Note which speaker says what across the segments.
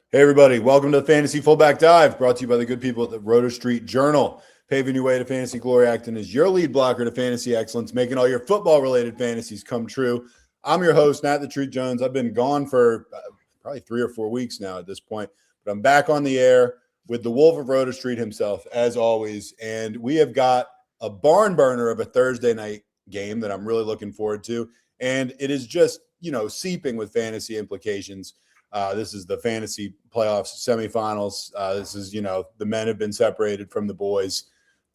Speaker 1: Hey, everybody. Welcome to the Fantasy Fullback Dive, brought to you by the good people at the Roto Street Journal. Paving your way to fantasy glory, acting as your lead blocker to fantasy excellence, making all your football-related fantasies come true. I'm your host, Nat the Truth Jones. I've been gone for probably 3 or 4 weeks now at this point, but I'm back on the air with the Wolf of Roto Street himself, as always. And we have got a barn burner of a Thursday night game that I'm really looking forward to. And it is just, seeping with fantasy implications. This is the fantasy playoffs semifinals. This is, the men have been separated from the boys.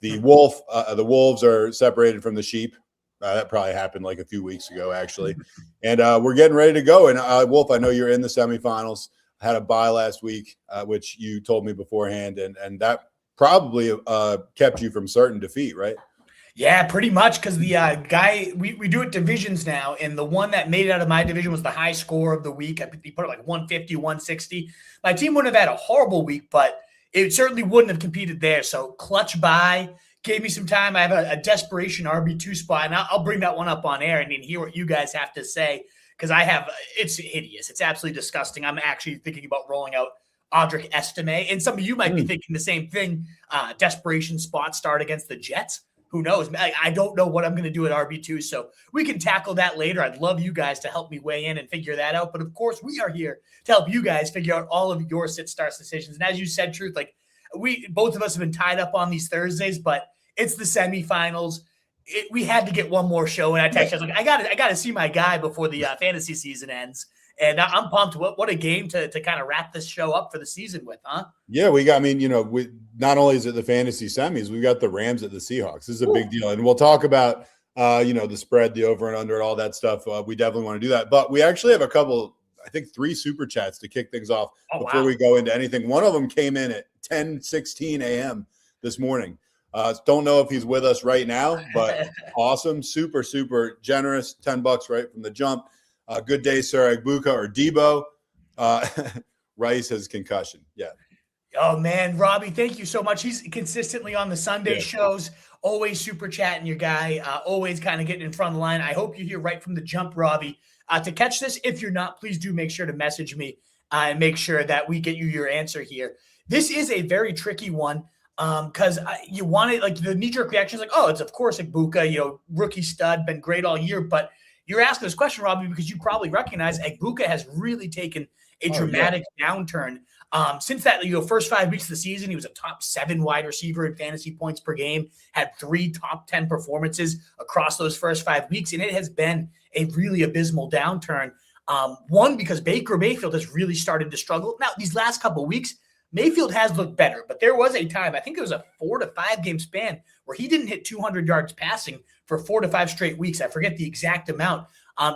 Speaker 1: The wolves are separated from the sheep. That probably happened like a few weeks ago, actually. And we're getting ready to go. And Wolf, I know you're in the semifinals. I had a bye last week, which you told me beforehand, and that probably kept you from certain defeat, right?
Speaker 2: Yeah, pretty much, because the guy, we do it divisions now, and the one that made it out of my division was the high score of the week. I think he put it like 150, 160. My team wouldn't have had a horrible week, but it certainly wouldn't have competed there. So clutch bye gave me some time. I have a desperation RB2 spot, and I'll bring that one up on air and hear what you guys have to say, because it's hideous. It's absolutely disgusting. I'm actually thinking about rolling out Audric Estime, and some of you might be thinking the same thing. Desperation spot start against the Jets. Who knows? I don't know what I'm going to do at RB2, so we can tackle that later. I'd love you guys to help me weigh in and figure that out. But, of course, we are here to help you guys figure out all of your sit-starts decisions. And as you said, Truth, both of us have been tied up on these Thursdays, but it's the semifinals. We had to get one more show, and I texted, I was like, I got to see my guy before the fantasy season ends. And I'm pumped. What a game to kind of wrap this show up for the season with, huh?
Speaker 1: Yeah, not only is it the fantasy semis, we've got the Rams at the Seahawks. This is a big deal. And we'll talk about, the spread, the over and under, and all that stuff. We definitely want to do that. But we actually have a couple, I think 3 super chats to kick things off before we go into anything. One of them came in at 10:16 a.m. this morning. Don't know if he's with us right now, but awesome. Super, super generous. $10 right from the jump. Good day, Sir Egbuka or Debo. Rice has concussion. Yeah.
Speaker 2: Oh, man, Robbie, thank you so much. He's consistently on the Sunday shows, always super chatting your guy, always kind of getting in front of the line. I hope you're here right from the jump, Robbie. To catch this, if you're not, please do make sure to message me and make sure that we get you your answer here. This is a very tricky one because you want it, the knee-jerk reaction is it's of course Egbuka, rookie stud, been great all year, but you're asking this question, Robbie, because you probably recognize Egbuka has really taken a dramatic downturn. Since that, first 5 weeks of the season, he was a top 7 wide receiver in fantasy points per game, had 3 top 10 performances across those first 5 weeks, and it has been a really abysmal downturn. One, because Baker Mayfield has really started to struggle. Now, these last couple of weeks, Mayfield has looked better, but there was a time, I think it was a 4 to 5 game span, where he didn't hit 200 yards passing for 4 to 5 straight weeks. I forget the exact amount.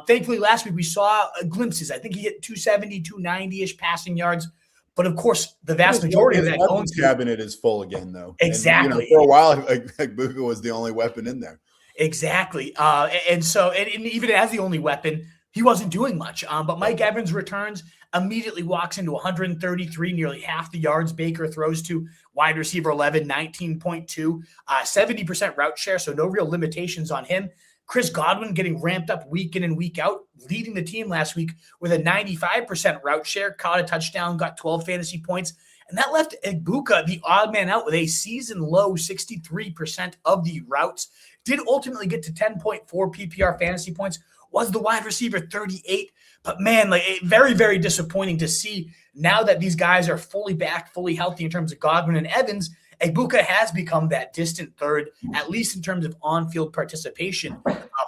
Speaker 2: Thankfully, last week we saw glimpses. I think he hit 270, 290-ish passing yards. But, of course, the vast majority of that
Speaker 1: weapons cabinet is full again, though.
Speaker 2: Exactly.
Speaker 1: And, for a while, Egbuka was the only weapon in there.
Speaker 2: Exactly. And even as the only weapon, he wasn't doing much. But Mike Evans returns, immediately walks into 133, nearly half the yards Baker throws to. Wide receiver 11, 19.2, 70% route share, so no real limitations on him. Chris Godwin getting ramped up week in and week out, leading the team last week with a 95% route share, caught a touchdown, got 12 fantasy points. And that left Egbuka, the odd man out, with a season-low 63% of the routes. Did ultimately get to 10.4 PPR fantasy points, was the wide receiver 38. But, man, very, very disappointing to see now that these guys are fully back, fully healthy in terms of Godwin and Evans. Egbuka has become that distant third, at least in terms of on-field participation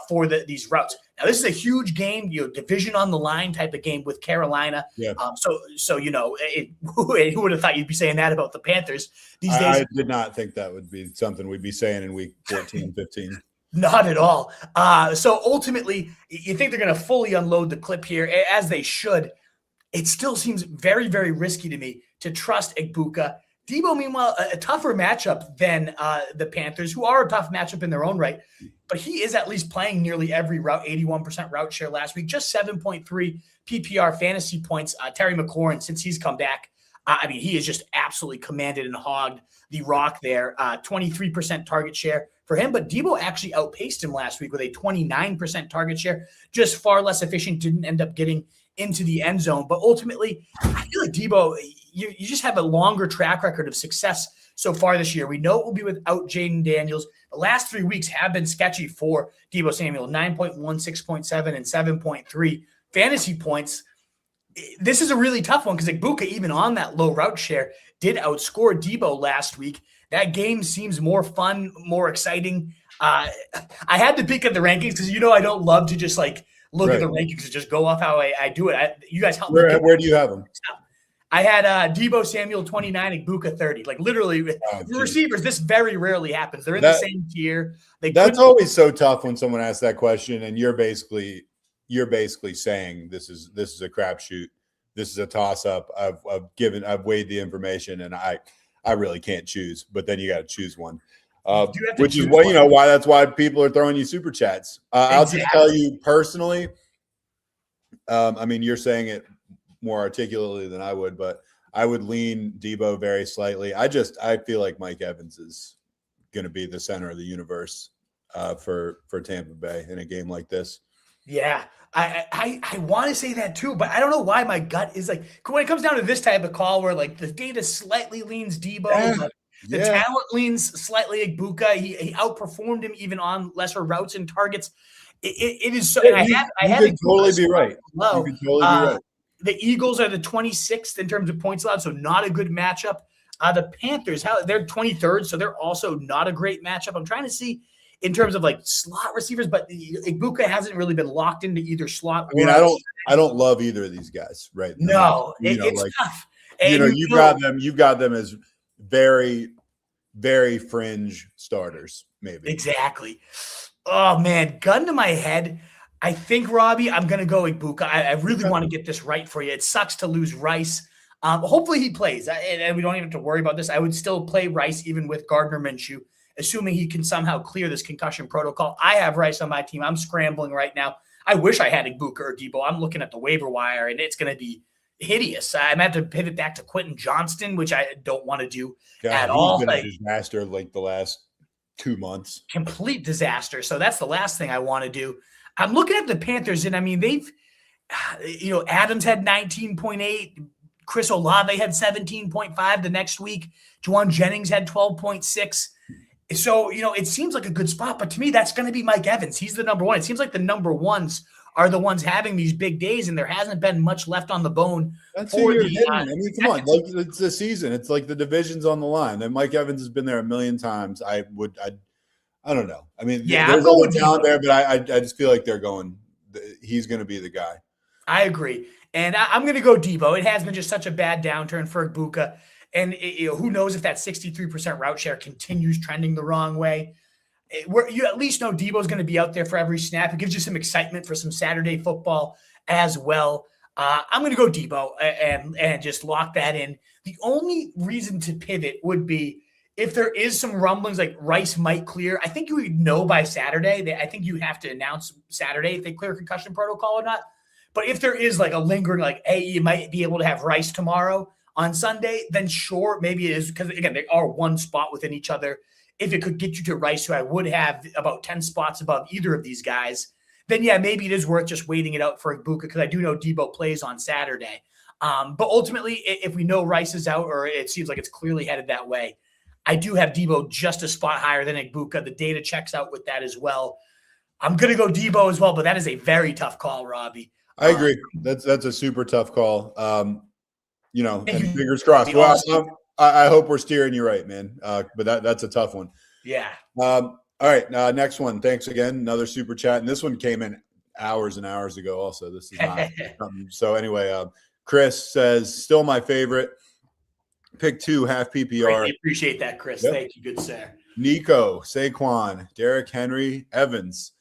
Speaker 2: for these routes. Now, this is a huge game, division on the line type of game with Carolina.
Speaker 1: Yeah.
Speaker 2: Who would have thought you'd be saying that about the Panthers these days?
Speaker 1: I did not think that would be something we'd be saying in week 14, 15.
Speaker 2: Not at all. So ultimately, you think they're going to fully unload the clip here, as they should. It still seems very, very risky to me to trust Egbuka. Debo, meanwhile, a tougher matchup than the Panthers, who are a tough matchup in their own right. But he is at least playing nearly every route, 81% route share last week, just 7.3 PPR fantasy points. Terry McLaurin, since he's come back, he has just absolutely commanded and hogged the rock there. 23% target share for him. But Debo actually outpaced him last week with a 29% target share, just far less efficient, didn't end up getting into the end zone. But ultimately, I feel like Debo, you just have a longer track record of success so far this year. We know it will be without Jaden Daniels. The last 3 weeks have been sketchy for Debo Samuel, 9.1, 6.7, and 7.3 fantasy points. This is a really tough one because Igbukah, even on that low route share, did outscore Debo last week. That game seems more fun, more exciting. I had to pick at the rankings because I don't love to just look at the rankings and just go off how I do it. You guys help me.
Speaker 1: Where do you have them?
Speaker 2: I had Debo Samuel 29, Igbukah 30. Like literally, the receivers, this very rarely happens. They're in the same tier.
Speaker 1: That's always so tough when someone asks that question, and you're basically saying this is a crapshoot. This is a toss up. I've weighed the information, and I really can't choose. But then you got to choose one, which is why that's why people are throwing you super chats. I'll just tell you personally. I mean, you're saying it more articulately than I would, but I would lean Debo very slightly. I feel like Mike Evans is going to be the center of the universe for Tampa Bay in a game like this. Yeah,
Speaker 2: I want to say that too, but I don't know why my gut is when it comes down to this type of call where the data slightly leans Debo, but the talent leans slightly Igbukah. He outperformed him even on lesser routes and targets. It is so.
Speaker 1: I could totally be right.
Speaker 2: You could totally be right. The Eagles are the 26th in terms of points allowed, so not a good matchup. The Panthers, they're 23rd, so they're also not a great matchup. I'm trying to see in terms of slot receivers, but Igbukah hasn't really been locked into either slot.
Speaker 1: I mean, I don't love either of these guys, right?
Speaker 2: No, it's tough.
Speaker 1: And you've got them as very, very fringe starters, maybe.
Speaker 2: Exactly. Oh man, gun to my head. I think, Robbie, I'm going to go Igbukah. I really want to get this right for you. It sucks to lose Rice. Hopefully he plays, and we don't even have to worry about this. I would still play Rice even with Gardner Minshew, assuming he can somehow clear this concussion protocol. I have Rice on my team. I'm scrambling right now. I wish I had Igbukah or Debo. I'm looking at the waiver wire, and it's going to be hideous. I'm going to have to pivot back to Quentin Johnston, which I don't want to do at all.
Speaker 1: He's been a disaster the last 2 months.
Speaker 2: Complete disaster. So that's the last thing I want to do. I'm looking at the Panthers, and I mean, they've, Adams had 19.8. Chris Olave had 17.5 the next week. Juwan Jennings had 12.6. So, it seems like a good spot, but to me, that's going to be Mike Evans. He's the number one. It seems like the number ones are the ones having these big days, and there hasn't been much left on the bone.
Speaker 1: That's who you're hitting. I mean, come on. It's the season. It's like the division's on the line. And Mike Evans has been there a million times. I don't know. I mean, there's a little talent there, but I just feel like he's going to be the guy.
Speaker 2: I agree. And I'm going to go Debo. It has been just such a bad downturn for Igbukah. And who knows if that 63% route share continues trending the wrong way. You at least know Debo's going to be out there for every snap. It gives you some excitement for some Saturday football as well. I'm going to go Debo and just lock that in. The only reason to pivot would be if there is some rumblings like Rice might clear. I think you would know by Saturday. I think you have to announce Saturday if they clear concussion protocol or not. But if there is a lingering hey, you might be able to have Rice tomorrow on Sunday, then sure, maybe it is because, again, they are one spot within each other. If it could get you to Rice, who I would have about 10 spots above either of these guys, then yeah, maybe it is worth just waiting it out for Igbukah because I do know Debo plays on Saturday. But ultimately, if we know Rice is out or it seems like it's clearly headed that way, I do have Debo just a spot higher than Igbukah. The data checks out with that as well. I'm going to go Debo as well, but that is a very tough call, Robbie.
Speaker 1: I agree. That's a super tough call. And fingers crossed. Well, I hope we're steering you right, man. But that's a tough one.
Speaker 2: Yeah.
Speaker 1: All right. Next one. Thanks again. Another super chat. And this one came in hours and hours ago also. This is not something. So anyway, Chris says, still my favorite. Pick 2, half PPR.
Speaker 2: Greatly appreciate that, Chris. Yep. Thank you, good sir.
Speaker 1: Nico, Saquon, Derrick Henry, Evans.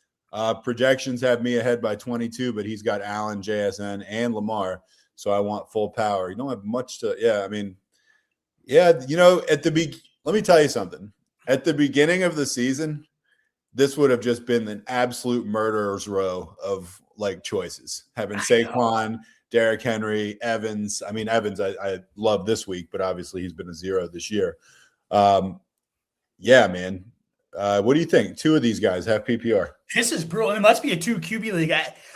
Speaker 1: Projections have me ahead by 22, but he's got Allen, JSN, and Lamar. So I want full power. You don't have much to, let me tell you something. At the beginning of the season, this would have just been an absolute murderer's row of choices. Having Saquon, Derrick Henry, Evans. I mean, Evans, I love this week, but obviously he's been a zero this year. Yeah, man. What do you think? Two of these guys have PPR.
Speaker 2: This is brutal. It must be a 2 QB league.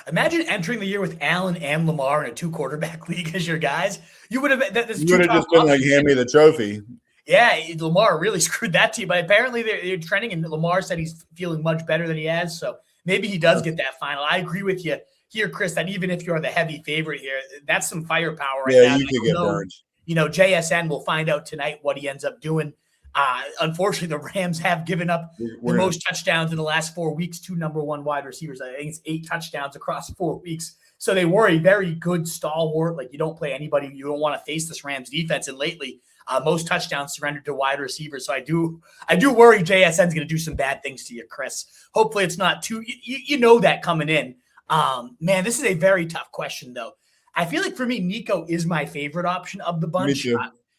Speaker 2: Imagine entering the year with Allen and Lamar in a 2 quarterback league as your guys. You would have
Speaker 1: just been like, hand me the trophy.
Speaker 2: Yeah, Lamar really screwed that team. But apparently they're trending, and Lamar said he's feeling much better than he has. So maybe he does get that final. I agree with you here, Chris, that even if you're the heavy favorite here, that's some firepower right now.
Speaker 1: Yeah, you could get burned.
Speaker 2: JSN will find out tonight what he ends up doing. Unfortunately, the Rams have given up the most touchdowns in the last 4 weeks to number 1 wide receivers. I think it's 8 touchdowns across 4 weeks. So they were a very good stalwart. Like, you don't play anybody. You don't want to face this Rams defense. And lately, most touchdowns surrendered to wide receivers. So I do worry JSN's going to do some bad things to you, Chris. Hopefully it's not too, you know that coming in. Man, this is a very tough question, though. I feel like for me, Nico is my favorite option of the bunch.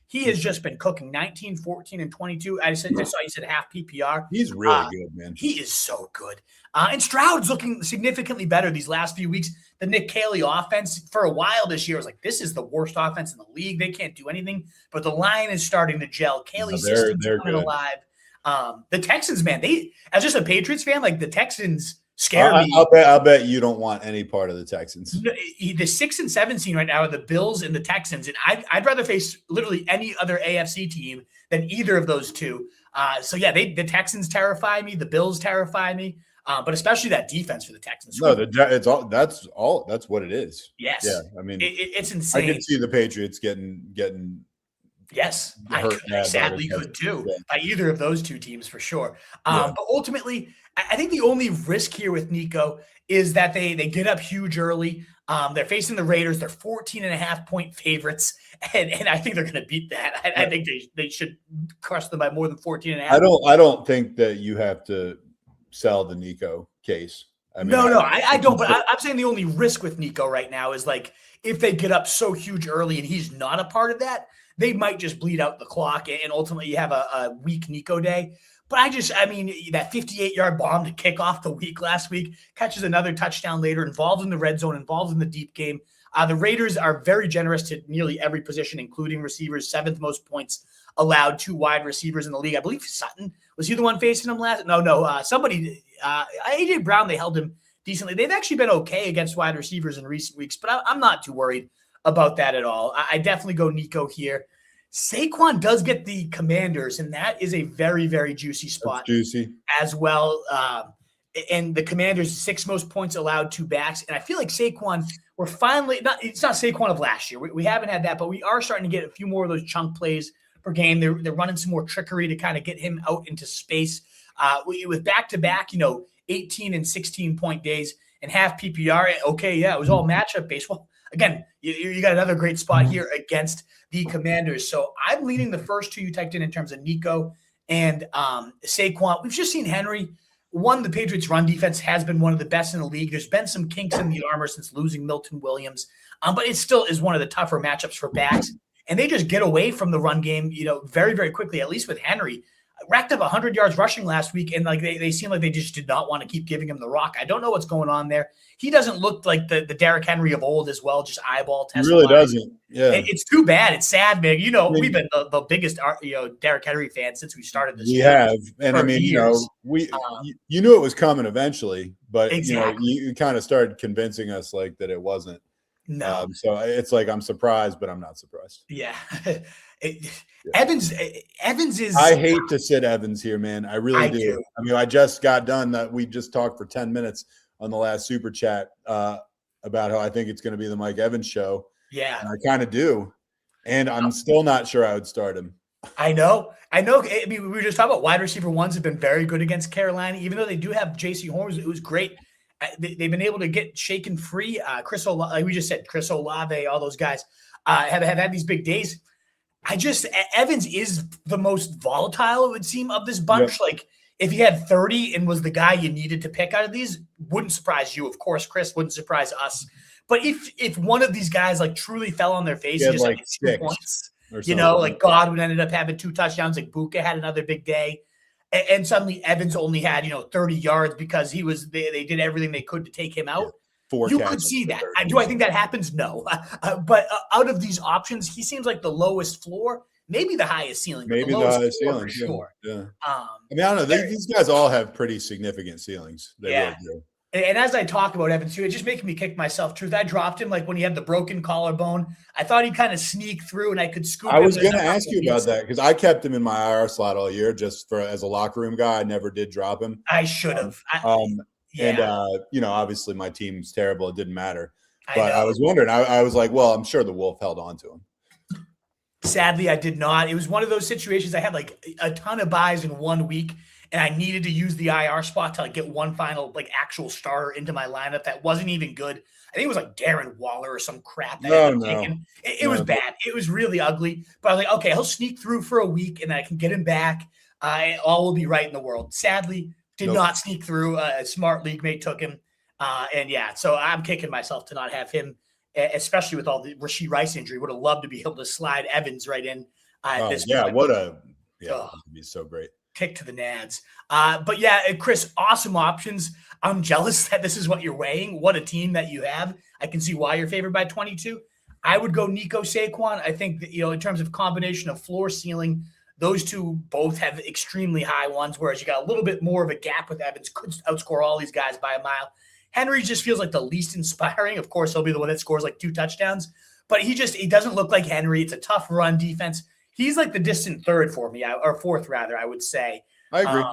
Speaker 2: He has just been cooking 19, 14, and 22. I saw you said half PPR.
Speaker 1: He's really good, man.
Speaker 2: He is so good. And Stroud's looking significantly better these last few weeks. The Nick Caley offense for a while this year was like, this is the worst offense in the league. They can't do anything. But the line is starting to gel. Caley's system's coming alive. The Texans, man, as just a Patriots fan, like the Texans scare me.
Speaker 1: I'll bet you don't want any part of the Texans.
Speaker 2: The 6 and 7 team right now are the Bills and the Texans, and I'd rather face literally any other AFC team than either of those two. So yeah, the Texans terrify me. The Bills terrify me, but especially that defense for the Texans.
Speaker 1: No, that's what it is.
Speaker 2: Yes.
Speaker 1: Yeah. I mean,
Speaker 2: it's insane.
Speaker 1: I can see the Patriots getting.
Speaker 2: Yes, I sadly could too, by either of those two teams for sure. But ultimately, I think the only risk here with Nico is that they get up huge early. They're facing the Raiders. They're 14.5-point favorites, and I think they're going to beat that. I think they should crush them by more than 14.5.
Speaker 1: I don't think that you have to sell the Nico case. I mean,
Speaker 2: I don't. But I'm saying the only risk with Nico right now is like if they get up so huge early and he's not a part of that, they might just bleed out the clock and ultimately you have a weak Nico day. But I mean, that 58-yard bomb to kick off the week last week, catches another touchdown later, involved in the red zone, involved in the deep game. The Raiders are very generous to nearly every position, including receivers, 7th most points allowed to wide receivers in the league. I believe Sutton, was he the one facing him last? No, somebody, A.J. Brown, they held him decently. They've actually been okay against wide receivers in recent weeks, but I'm not too worried about that at all. I definitely go Nico here. Saquon does get the Commanders, and that is a very, very juicy spot.
Speaker 1: That's juicy
Speaker 2: as well. And the Commanders, 6th most points allowed to backs. And I feel like Saquon, we're finally it's not Saquon of last year. We haven't had that, but we are starting to get a few more of those chunk plays per game. They're running some more trickery to kind of get him out into space. With back-to-back, 18 and 16-point days and half PPR. Okay, yeah, it was all matchup based. Well, again, you got another great spot here against the Commanders. So I'm leaning the first two you typed in terms of Nico and Saquon. We've just seen Henry. The Patriots' run defense has been one of the best in the league. There's been some kinks in the armor since losing Milton Williams, but it still is one of the tougher matchups for backs. And they just get away from the run game, very, very quickly, at least with Henry. Racked up 100 yards rushing last week, and they seem like they just did not want to keep giving him the rock. I don't know what's going on there. He doesn't look like the Derrick Henry of old as well, just eyeball test.
Speaker 1: He really doesn't. Yeah,
Speaker 2: it's too bad. It's sad, man. We've been the biggest Derrick Henry fans since we started this.
Speaker 1: We have, and I mean, years. You knew it was coming eventually, but
Speaker 2: exactly.
Speaker 1: you kind of started convincing us like that it wasn't.
Speaker 2: No,
Speaker 1: so it's like I'm surprised, but I'm not surprised.
Speaker 2: Yeah. Evans is.
Speaker 1: I hate to sit Evans here, man. I really do. I mean, I just got done that we just talked for 10 minutes on the last super chat about how I think it's going to be the Mike Evans show.
Speaker 2: Yeah,
Speaker 1: and I kind of do, and I'm still not sure I would start him.
Speaker 2: I know. I mean, we were just talking about wide receiver ones have been very good against Carolina, even though they do have J.C. Horn, who's great. They've been able to get shaken free. Chris Olave, like we just said, Chris Olave, all those guys have had these big days. Evans is the most volatile, it would seem, of this bunch. Yep. Like, if he had 30 and was the guy you needed to pick out of these, wouldn't surprise you. Of course, Chris, wouldn't surprise us. But if one of these guys like truly fell on their face, just like 2 points, like Godwin ended up having 2 touchdowns, like Buka had another big day, and suddenly Evans only had 30 yards because they did everything they could to take him out. You could see that. Do I think that happens? No. But out of these options, he seems like the lowest floor maybe the highest ceiling, but
Speaker 1: Maybe
Speaker 2: the
Speaker 1: the
Speaker 2: lowest
Speaker 1: highest
Speaker 2: floor
Speaker 1: ceiling.
Speaker 2: for sure.
Speaker 1: Yeah.
Speaker 2: Um,
Speaker 1: I mean, I don't know. These guys all have pretty significant ceilings. They
Speaker 2: yeah.
Speaker 1: really do.
Speaker 2: And as I talk about Evans too, it just making me kick myself. Truth, I dropped him like when he had the broken collarbone. I thought he'd kind of sneak through, and I could scoop him.
Speaker 1: I was going to ask you about that because I kept him in my IR slot all year just for as a locker room guy. I never did drop him.
Speaker 2: I should have.
Speaker 1: And obviously my team's terrible. It didn't matter. But
Speaker 2: I
Speaker 1: was wondering. I was like, well, I'm sure the Wolf held on to him.
Speaker 2: Sadly, I did not. It was one of those situations. I had like a ton of buys in 1 week, and I needed to use the IR spot to like get one final like actual starter into my lineup that wasn't even good. I think it was like Darren Waller or some crap that I ended up taking. It was bad. It was really ugly. But I was like, okay, he'll sneak through for a week, and I can get him back. All will be right in the world. Sadly, did not sneak through. A smart league mate took him. So I'm kicking myself to not have him, especially with all the Rashee Rice injury. Would have loved to be able to slide Evans right in. This point.
Speaker 1: It'd be so great.
Speaker 2: Kick to the nads. But yeah, Chris, awesome options. I'm jealous that this is what you're weighing. What a team that you have. I can see why you're favored by 22. I would go Nico Saquon. I think that, in terms of combination of floor ceiling, those two both have extremely high ones, whereas you got a little bit more of a gap with Evans, could outscore all these guys by a mile. Henry just feels like the least inspiring. Of course, he'll be the one that scores like 2 touchdowns, but he doesn't look like Henry. It's a tough run defense. He's like the distant third for me, or fourth rather, I would say.
Speaker 1: I agree.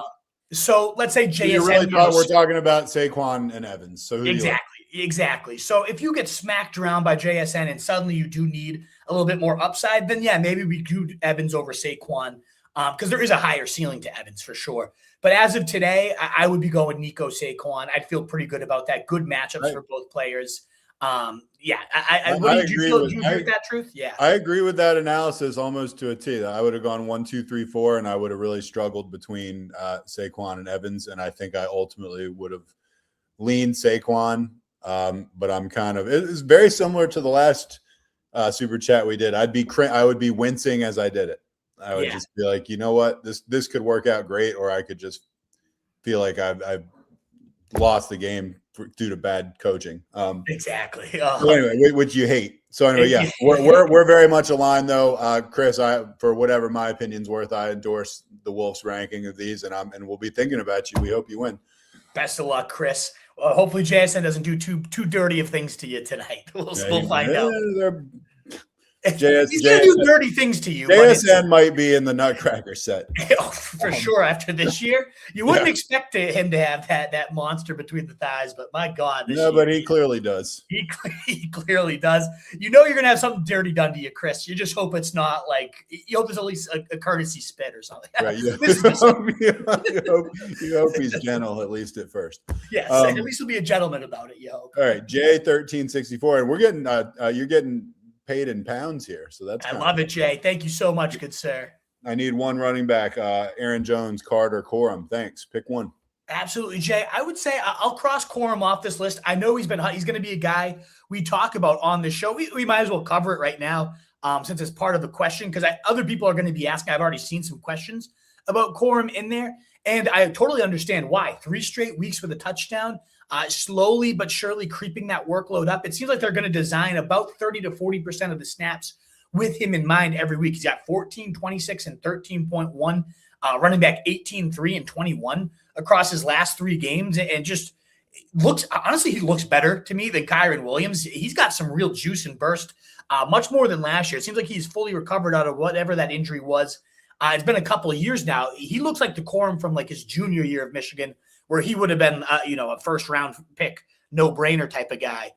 Speaker 2: So let's say JSN.
Speaker 1: You really thought we're talking about Saquon and Evans. So
Speaker 2: exactly. So if you get smacked around by JSN and suddenly you do need a little bit more upside, then yeah, maybe we do Evans over Saquon because there is a higher ceiling to Evans for sure. But as of today, I would be going Nico Saquon. I'd feel pretty good about that. Good matchups for both players. I agree with that, Truth? Yeah.
Speaker 1: I agree with that analysis almost to a T. I would have gone 1, 2, 3, 4, and I would have really struggled between Saquon and Evans. And I think I ultimately would have leaned Saquon. But I'm it's very similar to the last super chat we did. I would be wincing as I did it. I would just be like, you know what, this could work out great, or I could just feel like I've lost the game due to bad coaching.
Speaker 2: Exactly.
Speaker 1: So anyway, which you hate. So anyway, we're very much aligned though. Chris, for whatever my opinion's worth, I endorse the Wolves ranking of these, and we'll be thinking about you. We hope you win.
Speaker 2: Best of luck, Chris. Hopefully JSN doesn't do too dirty of things to you tonight. We'll find out. He's going to do dirty things to you.
Speaker 1: JSN might be in the Nutcracker set.
Speaker 2: For sure, after this year. You wouldn't expect him to have that monster between the thighs, but my God.
Speaker 1: But he clearly does.
Speaker 2: He clearly does. You're going to have something dirty done to you, Chris. You just hope it's not like – you hope there's at least a courtesy spit or something.
Speaker 1: Right. You hope he's gentle, at least at first.
Speaker 2: Yes, at least he'll be a gentleman about it, you hope.
Speaker 1: All right, J1364, and we're getting you're getting – paid in pounds here, so that's
Speaker 2: I love it, Jay. Thank you so much, good sir.
Speaker 1: I need one running back, Aaron Jones, Carter, Corum. Thanks. Pick one.
Speaker 2: Absolutely, Jay. I would say I'll cross Corum off this list. I know he's going to be a guy we talk about on the show. We might as well cover it right now since it's part of the question because other people are going to be asking. I've already seen some questions about Corum in there, and I totally understand why. 3 straight weeks with a touchdown. Slowly but surely creeping that workload up. It seems like they're going to design about 30 to 40% of the snaps with him in mind every week. He's got 14, 26, and 13.1, running back 18, 3, and 21 across his last 3 games. And just he looks better to me than Kyren Williams. He's got some real juice and burst, much more than last year. It seems like he's fully recovered out of whatever that injury was. It's been a couple of years now. He looks like the Corum from like his junior year of Michigan, where he would have been, a first-round pick, no-brainer type of guy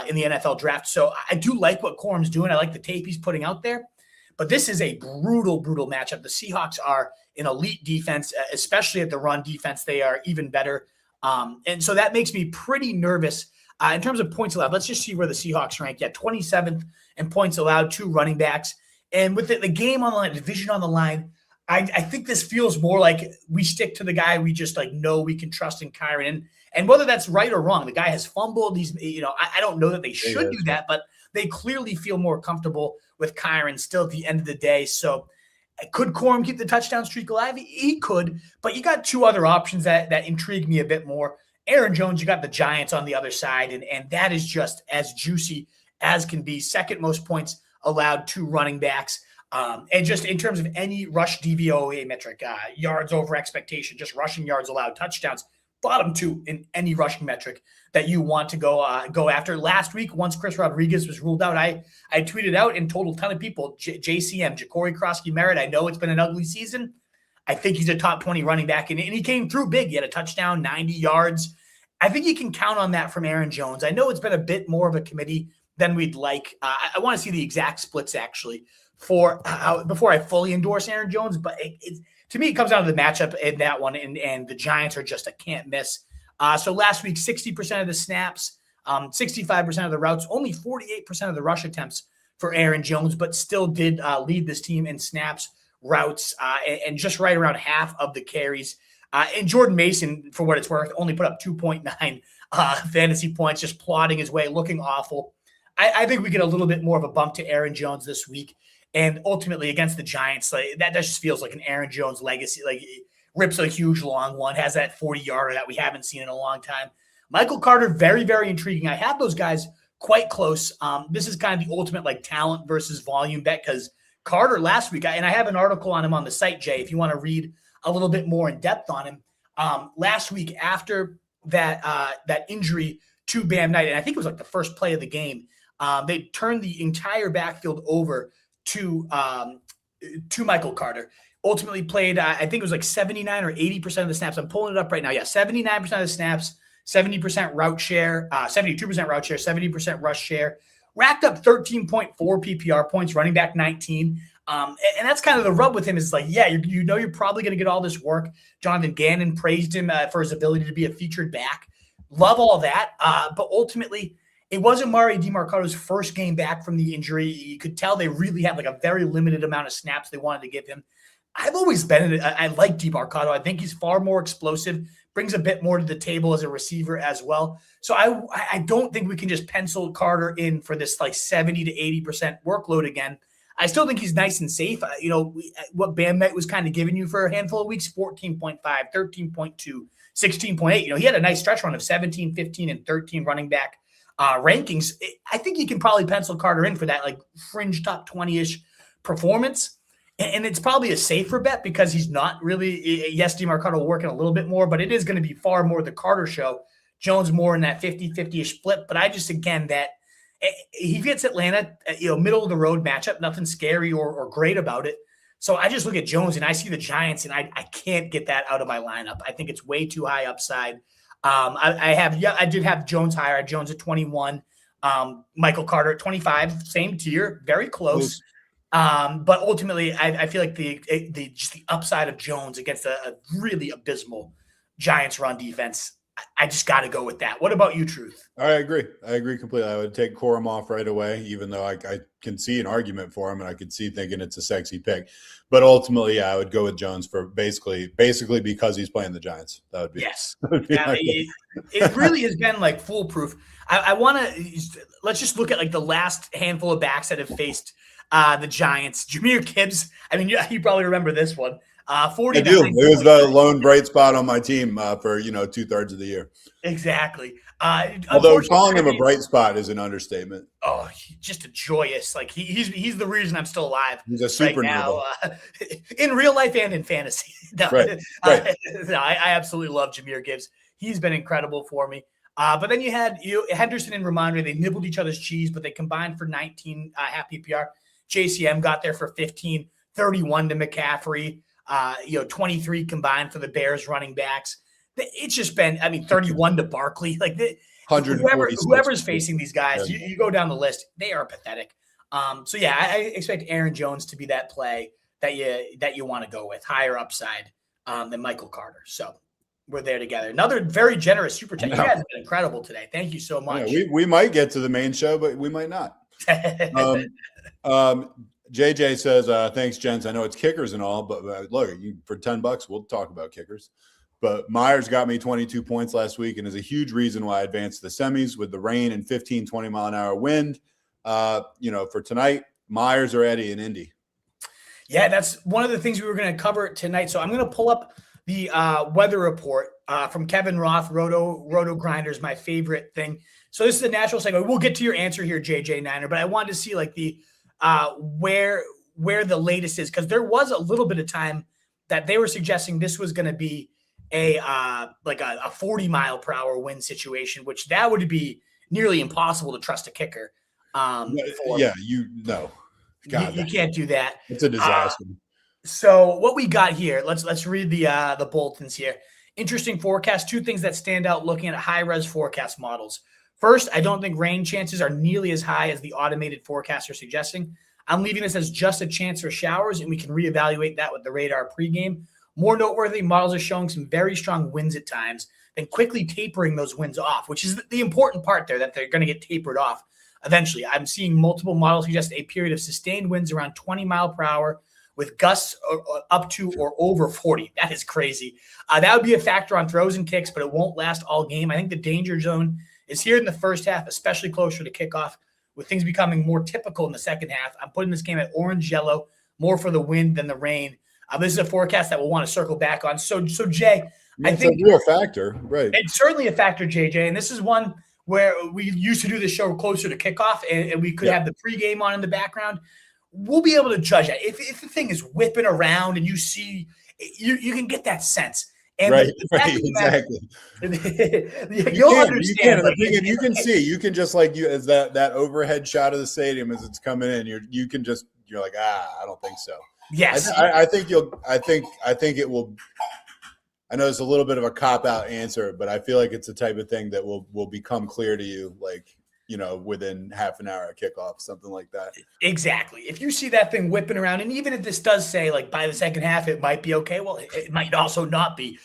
Speaker 2: in the NFL draft. So I do like what Corum's doing. I like the tape he's putting out there. But this is a brutal, brutal matchup. The Seahawks are an elite defense, especially at the run defense. They are even better. And so that makes me pretty nervous in terms of points allowed. Let's just see where the Seahawks rank. 27th in points allowed, 2 running backs. And with the game on the line, division on the line, I think this feels more like we stick to the guy we just know we can trust in Kyren. And whether that's right or wrong, the guy has fumbled. He's, I don't know that they should do that, but they clearly feel more comfortable with Kyren still at the end of the day. So could Corum keep the touchdown streak alive? He could, but you got 2 other options that intrigue me a bit more. Aaron Jones, you got the Giants on the other side, and that is just as juicy as can be. Second most points allowed to running backs. And just in terms of any rush DVOA metric, yards over expectation, just rushing yards allowed, touchdowns, bottom 2 in any rushing metric that you want to go after. Last week, once Chris Rodriguez was ruled out, I tweeted out and told a ton of people, JCM, Ja'Cory Krosky-Merritt, I know it's been an ugly season. I think he's a top 20 running back, and he came through big. He had a touchdown, 90 yards. I think you can count on that from Aaron Jones. I know it's been a bit more of a committee than we'd like. I want to see the exact splits, actually, for before I fully endorse Aaron Jones, but to me, it comes down to the matchup in that one, and the Giants are just a can't miss. So last week, 60% of the snaps, 65% of the routes, only 48% of the rush attempts for Aaron Jones, but still did lead this team in snaps, routes, and just right around half of the carries. And Jordan Mason, for what it's worth, only put up 2.9 fantasy points, just plodding his way, looking awful. I think we get a little bit more of a bump to Aaron Jones this week. And ultimately against the Giants, that just feels like an Aaron Jones legacy. Like, rips a huge long one, has that 40-yarder that we haven't seen in a long time. Michael Carter, very, very intriguing. I have those guys quite close. This is kind of the ultimate talent versus volume bet, because Carter last week, and I have an article on him on the site, Jay, if you want to read a little bit more in depth on him. Last week after that injury to Bam Knight, and I think it was the first play of the game, they turned the entire backfield over to Michael Carter. Ultimately played, I think it was 79 or 80% of the snaps. I'm pulling it up right now. Yeah, 79% of the snaps, 70% route share, 72% route share, 70% rush share. Racked up 13.4 PPR points, running back 19. And that's kind of the rub with him is you're probably going to get all this work. Jonathan Gannon praised him for his ability to be a featured back. Love all that. But ultimately, it was Amari DiMarcado's first game back from the injury. You could tell they really had a very limited amount of snaps they wanted to give him. I've always been, I like DiMarcado. I think he's far more explosive, brings a bit more to the table as a receiver as well. So I don't think we can just pencil Carter in for this 70 to 80% workload again. I still think he's nice and safe. What Bam Knight was kind of giving you for a handful of weeks, 14.5, 13.2, 16.8. He had a nice stretch run of 17, 15, and 13 running back rankings. I think you can probably pencil Carter in for that fringe top 20-ish performance. And it's probably a safer bet because he's not really, yes, DiMarcado will work in a little bit more, but it is going to be far more the Carter show. Jones more in that 50-50-ish split. But I just, again, that he gets Atlanta, middle of the road matchup, nothing scary or great about it. So I just look at Jones and I see the Giants and I can't get that out of my lineup. I think it's way too high upside. I did have Jones higher. I had Jones at 21, Michael Carter at 25, same tier, very close. But ultimately, I feel like the upside of Jones against a really abysmal Giants run defense, I just got to go with that. What about you, Truth?
Speaker 1: I agree completely. I would take Corum off right away, even though I can see an argument for him and I could see thinking it's a sexy pick. But ultimately, I would go with Jones for basically because he's playing the Giants. That would be
Speaker 2: yes. It really has been foolproof. I want to let's just look at the last handful of backs that have faced the Giants. Jahmyr Gibbs. I mean, you probably remember this one. 49.
Speaker 1: I do. It was the lone bright spot on my team for 2/3 of the year.
Speaker 2: Exactly.
Speaker 1: Although calling him a bright spot is an understatement.
Speaker 2: Oh, just a joyous. He's the reason I'm still alive.
Speaker 1: He's a super
Speaker 2: now, in real life and in fantasy. No,
Speaker 1: right.
Speaker 2: I absolutely love Jahmyr Gibbs. He's been incredible for me. But then you had Henderson and Ramondre. They nibbled each other's cheese, but they combined for 19 half PPR. JCM got there for 15, 31 to McCaffrey. 23 combined for the Bears running backs. It's just been, 31 to Barkley. Whoever's facing these guys, you go down the list, they are pathetic. So yeah, I expect Aaron Jones to be that play that you want to go with, higher upside than Michael Carter. So we're there together. Another very generous super chat. You guys have been incredible today. Thank you so much.
Speaker 1: Yeah, we might get to the main show, but we might not. JJ says, thanks, gents. I know it's kickers and all, but look, for $10, we'll talk about kickers. But Myers got me 22 points last week and is a huge reason why I advanced to the semis with the rain and 15, 20-mile-an-hour wind. For tonight, Myers or Eddie in Indy. Yeah,
Speaker 2: that's one of the things we were going to cover tonight. So I'm going to pull up the weather report from Kevin Roth, Roto Grinders, my favorite thing. So this is a natural segue. We'll get to your answer here, JJ Niner, but I wanted to see the where where the latest is, because there was a little bit of time that they were suggesting this was going to be a 40-mile-per-hour wind situation, which that would be nearly impossible to trust a kicker. You can't do that.
Speaker 1: It's a disaster.
Speaker 2: So what we got here, let's read the bulletins here. Interesting forecast. Two things that stand out looking at high-res forecast models. First, I don't think rain chances are nearly as high as the automated forecasts are suggesting. I'm leaving this as just a chance for showers, and we can reevaluate that with the radar pregame. More noteworthy, models are showing some very strong winds at times, then quickly tapering those winds off, which is the important part there, that they're going to get tapered off eventually. I'm seeing multiple models suggest a period of sustained winds around 20 mile per hour with gusts up to or over 40. That is crazy. That would be a factor on throws and kicks, but it won't last all game. I think the danger zone is here in the first half, especially closer to kickoff, with things becoming more typical in the second half. I'm putting this game at orange-yellow, more for the wind than the rain. This is a forecast that we'll want to circle back on. So Jay, I think
Speaker 1: it's a real factor, right?
Speaker 2: It's certainly a factor, JJ, and this is one where we used to do the show closer to kickoff, and we could have the pregame on in the background. We'll be able to judge that. If the thing is whipping around and you see, you can get that sense. And
Speaker 1: exactly.
Speaker 2: You'll understand.
Speaker 1: You can see. You can just as that overhead shot of the stadium as it's coming in. You're like, I don't think so.
Speaker 2: Yes,
Speaker 1: I think it will. I know it's a little bit of a cop-out answer, but I feel like it's the type of thing that will become clear to you, within half an hour of kickoff, something like that.
Speaker 2: Exactly. If you see that thing whipping around, and even if this does say by the second half, it might be okay. Well, it might also not be.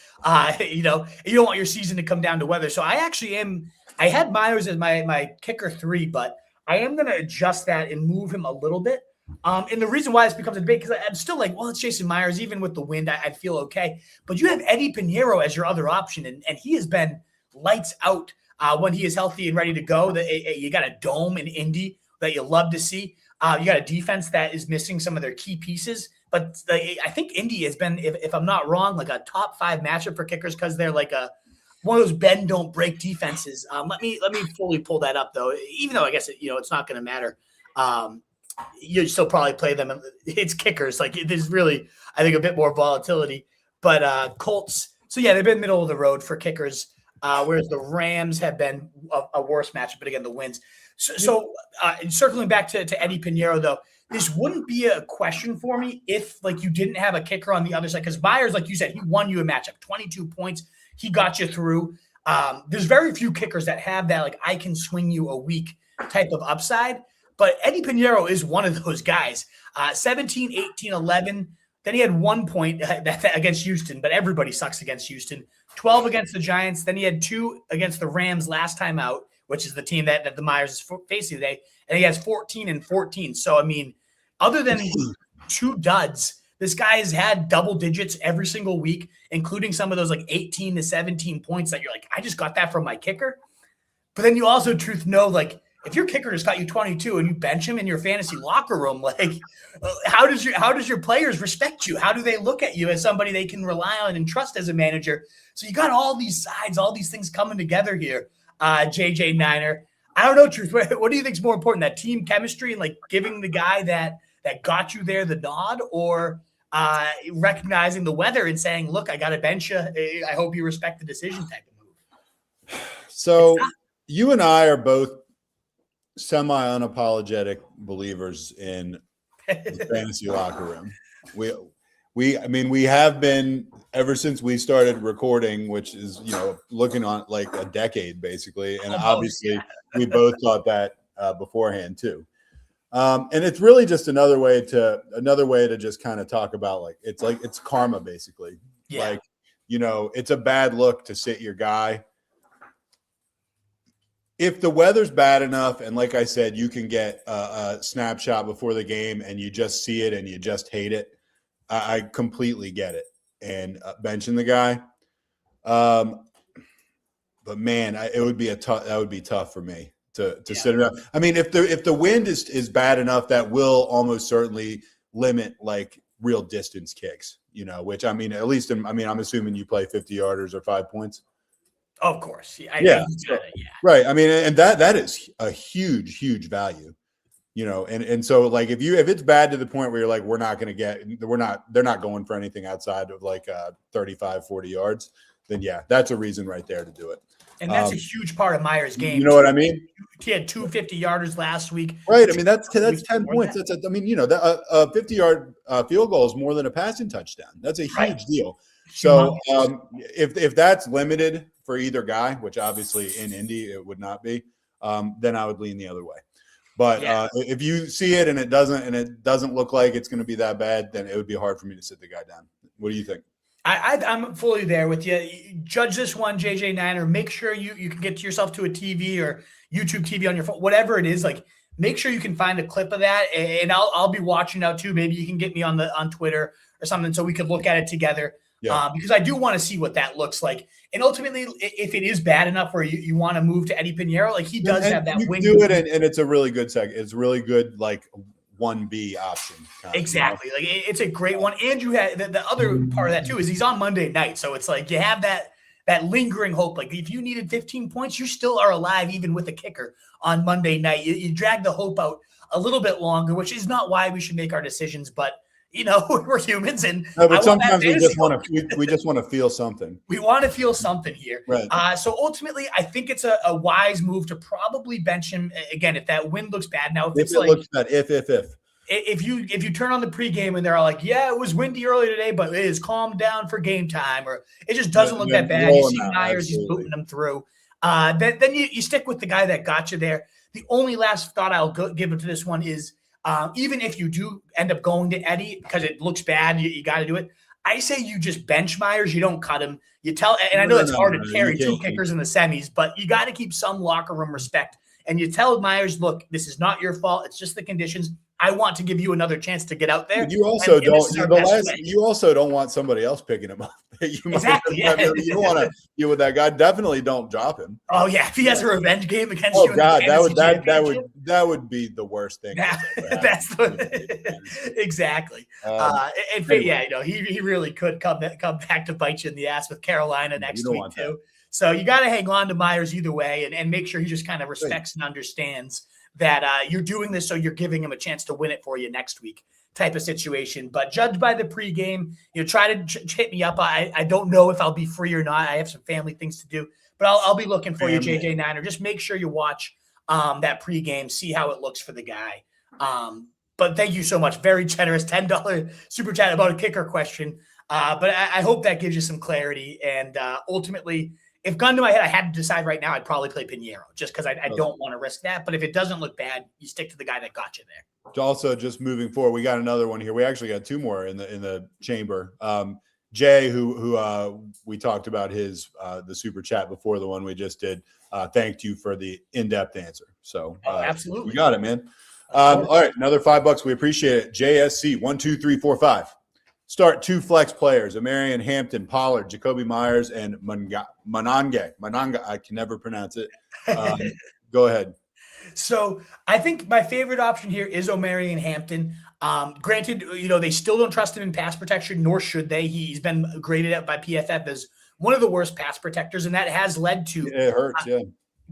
Speaker 2: You don't want your season to come down to weather. So I had Myers as my kicker 3, but I am going to adjust that and move him a little bit. And the reason why this becomes a debate, because I'm still it's Jason Myers. Even with the wind, I feel okay. But you have Eddie Pinheiro as your other option, and he has been lights out when he is healthy and ready to go. You got a dome in Indy that you love to see. You got a defense that is missing some of their key pieces. But I think Indy has been, if I'm not wrong, a top 5 matchup for kickers, because they're one of those bend don't break defenses. Let me fully pull that up though. Even though I guess it's not going to matter. You still probably play them. It's kickers. There's really, I think, a bit more volatility. But Colts. So yeah, they've been middle of the road for kickers. Whereas the Rams have been a worse matchup, but again, the wins. So circling back to Eddie Pinheiro, though, this wouldn't be a question for me if you didn't have a kicker on the other side, because Myers, like you said, he won you a matchup, 22 points. He got you through. There's very few kickers that have that, I can swing you a week type of upside. But Eddie Pinheiro is one of those guys. 17, 18, 11. Then he had 1 point against Houston, but everybody sucks against Houston. 12 against the Giants. Then he had 2 against the Rams last time out, which is the team that the Myers is facing today. And he has 14 and 14. So, other than 2 duds, this guy has had double digits every single week, including some of those 18 to 17 points that you're I just got that from my kicker. But then you also know, if your kicker just got you 22 and you bench him in your fantasy locker room, how does your players respect you? How do they look at you as somebody they can rely on and trust as a manager? So you got all these sides, all these things coming together here, JJ Niner. I don't know, Truth. What do you think is more important, that team chemistry and giving the guy that got you there the nod, or recognizing the weather and saying, look, I got to bench you. I hope you respect the decision type of move.
Speaker 1: So you and I are both semi-unapologetic believers in the fantasy locker room. We have been ever since we started recording, which is looking on a decade basically, and obviously we both thought that beforehand too. And it's really just another way to just kind of talk about it's karma basically.
Speaker 2: Yeah.
Speaker 1: It's a bad look to sit your guy. If the weather's bad enough, and like I said, you can get a snapshot before the game and you just see it and you just hate it, I completely get it. And benching the guy. But man, that would be tough for me to sit it up. If the wind is bad enough, that will almost certainly limit real distance kicks, which at least I'm assuming you play 50-yarders or 5 points.
Speaker 2: Of course.
Speaker 1: Right. And that is a huge, huge value. And so like if it's bad to the point where you're like, they're not going for anything outside of like 35, 40 yards, then yeah, that's a reason right there to do it.
Speaker 2: And that's a huge part of Myers' game.
Speaker 1: You know what I mean?
Speaker 2: He had 2 50-yarders last week.
Speaker 1: Right. I mean, that's 10 points. That's a 50-yard field goal is more than a passing touchdown. That's a huge deal. So if that's limited for either guy, which obviously in Indy it would not be, then I would lean the other way. But if you see it and it doesn't look like it's going to be that bad, then it would be hard for me to sit the guy down. What do you think?
Speaker 2: I'm fully there with you. Judge this one, JJ Niner. Make sure you can get yourself to a TV or YouTube TV on your phone, whatever it is. Like, make sure you can find a clip of that, and I'll be watching now too. Maybe you can get me on Twitter or something so we could look at it together. Yeah. Because I do want to see what that looks like. And ultimately, if it is bad enough where you want to move to Eddie Pinheiro, like he does have that wing.
Speaker 1: Do it, and it's a really good second. It's really good, like 1B option.
Speaker 2: Exactly. Like it's a great one. And you had the other part of that too is he's on Monday night. So it's like you have that lingering hope. Like if you needed 15 points, you still are alive even with a kicker on Monday night. You drag the hope out a little bit longer, which is not why we should make our decisions, but we're humans, and
Speaker 1: but sometimes we just want to feel something.
Speaker 2: We want to feel something here,
Speaker 1: right?
Speaker 2: So ultimately, I think it's a wise move to probably bench him again if that wind looks bad. Now, if it
Speaker 1: looks bad,
Speaker 2: if you turn on the pregame and they're all like, yeah, it was windy earlier today, but it is calmed down for game time, or it just doesn't look that bad. You see Myers, he's booting them through. Then you stick with the guy that got you there. The only last thought I'll give to this one is. Even if you do end up going to Eddie because it looks bad, you got to do it. I say you just bench Myers. You don't cut him. You tell, and I know it's hard to carry two kickers in the semis, but you got to keep some locker room respect. And you tell Myers, look, this is not your fault. It's just the conditions. I want to give you another chance to get out there.
Speaker 1: You also you also don't want somebody else picking him up.
Speaker 2: Exactly.
Speaker 1: You don't want to deal with that guy. Definitely don't drop him.
Speaker 2: Oh yeah, if he has a revenge game against you.
Speaker 1: Oh God, that would be the worst thing.
Speaker 2: That's exactly. He really could come back to bite you in the ass with Carolina next week too. So you got to hang on to Myers either way, and make sure he just kind of respects and understands that you're doing this so you're giving him a chance to win it for you next week type of situation. But judge by the pregame. Try to hit me up. I don't know if I'll be free or not. I have some family things to do. But I'll be looking for you, JJ Niner. Just make sure you watch that pregame, see how it looks for the guy. But thank you so much. Very generous $10 super chat about a kicker question. But I hope that gives you some clarity. And ultimately, if gun to my head, I had to decide right now, I'd probably play Pinheiro just because I don't want to risk that. But if it doesn't look bad, you stick to the guy that got you there.
Speaker 1: Also, just moving forward, we got another one here. We actually got two more in the chamber. Jay, who we talked about his the super chat before the one we just did, thanked you for the in-depth answer. So
Speaker 2: absolutely,
Speaker 1: we got it, man. All right, another $5. We appreciate it. JSC 1, 2, 3, 4, 5. Start 2 flex players: Amarian Hampton, Pollard, Jacoby Myers, and Mananga. I can never pronounce it. Go ahead.
Speaker 2: So I think my favorite option here is Omarion Hampton. Granted, they still don't trust him in pass protection, nor should they. He's been graded out by PFF as one of the worst pass protectors, and that has led to
Speaker 1: it hurts.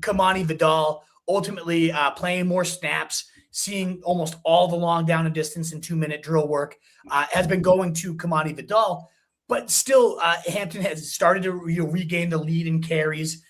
Speaker 2: Kamani Vidal ultimately playing more snaps, seeing almost all the long down and distance and 2-minute drill work has been going to Kamani Vidal. But still, Hampton has started to regain the lead in carries,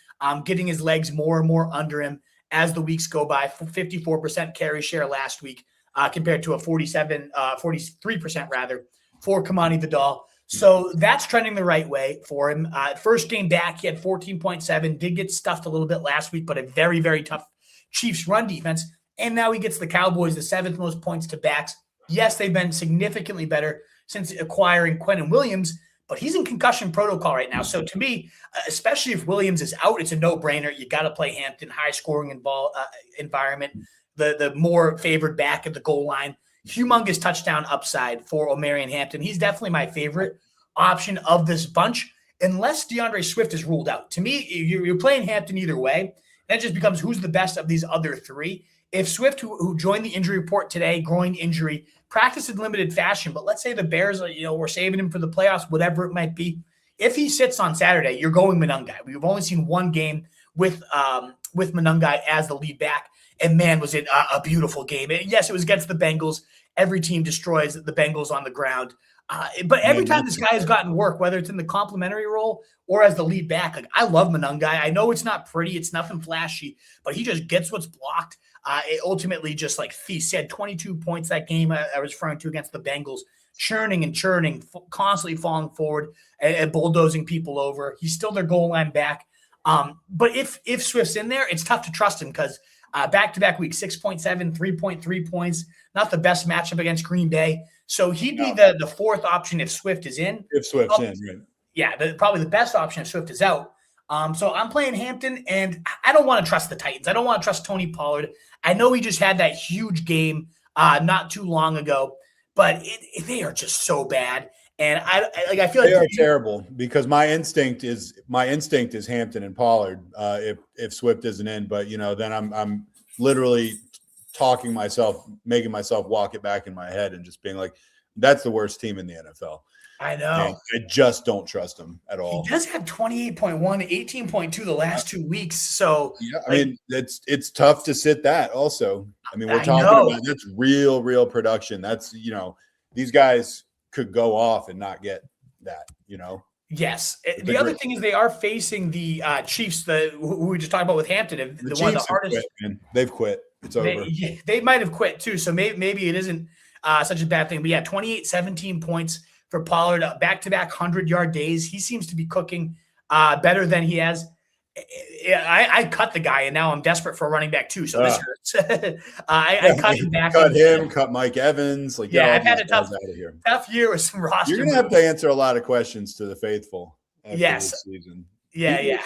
Speaker 2: getting his legs more and more under him as the weeks go by. 54% carry share last week compared to a 43% rather for Kamani Vidal. So that's trending the right way for him. First game back, he had 14.7, did get stuffed a little bit last week, but a very, very tough Chiefs run defense. And now he gets the Cowboys, the 7th most points to backs. Yes, they've been significantly better since acquiring Quentin Williams, but he's in concussion protocol right now. So to me, especially if Williams is out, it's a no-brainer. You got to play Hampton, high-scoring environment, the more favored back at the goal line. Humongous touchdown upside for Omarion Hampton. He's definitely my favorite option of this bunch, unless DeAndre Swift is ruled out. To me, you're playing Hampton either way. That just becomes who's the best of these other three. If Swift, who joined the injury report today, groin injury, practiced in limited fashion, but let's say the Bears, we're saving him for the playoffs, whatever it might be. If he sits on Saturday, you're going Monangai. We've only seen one game with Monangai as the lead back. And man, was it a beautiful game. And yes, it was against the Bengals. Every team destroys the Bengals on the ground. But every time this guy has gotten work, whether it's in the complimentary role or as the lead back, like I love Monangai. I know it's not pretty, it's nothing flashy, but he just gets what's blocked. It ultimately just like he said, 22 points that game I was referring to against the Bengals, churning and churning, constantly falling forward and bulldozing people over. He's still their goal line back. But if Swift's in there, it's tough to trust him because back-to-back week, 6.7, 3.3 points, not the best matchup against Green Bay. So he'd be the fourth option if Swift is in.
Speaker 1: If Swift's in, right.
Speaker 2: Yeah, probably the best option if Swift is out. So I'm playing Hampton, and I don't want to trust the Titans. I don't want to trust Tony Pollard. I know he just had that huge game not too long ago, but they are just so bad. And I feel like
Speaker 1: they are terrible because my instinct is Hampton and Pollard if Swift isn't in. But then I'm literally making myself walk it back in my head and just being like, that's the worst team in the NFL.
Speaker 2: I know.
Speaker 1: And I just don't trust him at all.
Speaker 2: He does have 28.1, 18.2 the last 2 weeks. So
Speaker 1: yeah, I mean it's tough to sit that also. I mean, we're talking about that's real production. That's these guys could go off and not get that,
Speaker 2: Yes. The other thing is they are facing the Chiefs, who we just talked about with Hampton.
Speaker 1: The one of the hardest. Quit, man. They've quit. It's over.
Speaker 2: They might have quit too. So maybe it isn't such a bad thing. But yeah, 28, 17 points for Pollard, back-to-back 100-yard days. He seems to be cooking better than he has. I cut the guy, and now I'm desperate for a running back too. So this hurts. I cut him back.
Speaker 1: Cut Mike Evans.
Speaker 2: I've had a tough year with some roster.
Speaker 1: You're gonna have to answer a lot of questions to the faithful.
Speaker 2: Yes.
Speaker 1: This season.
Speaker 2: Yeah.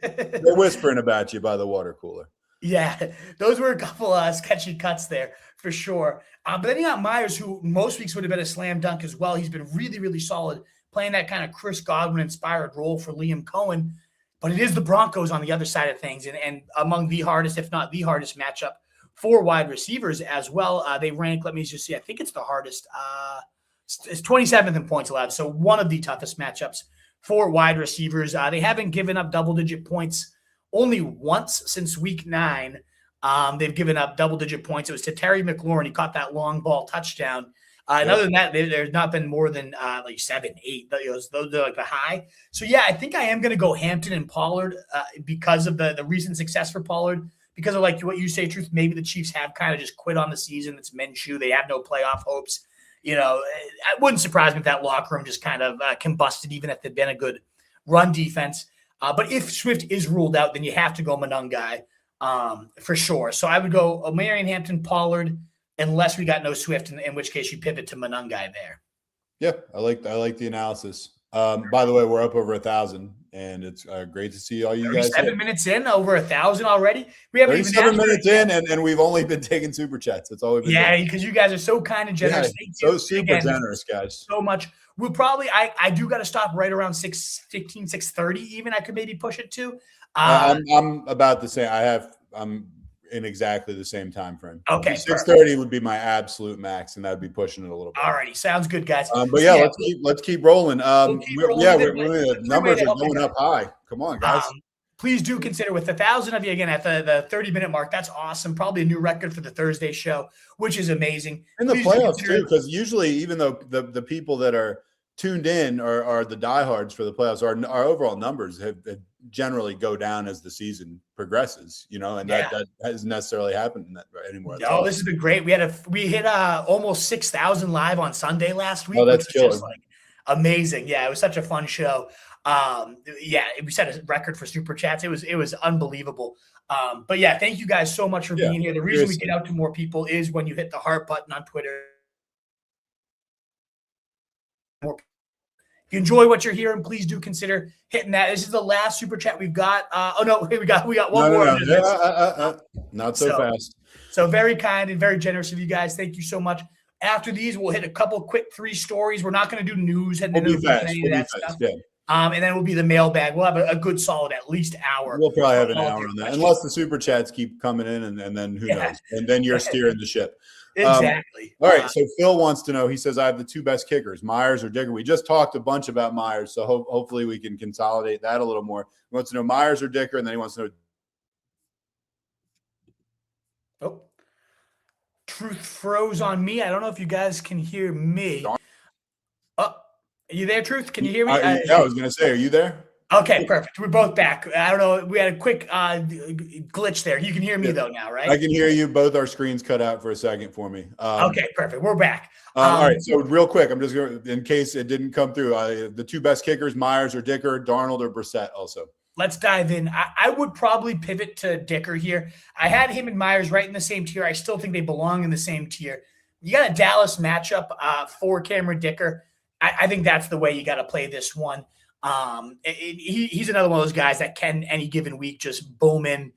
Speaker 1: They're whispering about you by the water cooler.
Speaker 2: Yeah, those were a couple sketchy cuts there for sure. But then you got Myers, who most weeks would have been a slam dunk as well. He's been really, really solid, playing that kind of Chris Godwin-inspired role for Liam Cohen. But it is the Broncos on the other side of things, and among the hardest, if not the hardest matchup for wide receivers as well. They rank, let me just see, I think it's the hardest. It's 27th in points allowed, so one of the toughest matchups for wide receivers. They haven't given up double-digit points only once since week 9. They've given up double-digit points. It was to Terry McLaurin. He caught that long ball touchdown. And other than that, there's not been more than 7, 8. Those are like the high. So, yeah, I think I am going to go Hampton and Pollard because of the recent success for Pollard. Because of like what you say, Truth, maybe the Chiefs have kind of just quit on the season. It's Minshew. They have no playoff hopes. It wouldn't surprise me if that locker room just kind of combusted, even if they'd been a good run defense. But if Swift is ruled out, then you have to go Monangai for sure. So I would go Marion Hampton, Pollard, unless we got no Swift, in which case you pivot to Monangai there.
Speaker 1: Yeah, I like the analysis. By the way, we're up over 1,000, and it's great to see all you guys.
Speaker 2: 7 minutes in, over 1,000 already. We haven't even
Speaker 1: 7 minutes in, and we've only been taking super chats. That's all we've been doing.
Speaker 2: Because you guys are so kind and generous.
Speaker 1: Yeah, so super generous, guys.
Speaker 2: So much. We'll probably I do got to stop right around 6:15, 6:30 even. I could maybe push it to.
Speaker 1: I'm about the same. I'm in exactly the same time frame.
Speaker 2: Okay,
Speaker 1: 6:30 would be my absolute max, and that'd be pushing it a little bit.
Speaker 2: Alrighty, sounds good, guys.
Speaker 1: But yeah, let's keep rolling. The numbers are going up high. Come on, guys.
Speaker 2: Please do consider with 1,000 of you again at the 30-minute mark. That's awesome. Probably a new record for the Thursday show, which is amazing.
Speaker 1: In the playoffs too, because usually, even though the people that are tuned in are the diehards for the playoffs, our overall numbers have generally go down as the season progresses, and that hasn't necessarily happened anymore.
Speaker 2: No, this has been great. We hit almost 6,000 live on Sunday last week.
Speaker 1: Oh, that's killer.
Speaker 2: Just amazing. Yeah, it was such a fun show. We set a record for super chats. It was unbelievable. But yeah, thank you guys so much for being here. The reason we get out to more people is when you hit the heart button on Twitter. If you enjoy what you're hearing, please do consider hitting that. This is the last super chat we've got. We got one more.
Speaker 1: Not so fast.
Speaker 2: So very kind and very generous of you guys. Thank you so much. After these, we'll hit a couple quick 3 stories. We're not going to do news.
Speaker 1: We'll be fast.
Speaker 2: And then we'll be the mailbag. We'll have a good solid at least hour.
Speaker 1: We'll probably have an hour on that, unless the super chats keep coming in, and then who knows? And then you're steering the ship.
Speaker 2: Exactly.
Speaker 1: All right. So Phil wants to know. He says, "I have the 2 best kickers, Myers or Dicker." We just talked a bunch about Myers, so hopefully we can consolidate that a little more. He wants to know Myers or Dicker, and then he wants to know
Speaker 2: Truth froze on me. I don't know if you guys can hear me. Oh, are you there, Truth? Can you hear me?
Speaker 1: Yeah, I was going to say, are you there?
Speaker 2: Okay, perfect. We're both back. I don't know. We had a quick glitch there. You can hear me though now, right?
Speaker 1: I can hear you. Both our screens cut out for a second for me.
Speaker 2: Okay, perfect. We're back.
Speaker 1: All right. So real quick, I'm just going to, in case it didn't come through, the two best kickers, Myers or Dicker, Darnold or Brissett also.
Speaker 2: Let's dive in. I would probably pivot to Dicker here. I had him and Myers right in the same tier. I still think they belong in the same tier. You got a Dallas matchup for Cameron Dicker. I think that's the way you got to play this one. He's another one of those guys that can any given week just boom in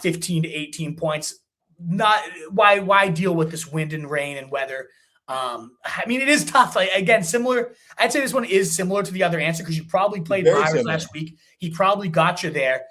Speaker 2: 15 to 18 points. Not why deal with this wind and rain and weather. I mean, it is tough. Like, again, similar. I'd say this one is similar to the other answer because you probably played Myers last week. He probably got you there.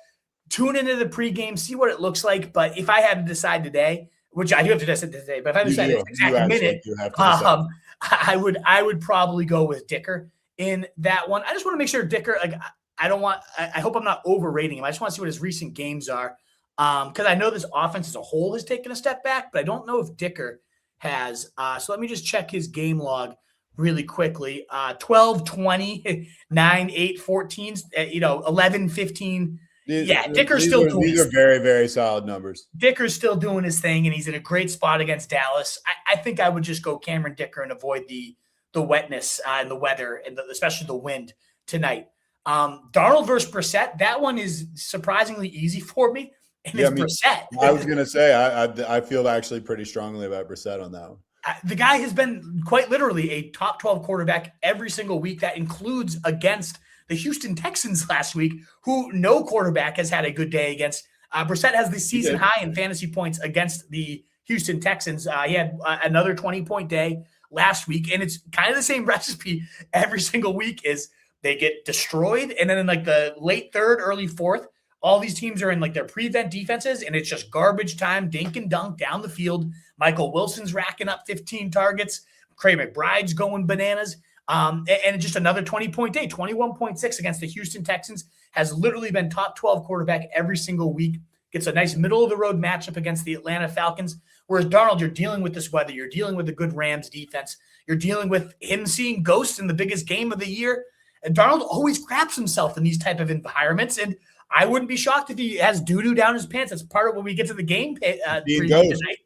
Speaker 2: Tune into the pregame, see what it looks like. But if I had to decide today, which I do have to decide today, but if I decide this exact minute, I would probably go with Dicker in that one. I just want to make sure Dicker, like, I hope I'm not overrating him. I just want to see what his recent games are. Because I know this offense as a whole has taken a step back, but I don't know if Dicker has. So let me just check his game log really quickly. 12, 20, 9, 8, 14, 11, 15. Dicker's still doing
Speaker 1: these are very, very solid numbers.
Speaker 2: Dicker's still doing his thing, and he's in a great spot against Dallas. I think I would just go Cameron Dicker and avoid the wetness and the weather, and especially the wind tonight. Darnold versus Brissett, that one is surprisingly easy for me. And it's Brissett.
Speaker 1: I was going to say, I feel actually pretty strongly about Brissett on that one.
Speaker 2: The guy has been quite literally a top 12 quarterback every single week. That includes against the Houston Texans last week, who no quarterback has had a good day against. Brissett has the season high in fantasy points against the Houston Texans. He had another 20-point day last week, and it's kind of the same recipe every single week. Is they get destroyed, and then in like the late third, early fourth, all these teams are in like their prevent defenses, and it's just garbage time, dink and dunk down the field. Michael Wilson's racking up 15 targets. Craig McBride's going bananas. And just another 20-point day, 21.6 against the Houston Texans. Has literally been top 12 quarterback every single week. Gets a nice middle-of-the-road matchup against the Atlanta Falcons. Whereas Darnold, you're dealing with this weather. You're dealing with the good Rams defense. You're dealing with him seeing ghosts in the biggest game of the year. And Darnold always craps himself in these type of environments, and I wouldn't be shocked if he has doo-doo down his pants. That's part of when we get to the game tonight.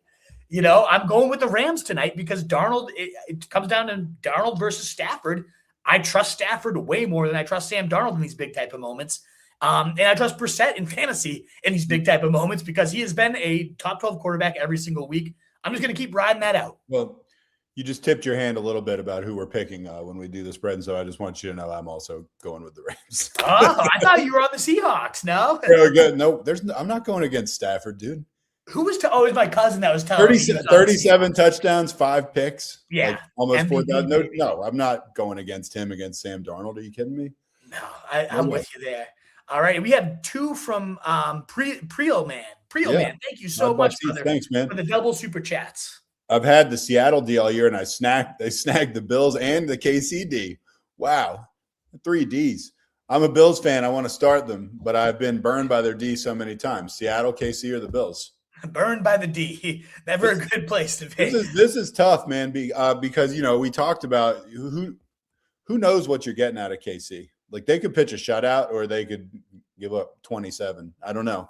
Speaker 2: I'm going with the Rams tonight because Darnold, it comes down to Darnold versus Stafford. I trust Stafford way more than I trust Sam Darnold in these big type of moments. And I trust Brissett in fantasy in these big type of moments because he has been a top 12 quarterback every single week. I'm just going to keep riding that out.
Speaker 1: Well, you just tipped your hand a little bit about who we're picking when we do the spread, and so I just want you to know I'm also going with the Rams.
Speaker 2: Oh, I thought you were on the Seahawks. No,
Speaker 1: no, I'm not going against Stafford, dude.
Speaker 2: Who was? It was my cousin that was telling
Speaker 1: 37 touchdowns, 5 picks.
Speaker 2: Yeah,
Speaker 1: like almost 4,000. No, I'm not going against him against Sam Darnold. Are you kidding me?
Speaker 2: No, I'm with you there. All right, we have 2 from Preo Man. Man, thank you so much, brother.
Speaker 1: Thanks, man,
Speaker 2: for the double super chats.
Speaker 1: I've had the Seattle D all year, and they snagged the Bills and the KCD. Wow, 3 Ds. I'm a Bills fan. I want to start them, but I've been burned by their D so many times. Seattle, KC, or the Bills?
Speaker 2: Burned by the D. Never a good place to be.
Speaker 1: This is tough, man, because we talked about who knows what you're getting out of KC. Like, they could pitch a shutout or they could give up 27. I don't know.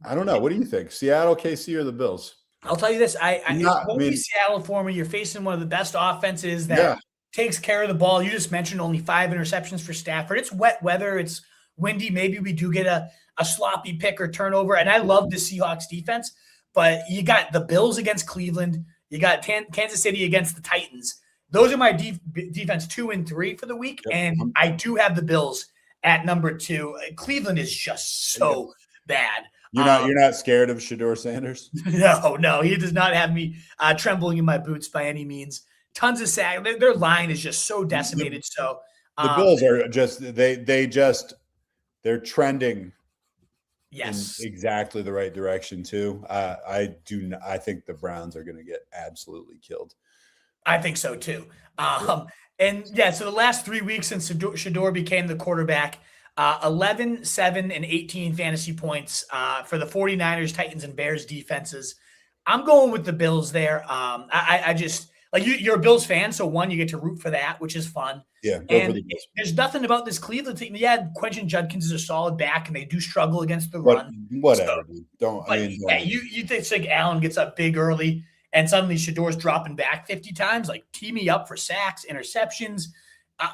Speaker 1: I don't know. What do you think? Seattle, KC, or the Bills?
Speaker 2: I'll tell you this. It won't be Seattle for me. You're facing one of the best offenses that takes care of the ball. You just mentioned only 5 interceptions for Stafford. It's wet weather. It's windy. Maybe we do get a sloppy pick or turnover. And I love the Seahawks defense, but you got the Bills against Cleveland. You got Kansas City against the Titans. Those are my defense 2 and 3 for the week. Yep. And I do have the Bills at number 2. Cleveland is just so bad.
Speaker 1: You're not scared of Shedeur Sanders?
Speaker 2: No, he does not have me trembling in my boots by any means. Tons of sack. Their line is just so decimated.
Speaker 1: The Bills are just they're trending in exactly the right direction too. I think the Browns are going to get absolutely killed.
Speaker 2: I think so too. So the last 3 weeks since Shedeur became the quarterback, 11, 7, and 18 fantasy points for the 49ers, Titans, and Bears defenses. I'm going with the Bills there. I just like you're a Bills fan, so one, you get to root for that, which is fun.
Speaker 1: Yeah, go for
Speaker 2: And
Speaker 1: the Bills.
Speaker 2: there's nothing about this Cleveland team. Yeah, Quentin Judkins is a solid back, and they do struggle against the run.
Speaker 1: Whatever,
Speaker 2: So,
Speaker 1: dude. Don't.
Speaker 2: but
Speaker 1: I mean,
Speaker 2: yeah, you think like Allen gets up big early, and suddenly Shador's dropping back 50 times. Like, tee me up for sacks, interceptions,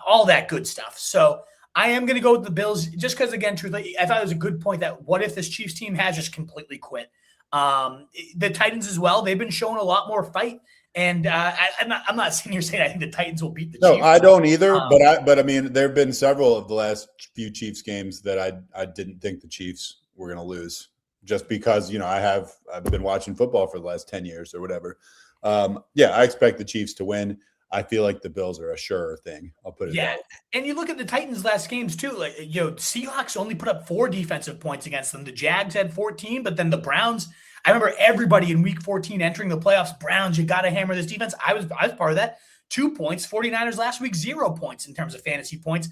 Speaker 2: all that good stuff. So I am going to go with the Bills just because, again, truthfully, I thought it was a good point that what if this Chiefs team has just completely quit? The Titans as well, they've been showing a lot more fight. And I'm not sitting here saying I think the Titans will beat the Chiefs.
Speaker 1: No, I don't either. But I mean, there have been several of the last few Chiefs games that I didn't think the Chiefs were going to lose, just because I've been watching football for the last 10 years or whatever. I expect the Chiefs to win. I feel like the Bills are a sure thing. I'll put it.
Speaker 2: Yeah,
Speaker 1: that way.
Speaker 2: and you look at the Titans' last games too. Like Seahawks only put up 4 defensive points against them. The Jags had 14, but then the Browns. I remember everybody in Week 14 entering the playoffs. Browns, you got to hammer this defense. I was part of that. 2 points. 49ers last week, 0 points in terms of fantasy points.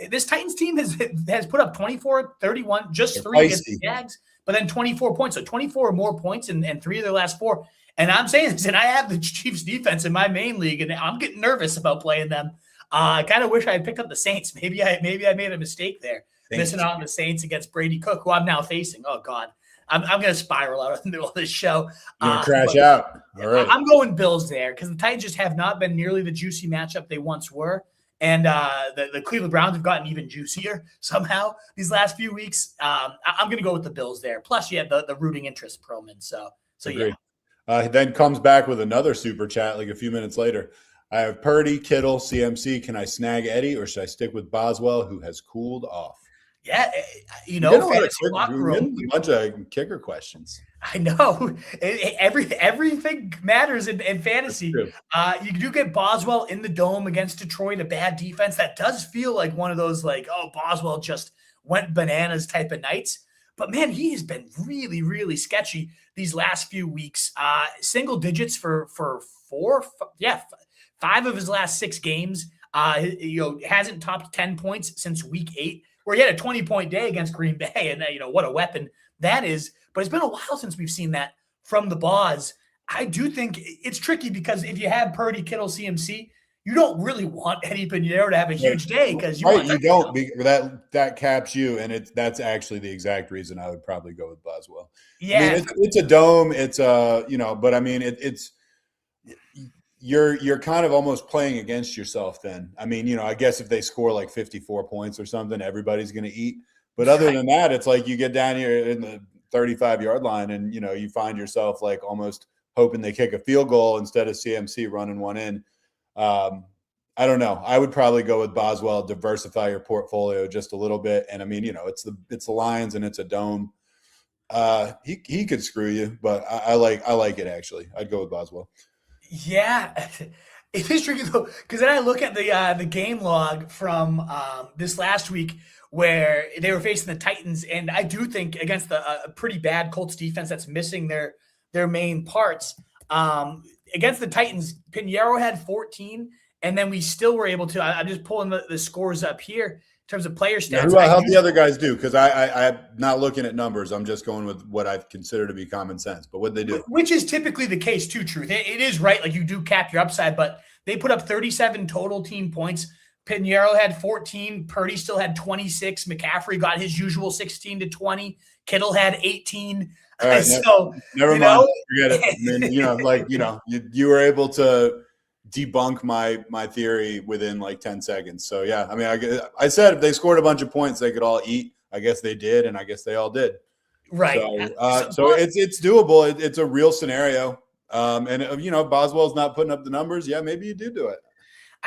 Speaker 2: This Titans team has put up 24, 31, just 3 against the Jags, but then 24 points. So 24 or more points in 3 of their last 4. And I'm saying this, and I have the Chiefs defense in my main league, and I'm getting nervous about playing them. I kind of wish I had picked up the Saints. Maybe I made a mistake there, missing out on the Saints against Brady Cook, who I'm now facing. Oh God, I'm going to spiral out of the middle of this show.
Speaker 1: You're going to crash out. All right.
Speaker 2: I'm going Bills there because the Titans just have not been nearly the juicy matchup they once were. And the Cleveland Browns have gotten even juicier somehow these last few weeks. I'm going to go with the Bills there. Plus, you have the rooting interest, Perlman. So
Speaker 1: Agreed.
Speaker 2: yeah.
Speaker 1: Then comes back with another super chat like a few minutes later. I have Purdy, Kittle, CMC. Can I snag Eddie or should I stick with Boswell, who has cooled off?
Speaker 2: Yeah,
Speaker 1: fantasy locker room. A bunch of kicker questions.
Speaker 2: I know. Everything matters in fantasy. You do get Boswell in the dome against Detroit, a bad defense. That does feel like one of those Boswell just went bananas type of nights. But man, he has been really, really sketchy these last few weeks. Single digits for 5 of his last 6 games. Hasn't topped 10 points since week 8, where he had a 20-point day against Green Bay, and what a weapon that is. But it's been a while since we've seen that from the Boz. I do think it's tricky because if you have Purdy, Kittle, CMC, you don't really want Eddie Pinheiro to have a huge day because
Speaker 1: you don't. That caps you, and that's actually the exact reason I would probably go with Boswell.
Speaker 2: Yeah,
Speaker 1: I mean, it's a dome. It's but I mean, it's you're kind of almost playing against yourself then. I mean, I guess if they score like 54 points or something, everybody's going to eat. But other than that, it's like you get down here in the 35-yard line and, you find yourself like almost hoping they kick a field goal instead of CMC running one in. I don't know. I would probably go with Boswell, diversify your portfolio just a little bit. And I mean, it's the Lions and it's a dome. He could screw you, but I like it actually. I'd go with Boswell.
Speaker 2: Yeah, it is tricky though, because then I look at the game log from this last week where they were facing the Titans, and I do think against a pretty bad Colts defense that's missing their main parts. Against the Titans, Pinheiro had 14, and then we still were able to. I'm just pulling the scores up here in terms of player stats.
Speaker 1: Yeah, how the other guys do? Because I'm not looking at numbers. I'm just going with what I consider to be common sense. But what they do,
Speaker 2: which is typically the case too. Truth, it is right. Like you do cap your upside, but they put up 37 total team points. Pinheiro had 14. Purdy still had 26. McCaffrey got his usual 16 to 20. Kittle had 18.
Speaker 1: All right,
Speaker 2: so
Speaker 1: never mind. Forget it. I mean, you were able to debunk my theory within like 10 seconds. So yeah, I mean, I said if they scored a bunch of points, they could all eat. I guess they did, and I guess they all did.
Speaker 2: Right.
Speaker 1: So it's doable. It's a real scenario. And Boswell's not putting up the numbers. Yeah, maybe you do it.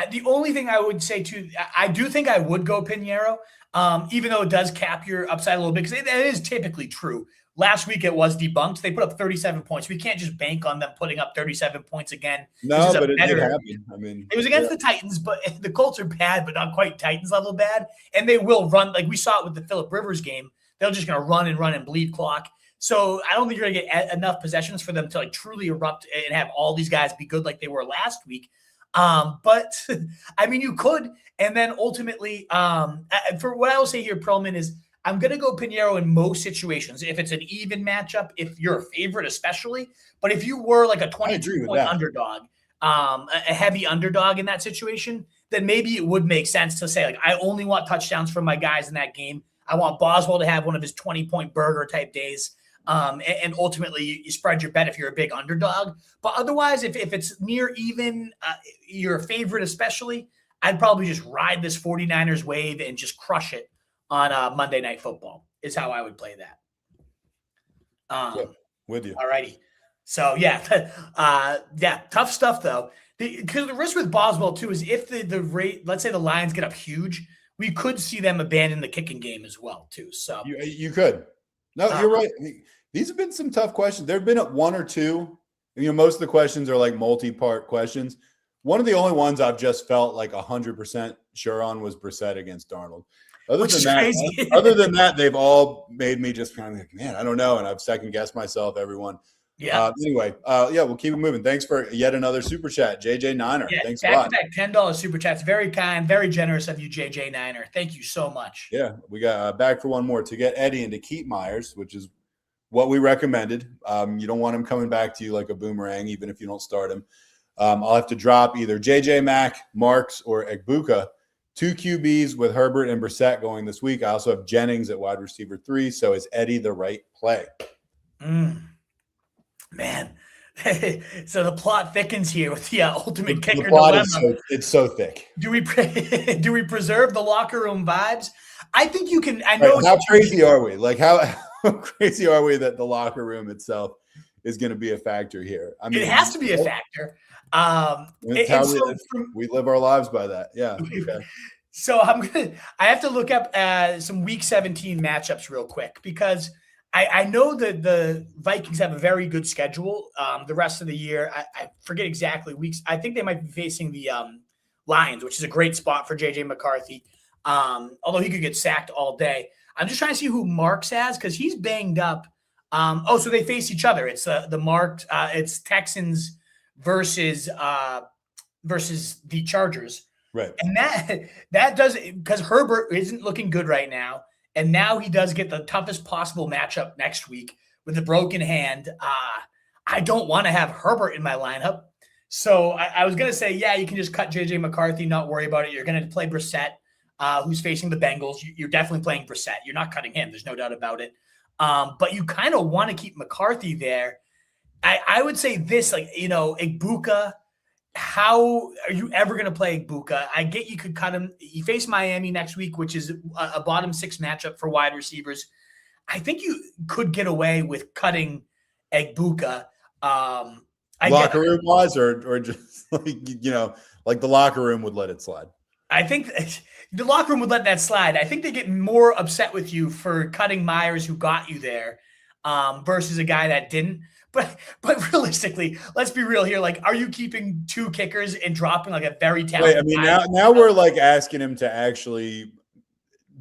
Speaker 2: The only thing I would say too, I do think I would go Pinheiro, even though it does cap your upside a little bit, because that is typically true. Last week it was debunked. They put up 37 points. We can't just bank on them putting up 37 points again.
Speaker 1: No, but it did happen. I mean,
Speaker 2: it was against the Titans, but the Colts are bad, but not quite Titans level bad. And they will run, like we saw it with the Phillip Rivers game. They're just going to run and bleed clock. So I don't think you're going to get enough possessions for them to like truly erupt and have all these guys be good like they were last week. But I mean, you could. And then ultimately, for what I will say here, Perlman, is I'm going to go Pinheiro in most situations. If it's an even matchup, if you're a favorite especially, but if you were like a 22-point underdog, a heavy underdog in that situation, then maybe it would make sense to say, like, I only want touchdowns from my guys in that game. I want Boswell to have one of his 20-point burger type days. And ultimately, you spread your bet if you're a big underdog. But otherwise, if it's near even, you're a favorite especially, I'd probably just ride this 49ers wave and just crush it on Monday Night Football is how I would play that.
Speaker 1: With you.
Speaker 2: All righty. So, tough stuff, though. Because the risk with Boswell, too, is if the rate, let's say the Lions get up huge, we could see them abandon the kicking game as well, too. So
Speaker 1: you could. No, you're right. These have been some tough questions. There have been one or two. Most of the questions are like multi-part questions. One of the only ones I've just felt like 100% sure on was Brissett against Darnold. Other than that, they've all made me just kind of like, man, I don't know. And I've second-guessed myself, everyone.
Speaker 2: Yeah.
Speaker 1: Anyway, we'll keep it moving. Thanks for yet another super chat, JJ Niner.
Speaker 2: Yeah,
Speaker 1: thanks a lot.
Speaker 2: Back $10 super chats. Very kind, very generous of you, JJ Niner. Thank you so much.
Speaker 1: Yeah, we got back for one more to get Eddie and to keep Myers, which is what we recommended. You don't want him coming back to you like a boomerang, even if you don't start him. I'll have to drop either JJ Mack, Marks, or Egbuka. 2 QBs with Herbert and Brissett going this week. I also have Jennings at wide receiver 3. So is Eddie the right play?
Speaker 2: Man, so the plot thickens here with the ultimate kicker
Speaker 1: the plot
Speaker 2: dilemma.
Speaker 1: It's so thick.
Speaker 2: Do we preserve the locker room vibes? I think you can. I know.
Speaker 1: How crazy are we? Like how crazy are we that the locker room itself is going to be a factor here? I mean,
Speaker 2: it has to be a factor.
Speaker 1: We live our lives by that. Yeah. Okay.
Speaker 2: So I have to look up some Week 17 matchups real quick because I know that the Vikings have a very good schedule the rest of the year. I forget exactly weeks. I think they might be facing the Lions, which is a great spot for J.J. McCarthy, although he could get sacked all day. I'm just trying to see who Marks has because he's banged up. So they face each other. It's the Marks. It's Texans versus the Chargers.
Speaker 1: Right.
Speaker 2: And that does – because Herbert isn't looking good right now. And now he does get the toughest possible matchup next week with a broken hand. I don't want to have Herbert in my lineup. So I was going to say, yeah, you can just cut J.J. McCarthy, not worry about it. You're going to play Brissett, who's facing the Bengals. You're definitely playing Brissett. You're not cutting him. There's no doubt about it. But you kind of want to keep McCarthy there. I would say this, Egbuka, how are you ever going to play Egbuka? I get you could cut him. You face Miami next week, which is a bottom 6 matchup for wide receivers. I think you could get away with cutting Egbuka.
Speaker 1: Locker room wise, or just like the locker room would let it slide.
Speaker 2: I think the locker room would let that slide. I think they get more upset with you for cutting Myers, who got you there, versus a guy that didn't. But realistically, let's be real here. Like, are you keeping 2 kickers and dropping like a very talented guy?
Speaker 1: now we're like asking him to actually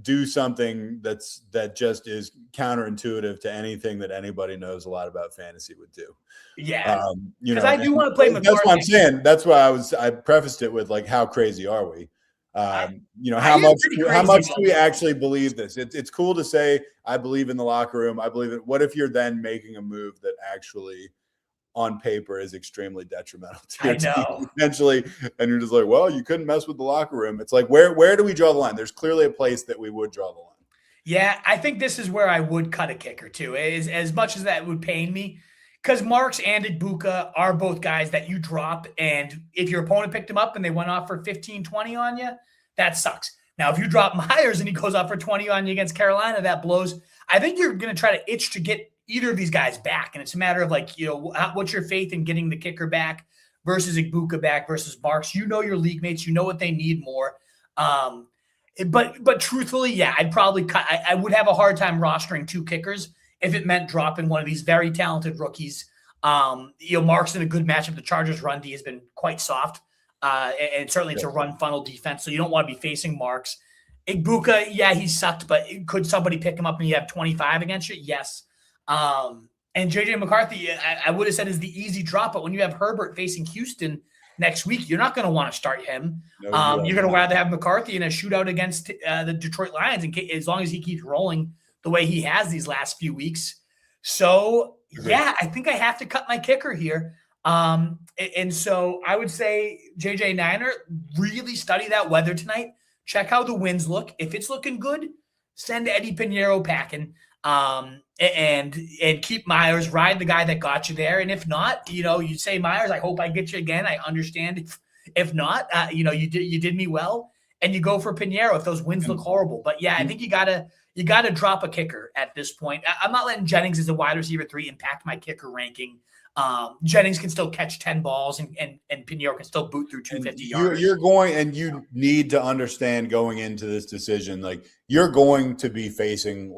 Speaker 1: do something that just is counterintuitive to anything that anybody knows a lot about fantasy would do.
Speaker 2: Yeah, because I do want to play McCarthy.
Speaker 1: That's what I'm saying. That's why I prefaced it with like, how crazy are we? How much do we actually believe this? It's cool to say, I believe in the locker room. I believe it. What if you're then making a move that actually on paper is extremely detrimental to your team eventually? And you're just like, well, you couldn't mess with the locker room. It's like, where do we draw the line? There's clearly a place that we would draw the line.
Speaker 2: Yeah, I think this is where I would cut a kicker too, as much as that would pain me. Because Marks and Egbuka are both guys that you drop, and if your opponent picked him up and they went off for 15, 20 on you, that sucks. Now, if you drop Myers and he goes off for 20 on you against Carolina, that blows. I think you're going to try to itch to get either of these guys back, and it's a matter of what's your faith in getting the kicker back versus Egbuka back versus Marks. You know your league mates. You know what they need more. But truthfully, yeah, I'd probably cut. I would have a hard time rostering 2 kickers if it meant dropping one of these very talented rookies. Mark's in a good matchup. The Chargers' run D has been quite soft, and certainly it's a run funnel defense, so you don't want to be facing Marks. Egbuka, yeah, he sucked, but could somebody pick him up and you have 25 against you? Yes. And J.J. McCarthy, I would have said is the easy drop, but when you have Herbert facing Houston, next week, you're not going to want to start him.
Speaker 1: No,
Speaker 2: you're going to rather have McCarthy in a shootout against the Detroit Lions, as long as he keeps rolling the way he has these last few weeks. So, yeah, I think I have to cut my kicker here. And so I would say, JJ Niner, really study that weather tonight. Check how the winds look. If it's looking good, send Eddie Pinheiro packing. And keep Myers, ride the guy that got you there. And if not, you say, Myers, I hope I get you again. I understand. If not, you did me well, and you go for Pinheiro if those winds look horrible. But yeah, I think you gotta drop a kicker at this point. I'm not letting Jennings as a wide receiver 3 impact my kicker ranking. Jennings can still catch 10 balls and Pinheiro can still boot through 250 yards.
Speaker 1: You're going, and you need to understand going into this decision, like you're going to be facing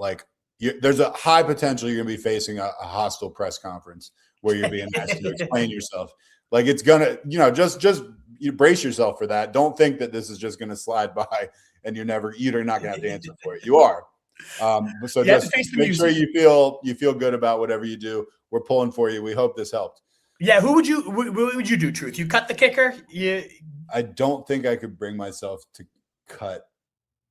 Speaker 1: there's a high potential you're going to be facing a hostile press conference where you're being asked to explain yourself. Like it's going to, just you brace yourself for that. Don't think that this is just going to slide by and you're not going to have to answer for it. You are. So just make sure you feel good about whatever you do. We're pulling for you. We hope this helped.
Speaker 2: Yeah. What would you do, Truth? You cut the kicker?
Speaker 1: I don't think I could bring myself to cut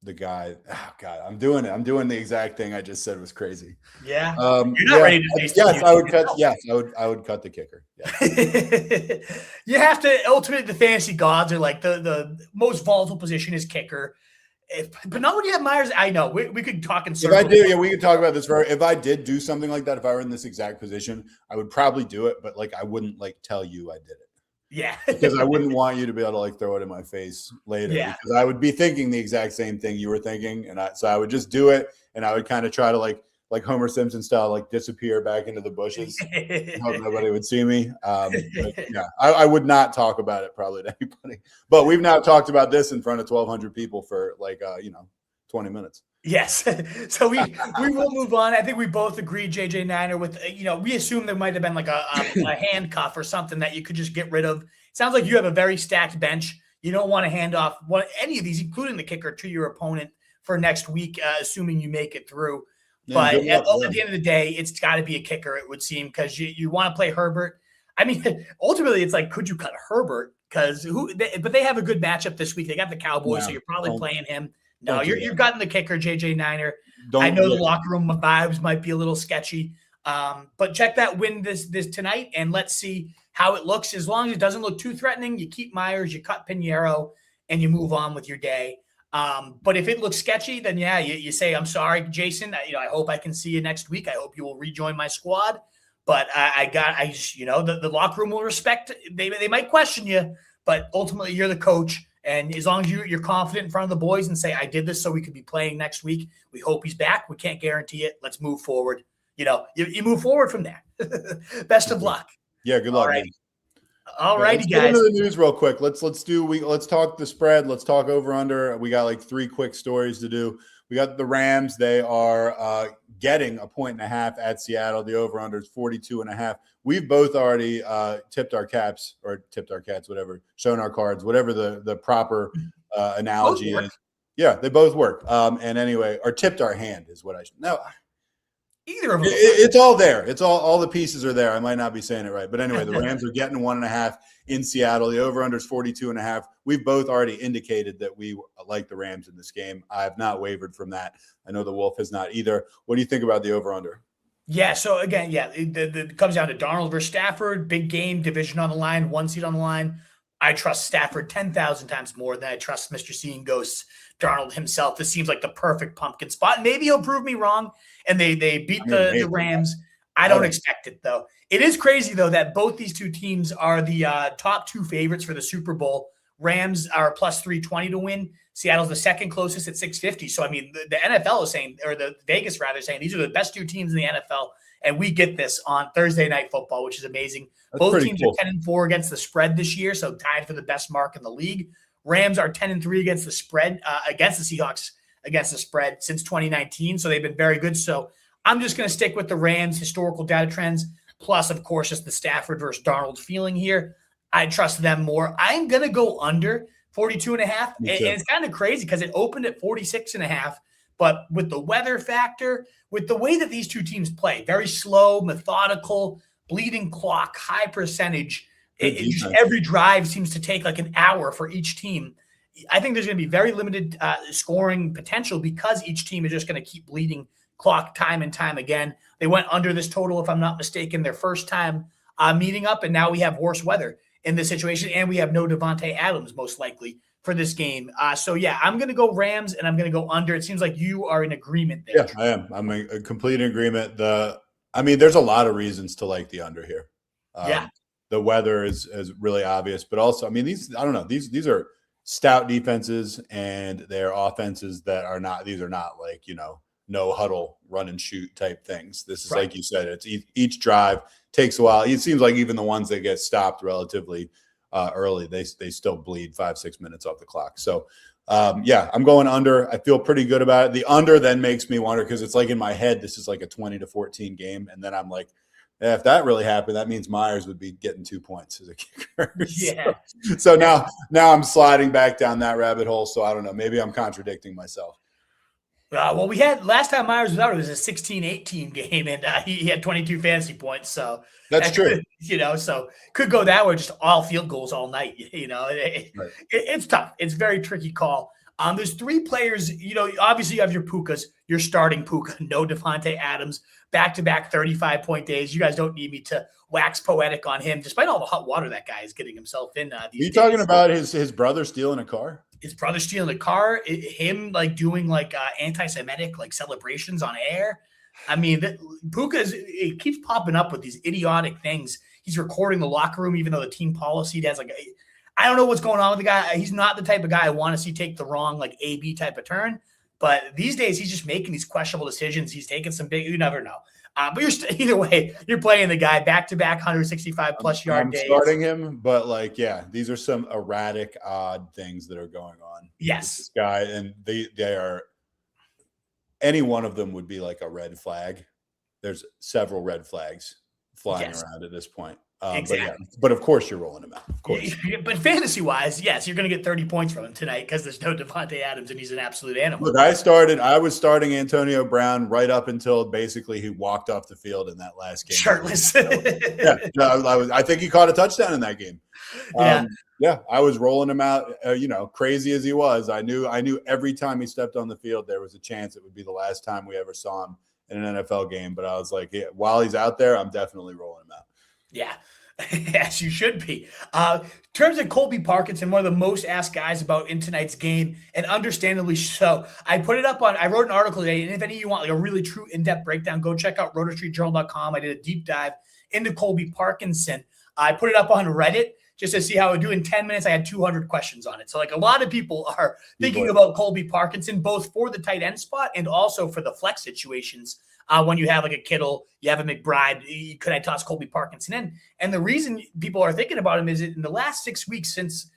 Speaker 1: the guy. Oh God, I'm doing it. I'm doing the exact thing I just said was crazy.
Speaker 2: Yeah. You're not ready to face
Speaker 1: Yes, I would cut. Yes, I would cut the kicker.
Speaker 2: Yes. You have to. Ultimately, the fantasy gods are like the most volatile position is kicker. But not when you have Myers. I know we could talk in circles.
Speaker 1: If I do, we could talk about this. If I did do something like that, if I were in this exact position, I would probably do it. But I wouldn't tell you I did it.
Speaker 2: Yeah,
Speaker 1: because I wouldn't want you to be able to throw it in my face later. Yeah, because I would be thinking the exact same thing you were thinking, and so I would just do it, and I would kind of try to like Homer Simpson style, disappear back into the bushes. Hope nobody would see me. Yeah, I would not talk about it probably to anybody. But we've now talked about this in front of 1,200 people for 20 minutes.
Speaker 2: Yes. So we will move on. I think we both agree, JJ Niner, with, we assume there might have been a handcuff or something that you could just get rid of. It sounds like you have a very stacked bench. You don't want to hand off any of these, including the kicker, to your opponent for next week, assuming you make it through. Yeah, but at the end of the day, it's got to be a kicker, it would seem, because you want to play Herbert. I mean, ultimately, it's could you cut Herbert? But they have a good matchup this week. They got the Cowboys, so you're probably playing him. No, you're cutting the kicker, JJ Niner. I know the locker room vibes might be a little sketchy, but check that win this tonight, and let's see how it looks. As long as it doesn't look too threatening, you keep Myers, you cut Pinheiro, and you move on with your day. But if it looks sketchy, then yeah, you say, I'm sorry, Jason. I hope I can see you next week. I hope you will rejoin my squad. But the locker room will respect. They might question you, but ultimately you're the coach. And as long as you're confident in front of the boys and say, I did this so we could be playing next week. We hope he's back. We can't guarantee it. Let's move forward. You move forward from there. Best of luck.
Speaker 1: Yeah, good luck.
Speaker 2: All righty,
Speaker 1: let's
Speaker 2: guys.
Speaker 1: Get into the news real quick. Let's talk the spread. Let's talk over under. We got 3 quick stories to do. We got the Rams. They are getting 1.5 at Seattle. The over under is 42.5. We've both already tipped our cats, whatever, shown our cards, whatever the proper analogy is. Yeah, they both work. And anyway, or tipped our hand is what I should. No,
Speaker 2: either of them.
Speaker 1: It's all there. It's all the pieces are there. I might not be saying it right, but anyway, the Rams are getting 1.5 in Seattle. The over under is 42.5. We've both already indicated that we like the Rams in this game. I have not wavered from that. I know the Wolf has not either. What do you think about the over under?
Speaker 2: Yeah. So again, it comes down to Darnold versus Stafford. Big game, division on the line, 1 seed on the line. I trust Stafford 10,000 times more than I trust Mr. Seeing Ghosts, Darnold himself. This seems like the perfect pumpkin spot. Maybe he'll prove me wrong, and they beat the Rams. I don't expect it, though. It is crazy, though, that both these two teams are the top 2 favorites for the Super Bowl. Rams are plus 320 to win. Seattle's the second closest at 650. So, I mean, the NFL is saying, or the Vegas rather saying, these are the best 2 teams in the NFL, and we get this on Thursday Night Football, which is amazing. Both teams are 10-4 against the spread this year, so tied for the best mark in the league. Rams are 10-3 against the spread, against the Seahawks against the spread since 2019, so they've been very good. So I'm just going to stick with the Rams' historical data trends, plus, of course, just the Stafford versus Darnold feeling here. I trust them more. I'm going to go under 42.5, and it's kind of crazy because it opened at 46.5, but with the weather factor, with the way that these two teams play, very slow, methodical, bleeding clock, high percentage,
Speaker 1: Good
Speaker 2: Just
Speaker 1: defense.
Speaker 2: every drive seems to take like an hour for each team. I think there's going to be very limited scoring potential because each team is just going to keep bleeding clock time and time again. They went under this total, if I'm not mistaken, their first time meeting up, and now we have worse weather in this situation, and we have no Davante Adams most likely for this game. So, yeah, I'm going to go Rams, and I'm going to go under. It seems like you are in agreement there.
Speaker 1: Yeah, I am. I'm in complete agreement. There's a lot of reasons to like the under here.
Speaker 2: Yeah.
Speaker 1: The weather is really obvious, but also, these are stout defenses, and they're offenses that are not. These are not like no huddle, run and shoot type things. This is right. Like you said, it's each drive takes a while. It seems like even the ones that get stopped relatively early, they still bleed 5-6 minutes off the clock. So, I'm going under. I feel pretty good about it. The under then makes me wonder because it's like in my head, this is like a 20-14 game, and then I'm like, if that really happened, that means Myers would be getting 2 points as a kicker.
Speaker 2: Yeah.
Speaker 1: So now I'm sliding back down that rabbit hole. So I don't know. Maybe I'm contradicting myself.
Speaker 2: Well, we had last time Myers was out, it was a 16-18 game, and he had 22 fantasy points. So
Speaker 1: that's true.
Speaker 2: So could go that way, just all field goals all night.
Speaker 1: Right.
Speaker 2: It's tough. It's a very tricky call. There's three players, obviously you have your Pukas, your starting Puka, no Davante Adams, back-to-back 35-point days. You guys don't need me to wax poetic on him, despite all the hot water that guy is getting himself in. Are you
Speaker 1: talking about his brother stealing a car?
Speaker 2: His brother stealing a car, him like doing like anti-Semitic like celebrations on air. Puka it keeps popping up with these idiotic things. He's recording the locker room, even though the team policy has I don't know what's going on with the guy. He's not the type of guy I want to see take the wrong like A/B type of turn. But these days he's just making these questionable decisions. He's taking some big. You never know. But either way, you're playing the guy back-to-back 165-plus yard days.
Speaker 1: I'm starting him, but these are some erratic, odd things that are going on.
Speaker 2: Yes.
Speaker 1: This guy, and they are – any one of them would be like a red flag. There's several red flags flying around at this point.
Speaker 2: Exactly.
Speaker 1: But of course you're rolling him out. Of course.
Speaker 2: But fantasy-wise, yes, you're going to get 30 points from him tonight because there's no Davante Adams and he's an absolute animal.
Speaker 1: Look, I was starting Antonio Brown right up until basically he walked off the field in that last game.
Speaker 2: Shirtless.
Speaker 1: I think he caught a touchdown in that game. I was rolling him out, crazy as he was. I knew every time he stepped on the field, there was a chance it would be the last time we ever saw him in an NFL game. But I was like, while he's out there, I'm definitely rolling him out.
Speaker 2: Yeah. Yes, you should be. In terms of Colby Parkinson, one of the most asked guys about in tonight's game, and understandably so. I wrote an article today, and if any of you want like a really true in-depth breakdown, go check out rotostreetjournal.com. I did a deep dive into Colby Parkinson. I put it up on Reddit just to see how it would do. In 10 minutes, I had 200 questions on it. So a lot of people are thinking about Colby Parkinson, both for the tight end spot and also for the flex situations. When you have like a Kittle, you have a McBride, could I toss Colby Parkinson in? And the reason people are thinking about him is in the last 6 weeks since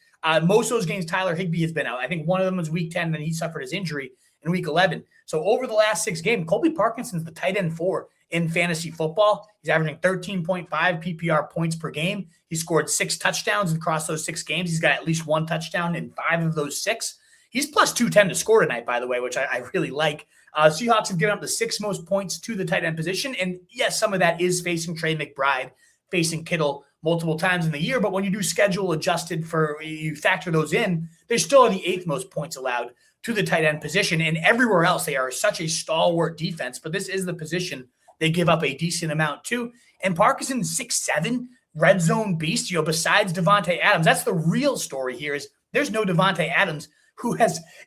Speaker 2: most of those games Tyler Higbee has been out. I think one of them was week 10, then he suffered his injury in week 11. So over the last 6 games, Colby Parkinson's the tight end 4 in fantasy football. He's averaging 13.5 PPR points per game. He scored 6 touchdowns across those 6 games. He's got at least 1 touchdown in 5 of those 6. He's plus 210 to score tonight, by the way, which I really like. Seahawks have given up the 6th most points to the tight end position. And yes, some of that is facing Trey McBride, facing Kittle multiple times in the year. But when you do schedule adjusted you factor those in, they still are the 8th most points allowed to the tight end position. And everywhere else, they are such a stalwart defense. But this is the position they give up a decent amount to. And Parkinson's 6'7", red zone beast, besides Davante Adams. That's the real story here is there's no Davante Adams. Do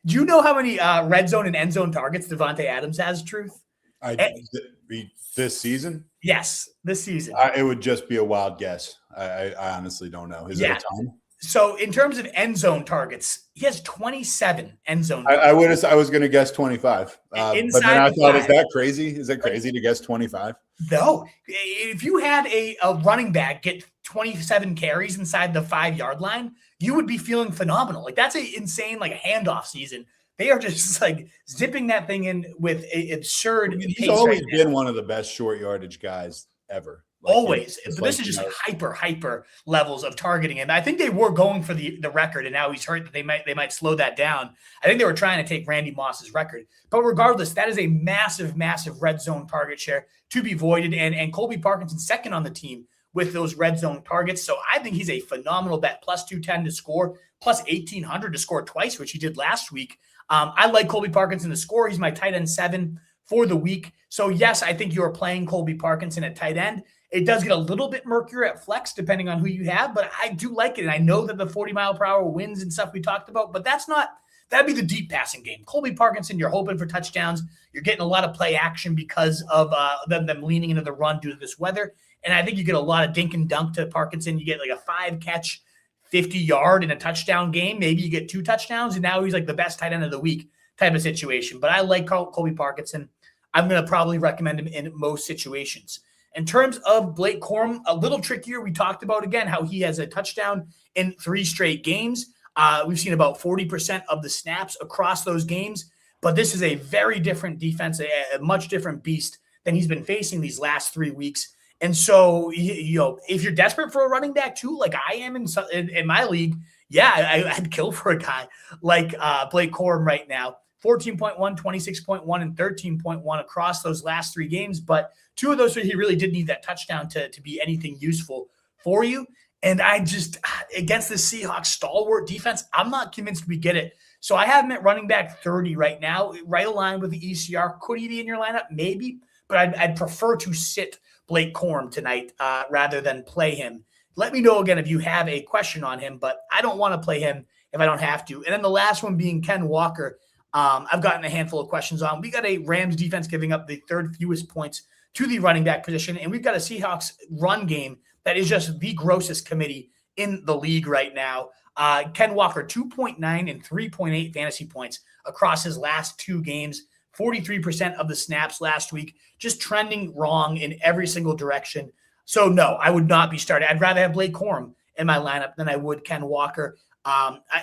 Speaker 2: you know how many red zone and end zone targets Davante Adams has, Truth?
Speaker 1: This season?
Speaker 2: Yes, this season.
Speaker 1: It would just be a wild guess. I honestly don't know. Is it a ton?
Speaker 2: So in terms of end zone targets, he has 27 end zone
Speaker 1: targets. I was going to guess 25. But then I thought, is that crazy? Is it crazy to guess 25?
Speaker 2: No. If you had a running back get 27 carries inside the 5-yard line, you would be feeling phenomenal. That's an insane handoff season. They are just zipping that thing in with an absurd pace.
Speaker 1: He's always been one of the best short yardage guys ever.
Speaker 2: Always. But this is just hyper levels of targeting him. I think they were going for the record, and now he's hurt that they might slow that down. I think they were trying to take Randy Moss's record. But regardless, that is a massive red zone target share to be voided. And Colby Parkinson second on the team with those red zone targets. So I think he's a phenomenal bet. Plus 210 to score, plus 1,800 to score twice, which he did last week. I like Colby Parkinson to score. He's my tight end 7 for the week. So yes, I think you're playing Colby Parkinson at tight end. It does get a little bit murkier at flex depending on who you have, but I do like it. And I know that the 40-mile-per-hour wins and stuff we talked about, but that'd be the deep passing game. Colby Parkinson, you're hoping for touchdowns. You're getting a lot of play action because of them leaning into the run due to this weather. And I think you get a lot of dink and dunk to Parkinson. You get like a 5-catch, 50-yard in a touchdown game. Maybe you get 2 touchdowns, and now he's like the best tight end of the week type of situation. But I like Colby Parkinson. I'm going to probably recommend him in most situations. In terms of Blake Corum, a little trickier. We talked about, again, how he has a touchdown in 3 straight games. We've seen about 40% of the snaps across those games. But this is a very different defense, a much different beast than he's been facing these last 3 weeks. And so, if you're desperate for a running back too, like I am in my league, yeah, I'd kill for a guy like Blake Corum right now. 14.1, 26.1, and 13.1 across those last 3 games. But 2 of those 3, he really did need that touchdown to be anything useful for you. And I just, against the Seahawks stalwart defense, I'm not convinced we get it. So I have him at running back 30 right now, right aligned with the ECR. Could he be in your lineup? Maybe. But I'd prefer to sit Blake Corum tonight rather than play him. Let me know, again, if you have a question on him, but I don't want to play him if I don't have to. And then the last one being Ken Walker. I've gotten a handful of questions on. We got a Rams defense giving up the 3rd fewest points to the running back position, and we've got a Seahawks run game that is just the grossest committee in the league right now. Ken Walker, 2.9 and 3.8 fantasy points across his last 2 games, 43% of the snaps last week, just trending wrong in every single direction. So, no, I would not be starting. I'd rather have Blake Corum in my lineup than I would Ken Walker.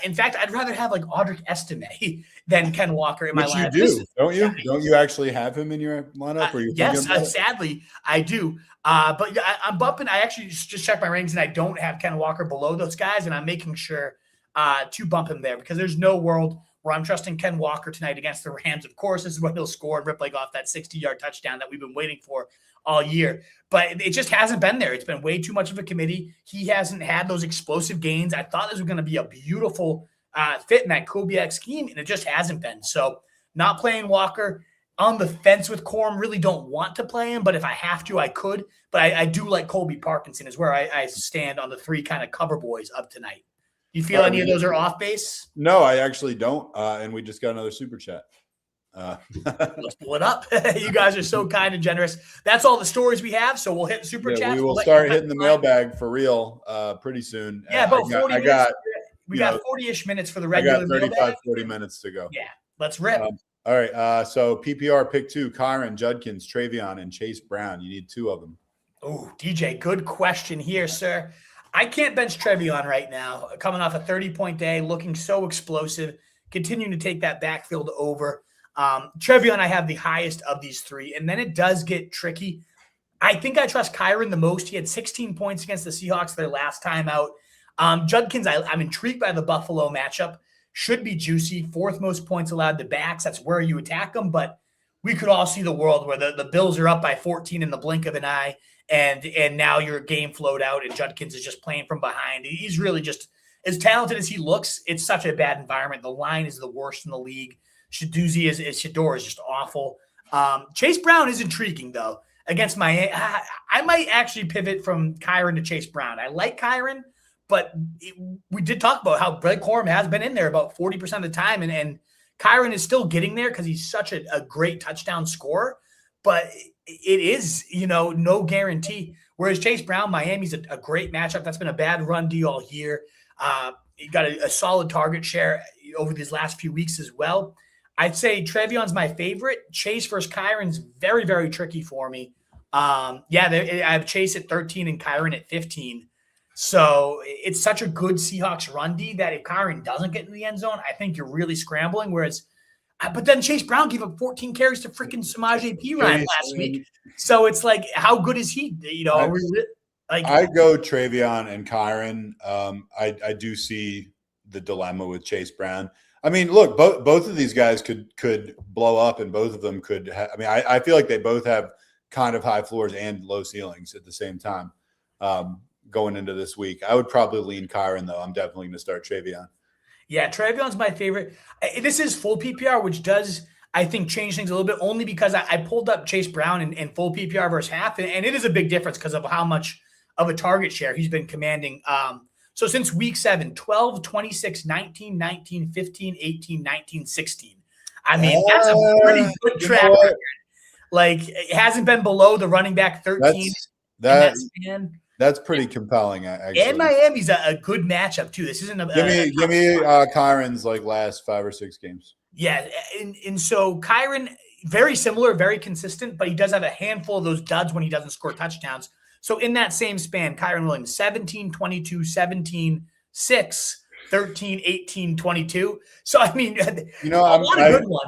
Speaker 2: In fact, I'd rather have like Audric Estime than Ken Walker in my lineup.
Speaker 1: You do, don't you? Don't you actually have him in your lineup? Or
Speaker 2: Yes, sadly, I do. But I'm bumping. I actually just checked my rankings, and I don't have Ken Walker below those guys, and I'm making sure to bump him there because there's no world where I'm trusting Ken Walker tonight against the Rams. Of course, this is when he'll score and rip like off that 60-yard touchdown that we've been waiting for all year. But it just hasn't been there. It's been way too much of a committee. He hasn't had those explosive gains. I thought this was going to be a beautiful fit in that Kubiak scheme, and it just hasn't been. So not playing Walker. On the fence with Corum, really don't want to play him, but if I have to, I could. But I do like Colby Parkinson is where I stand on the 3 kind of cover boys of tonight. Do you feel any of those are off base?
Speaker 1: No, I actually don't. And we just got another super chat.
Speaker 2: Let's pull it up. You guys are so kind and generous. That's all the stories we have. So we'll hit the super chat.
Speaker 1: We will start hitting the mailbag for real pretty soon.
Speaker 2: Yeah, about 40 minutes. We got 40-ish minutes for the regular.
Speaker 1: I got 35, 40 minutes to go.
Speaker 2: Yeah, let's rip.
Speaker 1: All right. So PPR pick 2, Kyron, Judkins, Travion, and Chase Brown. You need 2 of them.
Speaker 2: Oh, DJ, good question here, sir. I can't bench Travion right now. Coming off a 30-point day, looking so explosive, continuing to take that backfield over. Travion, I have the highest of these 3, and then it does get tricky. I think I trust Kyron the most. He had 16 points against the Seahawks their last time out. Judkins, I'm intrigued by the Buffalo matchup. Should be juicy. 4th most points allowed to backs. That's where you attack them, but we could all see the world where the Bills are up by 14 in the blink of an eye, and now your game flowed out, and Judkins is just playing from behind. He's really just as talented as he looks. It's such a bad environment. The line is the worst in the league. Shador is just awful. Chase Brown is intriguing, though. Against Miami, I might actually pivot from Kyron to Chase Brown. I like Kyron, but we did talk about how Blake Corum has been in there about 40% of the time, and Kyron is still getting there because he's such a great touchdown scorer. But it is, no guarantee. Whereas Chase Brown, Miami's a great matchup. That's been a bad run D all year. He got a solid target share over these last few weeks as well. I'd say Trevion's my favorite. Chase versus Kyron's very, very tricky for me. I have Chase at 13 and Kyron at 15. So it's such a good Seahawks run D that if Kyron doesn't get in the end zone, I think you're really scrambling. But then Chase Brown gave up 14 carries to freaking Samaje Perine last week. So it's like, how good is he?
Speaker 1: I go Travion and Kyron. I do see the dilemma with Chase Brown. I mean, look, both of these guys could blow up, and both of them could. I feel like they both have kind of high floors and low ceilings at the same time. going into this week. I would probably lean Kyron, though. I'm definitely going to start Travion.
Speaker 2: Yeah, Travion's my favorite. This is full PPR, which does, I think, change things a little bit, only because I pulled up Chase Brown in full PPR versus half, and it is a big difference because of how much of a target share he's been commanding. So since week 7, 12, 26, 19, 19, 15, 18, 19, 16. I mean, that's a pretty good track record. Like, it hasn't been below the running back 13 in that span.
Speaker 1: That's pretty compelling, actually.
Speaker 2: And Miami's a good matchup, too. This isn't a
Speaker 1: give me Kyron's last 5 or 6 games.
Speaker 2: Yeah, and so Kyron, very similar, very consistent, but he does have a handful of those duds when he doesn't score touchdowns. So in that same span, Kyron Williams, 17, 22, 17, 6, 13, 18, 22. So, I mean, a lot of good ones.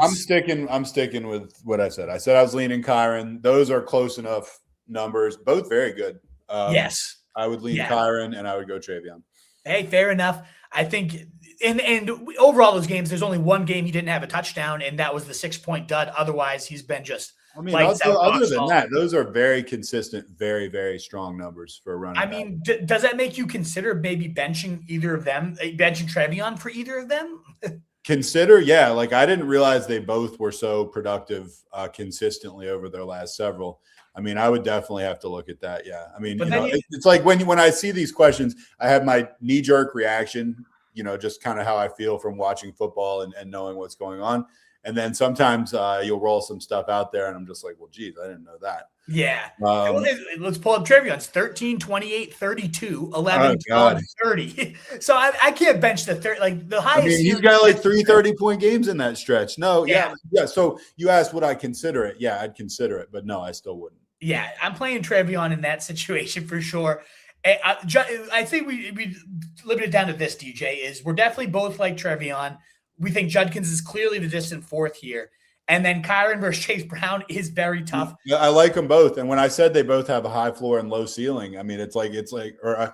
Speaker 1: I'm sticking with what I said. I said I was leaning Kyron. Those are close enough numbers, both very good.
Speaker 2: Yes.
Speaker 1: I would lean Kyron, and I would go Travion.
Speaker 2: Hey, fair enough. I think, and overall those games, there's only one game he didn't have a touchdown, and that was the 6-point dud. Otherwise, he's been just
Speaker 1: other than that, those are very consistent, very, very strong numbers for a running back.
Speaker 2: I mean, does that make you consider maybe benching either of them, benching Travion for either of them?
Speaker 1: Consider, yeah. I didn't realize they both were so productive consistently over their last several. I mean, I would definitely have to look at that. Yeah. I mean, it's like when I see these questions, I have my knee-jerk reaction, just kind of how I feel from watching football and knowing what's going on. And then sometimes you'll roll some stuff out there, and I'm just like, well, geez, I didn't know that.
Speaker 2: Yeah. Let's pull up Travion's 13, 28, 32, 11, 12, 30. So I can't bench the the highest.
Speaker 1: I mean, he's got 3 30-point games in that stretch. No, yeah. So you asked, would I consider it? Yeah, I'd consider it, but no, I still wouldn't.
Speaker 2: Yeah, I'm playing Travion in that situation for sure. I think we limit it down to this, DJ, is we're definitely both like Travion. We think Judkins is clearly the distant fourth here. And then Kyron versus Chase Brown is very tough.
Speaker 1: Yeah, I like them both. And when I said they both have a high floor and low ceiling, I mean, it's like a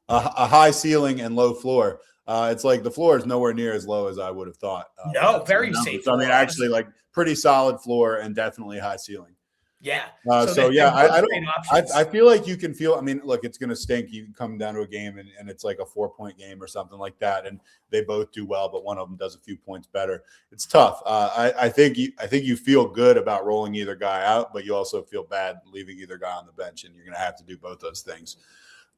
Speaker 1: high ceiling and low floor. It's like the floor is nowhere near as low as I would have thought.
Speaker 2: No, very safe.
Speaker 1: So, I mean, actually, pretty solid floor and definitely high ceiling.
Speaker 2: Yeah.
Speaker 1: I feel like you can feel. I mean, look, it's going to stink. You come down to a game and it's like a 4-point game or something like that, and they both do well, but one of them does a few points better. It's tough. I think you feel good about rolling either guy out, but you also feel bad leaving either guy on the bench, and you're going to have to do both those things.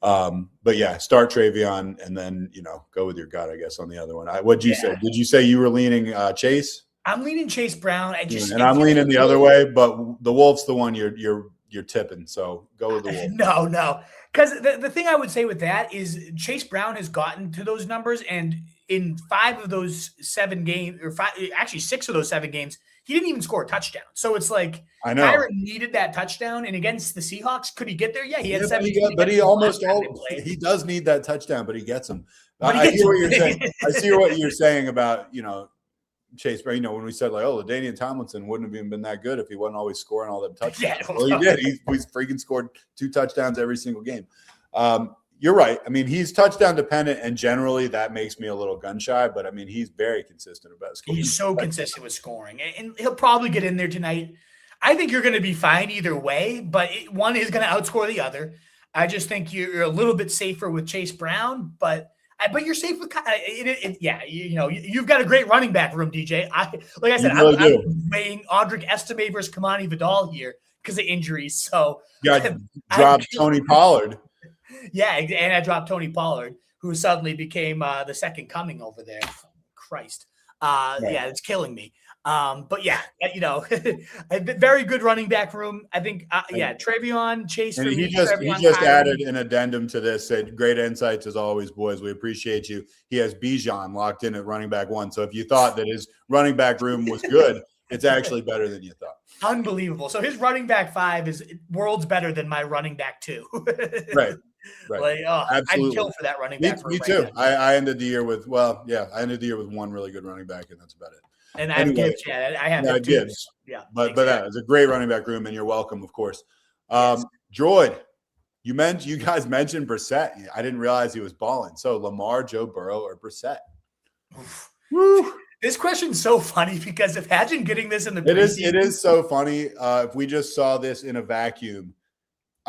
Speaker 1: But yeah, start Travion and then go with your gut, I guess, on the other one. What'd you say? Did you say you were leaning Chase?
Speaker 2: I'm leaning Chase Brown.
Speaker 1: I'm leaning the other way, but the Wolf's the one you're tipping. So go with the Wolf.
Speaker 2: No. Because the thing I would say with that is Chase Brown has gotten to those numbers, and in 5 of those 7 games, or 6 of those 7 games, he didn't even score a touchdown. So it's like Kyron needed that touchdown, and against the Seahawks, could he get there? Yeah, he had 7.
Speaker 1: But he does need that touchdown, but he gets them. I hear what you're saying. I see what you're saying about Chase Brown, when we said LaDainian Tomlinson wouldn't have even been that good if he wasn't always scoring all them touchdowns. Yeah, well, he did. He's freaking scored 2 touchdowns every single game. You're right. I mean, he's touchdown dependent, and generally that makes me a little gun shy. But I mean, he's very consistent about scoring.
Speaker 2: He's so consistent with scoring, and he'll probably get in there tonight. I think you're going to be fine either way, but one is going to outscore the other. I just think you're a little bit safer with Chase Brown, but you're safe with you've got a great running back room, DJ. I'm weighing Audric Estime versus Kamani Vidal here because of injuries. So
Speaker 1: dropped Tony Pollard.
Speaker 2: Yeah, and I dropped Tony Pollard, who suddenly became the second coming over there. Christ. Yeah, it's killing me. But yeah, a very good running back room. I think, Travion, Chase.
Speaker 1: And he just added an addendum to this. Said, great insights as always, boys. We appreciate you. He has Bijan locked in at running back 1. So if you thought that his running back room was good, it's actually better than you thought.
Speaker 2: Unbelievable. So his running back 5 is worlds better than my running back 2.
Speaker 1: Right.
Speaker 2: Absolutely. I'd kill for that running back.
Speaker 1: Me too. I ended the year with one really good running back, and that's about it.
Speaker 2: And I have Gibbs. Yeah, I have
Speaker 1: Gibbs. Yeah, but it's a great running back room, and you're welcome, of course. Droid, you guys mentioned Brissett. I didn't realize he was balling. So Lamar, Joe Burrow, or Brissett?
Speaker 2: Woo. This question's so funny because imagine getting this in the
Speaker 1: It is so funny. If we just saw this in a vacuum,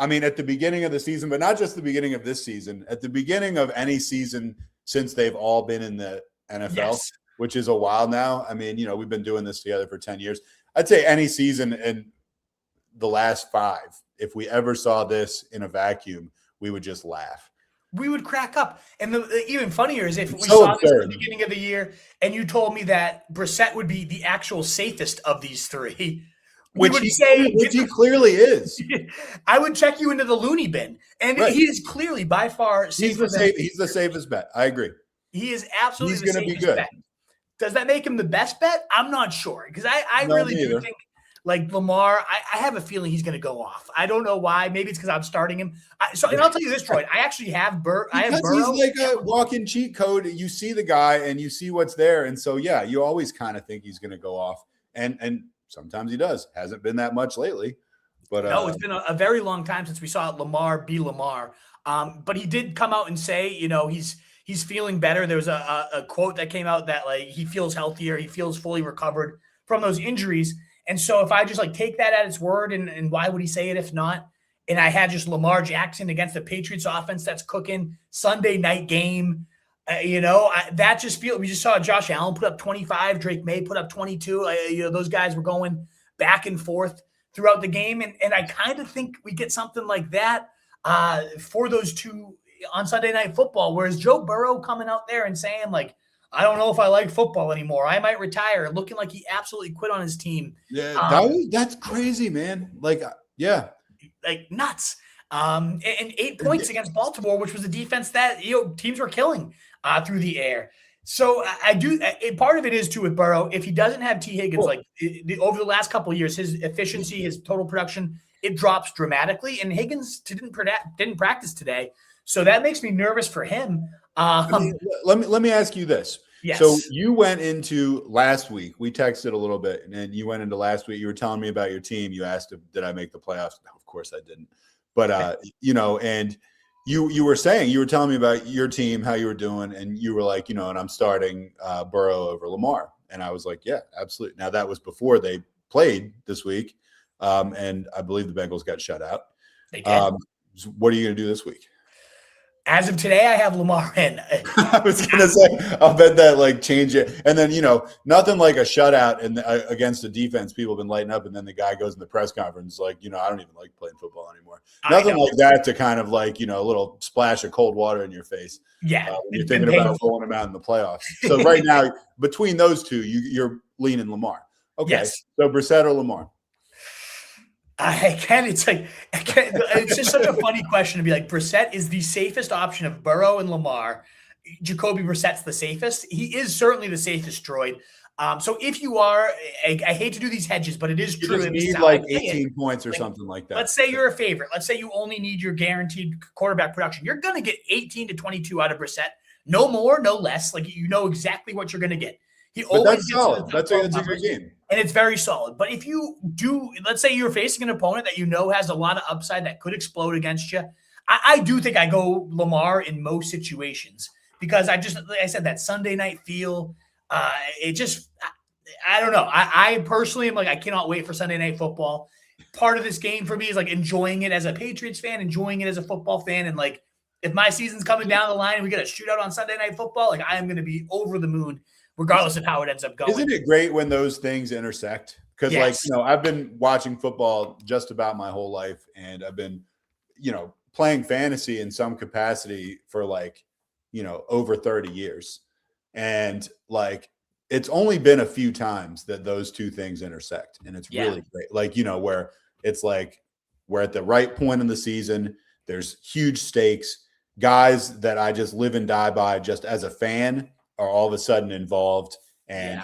Speaker 1: I mean, at the beginning of the season, but not just the beginning of this season, at the beginning of any season since they've all been in the NFL, which is a while now. I mean, we've been doing this together for 10 years. I'd say any season in the last 5, if we ever saw this in a vacuum, we would just laugh.
Speaker 2: We would crack up. And the even funnier is if we saw this at the beginning of the year and you told me that Brissett would be the actual safest of these 3.
Speaker 1: Which he clearly is.
Speaker 2: I would check you into the loony bin. And he is clearly by far
Speaker 1: he's the safest bet. I agree.
Speaker 2: He is absolutely the safest bet. Does that make him the best bet? I'm not sure. Because I really do think, like Lamar, I have a feeling he's going to go off. I don't know why. Maybe it's because I'm starting him. And I'll tell you this, Troy. I actually have Burrow.
Speaker 1: He's like a walk-in cheat code. You see the guy and you see what's there. And so, yeah, you always kind of think he's going to go off. And sometimes he does. Hasn't been that much lately. But
Speaker 2: no, it's been a very long time since we saw Lamar be Lamar. But he did come out and say, he's feeling better. There was a quote that came out that like he feels healthier. He feels fully recovered from those injuries. And so if I just like take that at its word, and why would he say it if not? And I had just Lamar Jackson against the Patriots offense that's cooking, Sunday night game. That just feels. We just saw Josh Allen put up 25, Drake May put up 22. Those guys were going back and forth throughout the game, and I kind of think we get something like that for those two on Sunday Night Football. Whereas Joe Burrow coming out there and saying like, I don't know if I like football anymore. I might retire, looking like he absolutely quit on his team.
Speaker 1: Yeah, that's crazy, man. Like, yeah,
Speaker 2: like nuts. And 8 points against Baltimore, which was a defense that teams were killing through the air. So I do. Part of it is too with Burrow. If he doesn't have T. Higgins, over the last couple of years, his efficiency, his total production, it drops dramatically. And Higgins didn't practice today, so that makes me nervous for him.
Speaker 1: Let me ask you this.
Speaker 2: Yes.
Speaker 1: So you went into last week. We texted a little bit, and then you went into last week. You were telling me about your team. You asked if did I make the playoffs? No, of course I didn't. But and you were saying, you were telling me about your team, how you were doing, and you were like, and I'm starting Burrow over Lamar, and I was like, yeah, absolutely. Now that was before they played this week, and I believe the Bengals got shut out.
Speaker 2: They did.
Speaker 1: So what are you going to do this week?
Speaker 2: As of today, I have Lamar in.
Speaker 1: I was going to say, I'll bet that change it. And then, nothing like a shutout against a defense. People have been lighting up. And then the guy goes in the press conference like, I don't even like playing football anymore. Nothing like that to kind of a little splash of cold water in your face.
Speaker 2: Yeah.
Speaker 1: When you're thinking about rolling them out in the playoffs. So right now, between those two, you're leaning Lamar. Okay.
Speaker 2: Yes.
Speaker 1: So Brissett or Lamar?
Speaker 2: It's just such a funny question to be like, Brissett is the safest option of Burrow and Lamar. Jacoby Brissett's the safest. He is certainly the safest droid. So if you are, I hate to do these hedges, but it is true.
Speaker 1: You need like 18 points or something like that.
Speaker 2: Let's say you're a favorite. Let's say you only need your guaranteed quarterback production. You're going to get 18 to 22 out of Brissett. No more, no less. Like, exactly what you're going to get.
Speaker 1: That's solid. That's a good game.
Speaker 2: And it's very solid. But if you do, let's say you're facing an opponent that has a lot of upside that could explode against you, I do think I go Lamar in most situations because like I said, that Sunday night feel, I don't know. I personally am like, I cannot wait for Sunday Night Football. Part of this game for me is like enjoying it as a Patriots fan, enjoying it as a football fan. And like, if my season's coming down the line and we get a shootout on Sunday Night Football, like I am going to be over the moon regardless of how it ends up going.
Speaker 1: Isn't it great when those things intersect? Because I've been watching football just about my whole life, and I've been, playing fantasy in some capacity for over 30 years. And it's only been a few times that those two things intersect. And it's really great. Where it's we're at the right point in the season. There's huge stakes. Guys that I just live and die by just as a fan are all of a sudden involved. And,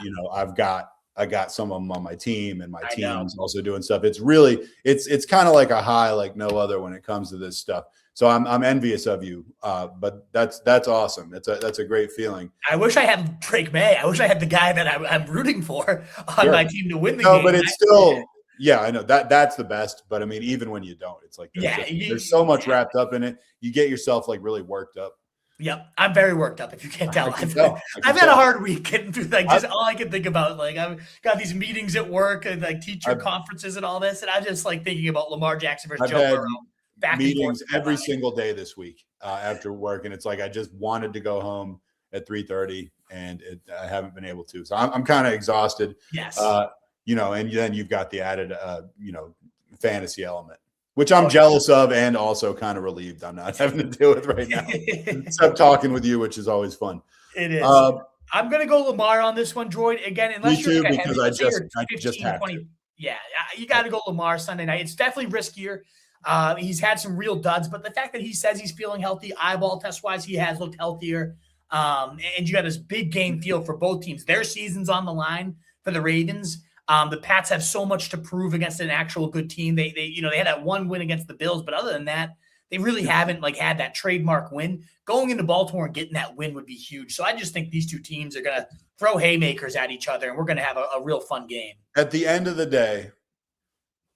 Speaker 1: I got some of them on my team, and my team's also doing stuff. It's really, it's kind of like a high, like no other when it comes to this stuff. So I'm envious of you. But that's awesome. That's a great feeling.
Speaker 2: I wish I had Drake May. I wish I had the guy that I'm rooting for on my team to win the game.
Speaker 1: No, but it's still, I know that's the best. But I mean, even when you don't, it's like, there's so much wrapped up in it. You get yourself really worked up.
Speaker 2: Yep, I'm very worked up. If you can't tell, I've had a hard week getting through. All I can think about, I've got these meetings at work and teacher conferences and all this, and I'm just thinking about Lamar Jackson versus Joe Burrow. back
Speaker 1: meetings every single day this week after work. And it's like, I just wanted to go home at 3:30 and I haven't been able to. So I'm kind of exhausted.
Speaker 2: Yes.
Speaker 1: And then you've got the added, fantasy element, which I'm jealous of and also kind of relieved I'm not having to deal with right now. Except talking with you, which is always fun.
Speaker 2: It is. I'm going to go Lamar on this one, Droid. Again, unless
Speaker 1: you're
Speaker 2: like
Speaker 1: because I just have 20. To.
Speaker 2: Yeah, you got to go Lamar Sunday night. It's definitely riskier. He's had some real duds, but the fact that he says he's feeling healthy, eyeball test-wise, he has looked healthier. And you got this big game feel for both teams. Their season's on the line for the Ravens. The Pats have so much to prove against an actual good team. They had that one win against the Bills, but other than that, they really haven't had that trademark win. Going into Baltimore and getting that win would be huge. So I just think these two teams are going to throw haymakers at each other, and we're going to have a real fun game.
Speaker 1: At the end of the day,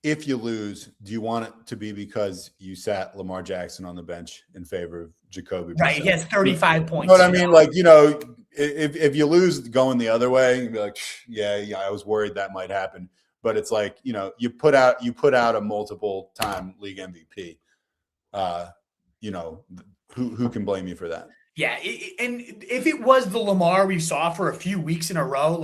Speaker 1: if you lose, do you want it to be because you sat Lamar Jackson on the bench in favor of Jacoby?
Speaker 2: Right, he has 35 points.
Speaker 1: You know what I mean? If you lose going the other way, you'd be like, yeah, I was worried that might happen. But it's like, you put out a multiple time league MVP. Who can blame you for that?
Speaker 2: Yeah, and if it was the Lamar we saw for a few weeks in a row,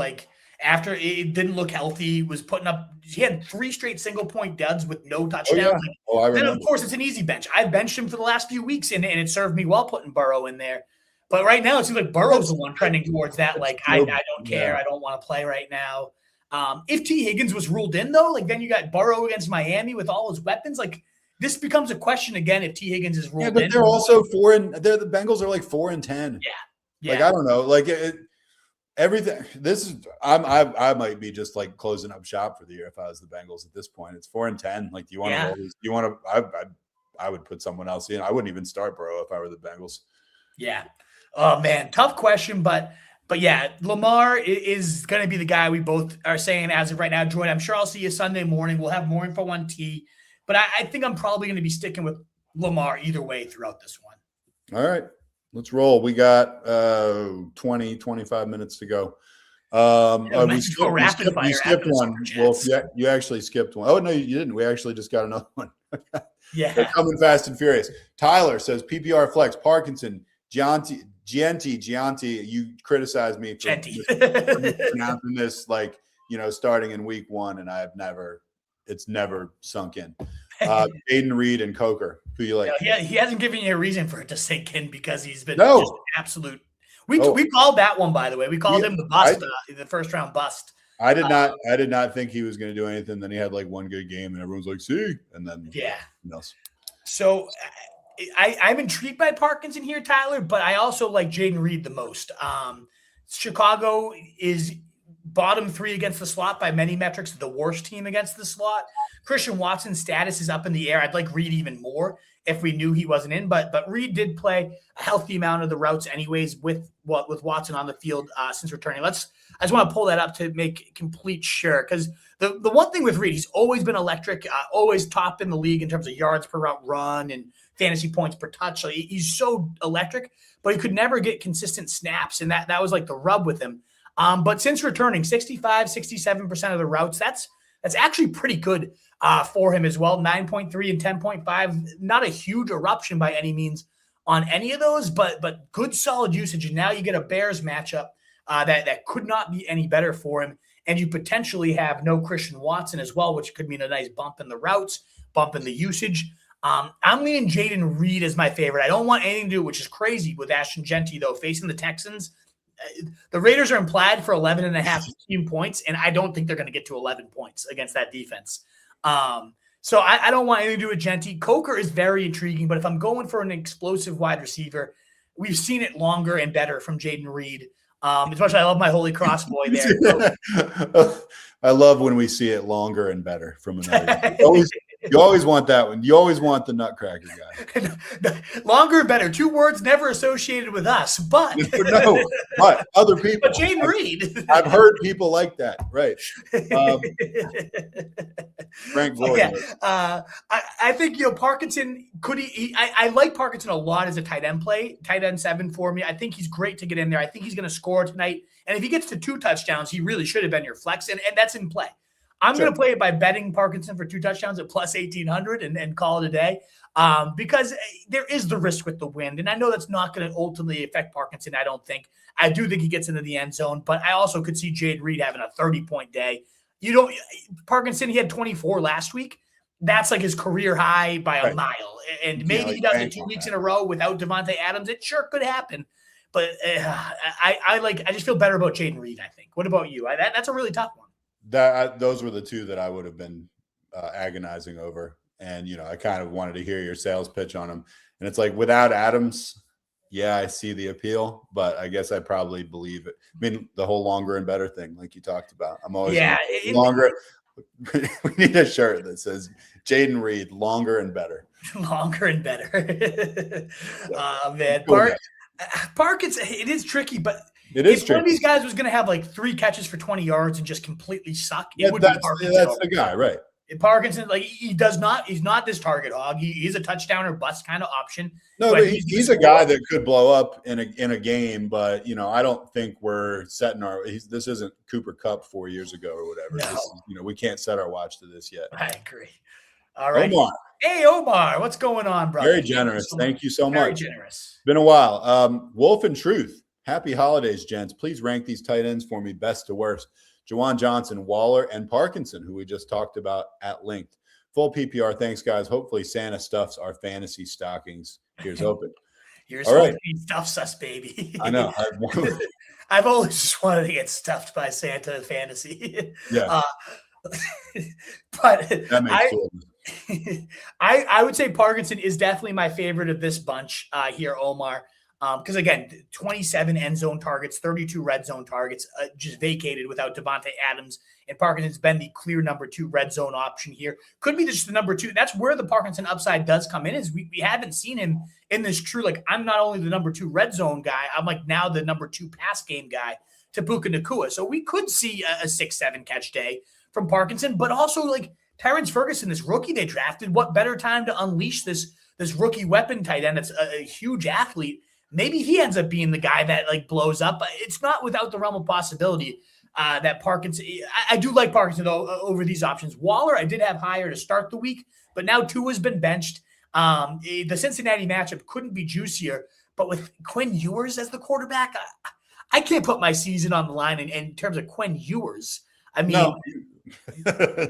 Speaker 2: after it didn't look healthy, was putting up, he had 3 straight single-point duds with no touchdowns.
Speaker 1: I remember.
Speaker 2: Then, of course, it's an easy bench. I've benched him for the last few weeks, and it served me well putting Burrow in there. But right now, it seems like Burrow's the one trending towards that. I don't care. Yeah. I don't want to play right now. If T. Higgins was ruled in, though, then you got Burrow against Miami with all his weapons. This becomes a question again if T. Higgins is ruled in.
Speaker 1: Yeah, but they're also the Bengals are 4-10.
Speaker 2: Yeah.
Speaker 1: I don't know. Everything. This is I might be just closing up shop for the year if I was the Bengals at this point. It's 4-10. Do you want to? You want to? I would put someone else in. I wouldn't even start Burrow if I were the Bengals.
Speaker 2: Yeah. Oh man, tough question, but yeah, Lamar is going to be the guy we both are saying as of right now. Jordan, I'm sure I'll see you Sunday morning. We'll have more info on T, but I think I'm probably going to be sticking with Lamar either way throughout this one.
Speaker 1: All right. Let's roll. We got 25 minutes to go. We skipped one. Well, you actually skipped one. Oh, no, you didn't. We actually just got another one.
Speaker 2: Yeah.
Speaker 1: They're coming fast and furious. Tyler says PPR flex, Parkinson, Gianti. You criticized me for pronouncing this starting in week 1, and it's never sunk in. Aiden Reed and Coker. Who you like?
Speaker 2: Yeah, he hasn't given you a reason for it to sink in because he's been
Speaker 1: just
Speaker 2: absolute. We called that one by the way. We called him the bust, the first round bust.
Speaker 1: I did not think he was going to do anything. Then he had one good game, and everyone's like, "See," and then else.
Speaker 2: So I'm intrigued by Parkinson here, Tyler, but I also like Jaden Reed the most. Chicago is bottom 3 against the slot by many metrics, the worst team against the slot. Christian Watson's status is up in the air. I'd like Reed even more if we knew he wasn't in, but Reed did play a healthy amount of the routes anyways with Watson on the field since returning. I just want to pull that up to make complete sure, because the one thing with Reed, he's always been electric, always top in the league in terms of yards per route run and fantasy points per touch. So he's so electric, but he could never get consistent snaps, and that was the rub with him. But since returning 65, 67% of the routes, that's actually pretty good for him as well. 9.3 and 10.5, not a huge eruption by any means on any of those, but good solid usage. And now you get a Bears matchup that could not be any better for him. And you potentially have no Christian Watson as well, which could mean a nice bump in the routes, bump in the usage. I'm leaning Jaden Reed as my favorite. I don't want anything to do, which is crazy with Ashton Genty, though, facing the Texans. The Raiders are implied for 11.5 team points, and I don't think they're going to get to 11 points against that defense. So I don't want anything to do with Genty. Coker is very intriguing, but if I'm going for an explosive wide receiver, we've seen it longer and better from Jaden Reed. As much as I love my Holy Cross boy there.
Speaker 1: I love when we see it longer and better from another. You always want that one. You always want the Nutcracker guy.
Speaker 2: Longer and better. 2 words never associated with us, but
Speaker 1: no, but other people.
Speaker 2: But Jaden Reed.
Speaker 1: I've heard people like that, right? Frank Gordon.
Speaker 2: Yeah. I think Parkinson could I like Parkinson a lot as a tight end play, tight end 7 for me. I think he's great to get in there. I think he's going to score tonight, and if he gets to 2 touchdowns, he really should have been your flex, and that's in play. I'm going to play it by betting Parkinson for 2 touchdowns at plus 1,800 and call it a day. Because there is the risk with the wind. And I know that's not going to ultimately affect Parkinson, I don't think. I do think he gets into the end zone, but I also could see Jade Reed having a 30-point day. Parkinson, he had 24 last week. That's like his career high by a mile. And maybe he does it 2 weeks in a row without Davante Adams. It sure could happen. But I just feel better about Jaden Reed, I think. What about you? That's a really tough one.
Speaker 1: Those were the two that I would have been agonizing over. And, I kind of wanted to hear your sales pitch on him. And it's like, without Adams, yeah, I see the appeal, but I guess I probably believe it. I mean, the whole longer and better thing, like you talked about. I'm always longer. We need a shirt that says Jaden Reed, longer and better.
Speaker 2: Longer and better. Man. Parkinson, it is tricky, but if one of these guys was going to have like 3 catches for 20 yards and just completely suck, it would be Parkinson.
Speaker 1: That's the guy, right?
Speaker 2: Parkinson, he's not this target hog. He's a touchdown or bust kind of option.
Speaker 1: No, but he's a guy that could blow up in a game, but I don't think we're setting this isn't Cooper Kupp 4 years ago or whatever.
Speaker 2: No.
Speaker 1: We can't set our watch to this yet.
Speaker 2: I agree. All right.
Speaker 1: Omar.
Speaker 2: Hey, Omar, what's going on, brother?
Speaker 1: Very generous. Thank you so much.
Speaker 2: Very generous.
Speaker 1: Been a while. Wolf and Truth. Happy holidays, gents. Please rank these tight ends for me best to worst. Juwan Johnson, Waller, and Parkinson, who we just talked about at length. Full PPR. Thanks, guys. Hopefully Santa stuffs our fantasy stockings. Here's hoping.
Speaker 2: Here's hoping he stuffs us, baby.
Speaker 1: I know.
Speaker 2: I've always just wanted to get stuffed by Santa in fantasy.
Speaker 1: Yeah.
Speaker 2: But
Speaker 1: that makes sense.
Speaker 2: I would say Parkinson is definitely my favorite of this bunch here, Omar. Because, again, 27 end zone targets, 32 red zone targets, just vacated without Davante Adams. And Parkinson's been the clear number 2 red zone option here. Could be just the number 2. That's where the Parkinson upside does come in, is we haven't seen him in this true, I'm not only the number 2 red zone guy, I'm now the number 2 pass game guy to Puka Nacua. So we could see a 6-7 catch day from Parkinson, but also Terrence Ferguson, this rookie they drafted, what better time to unleash this rookie weapon tight end that's a huge athlete. Maybe he ends up being the guy that blows up. It's not without the realm of possibility that Parkinson. I do like Parkinson though over these options. Waller, I did have higher to start the week, but now Tua's been benched. The Cincinnati matchup couldn't be juicier, but with Quinn Ewers as the quarterback, I can't put my season on the line in terms of Quinn Ewers. I mean,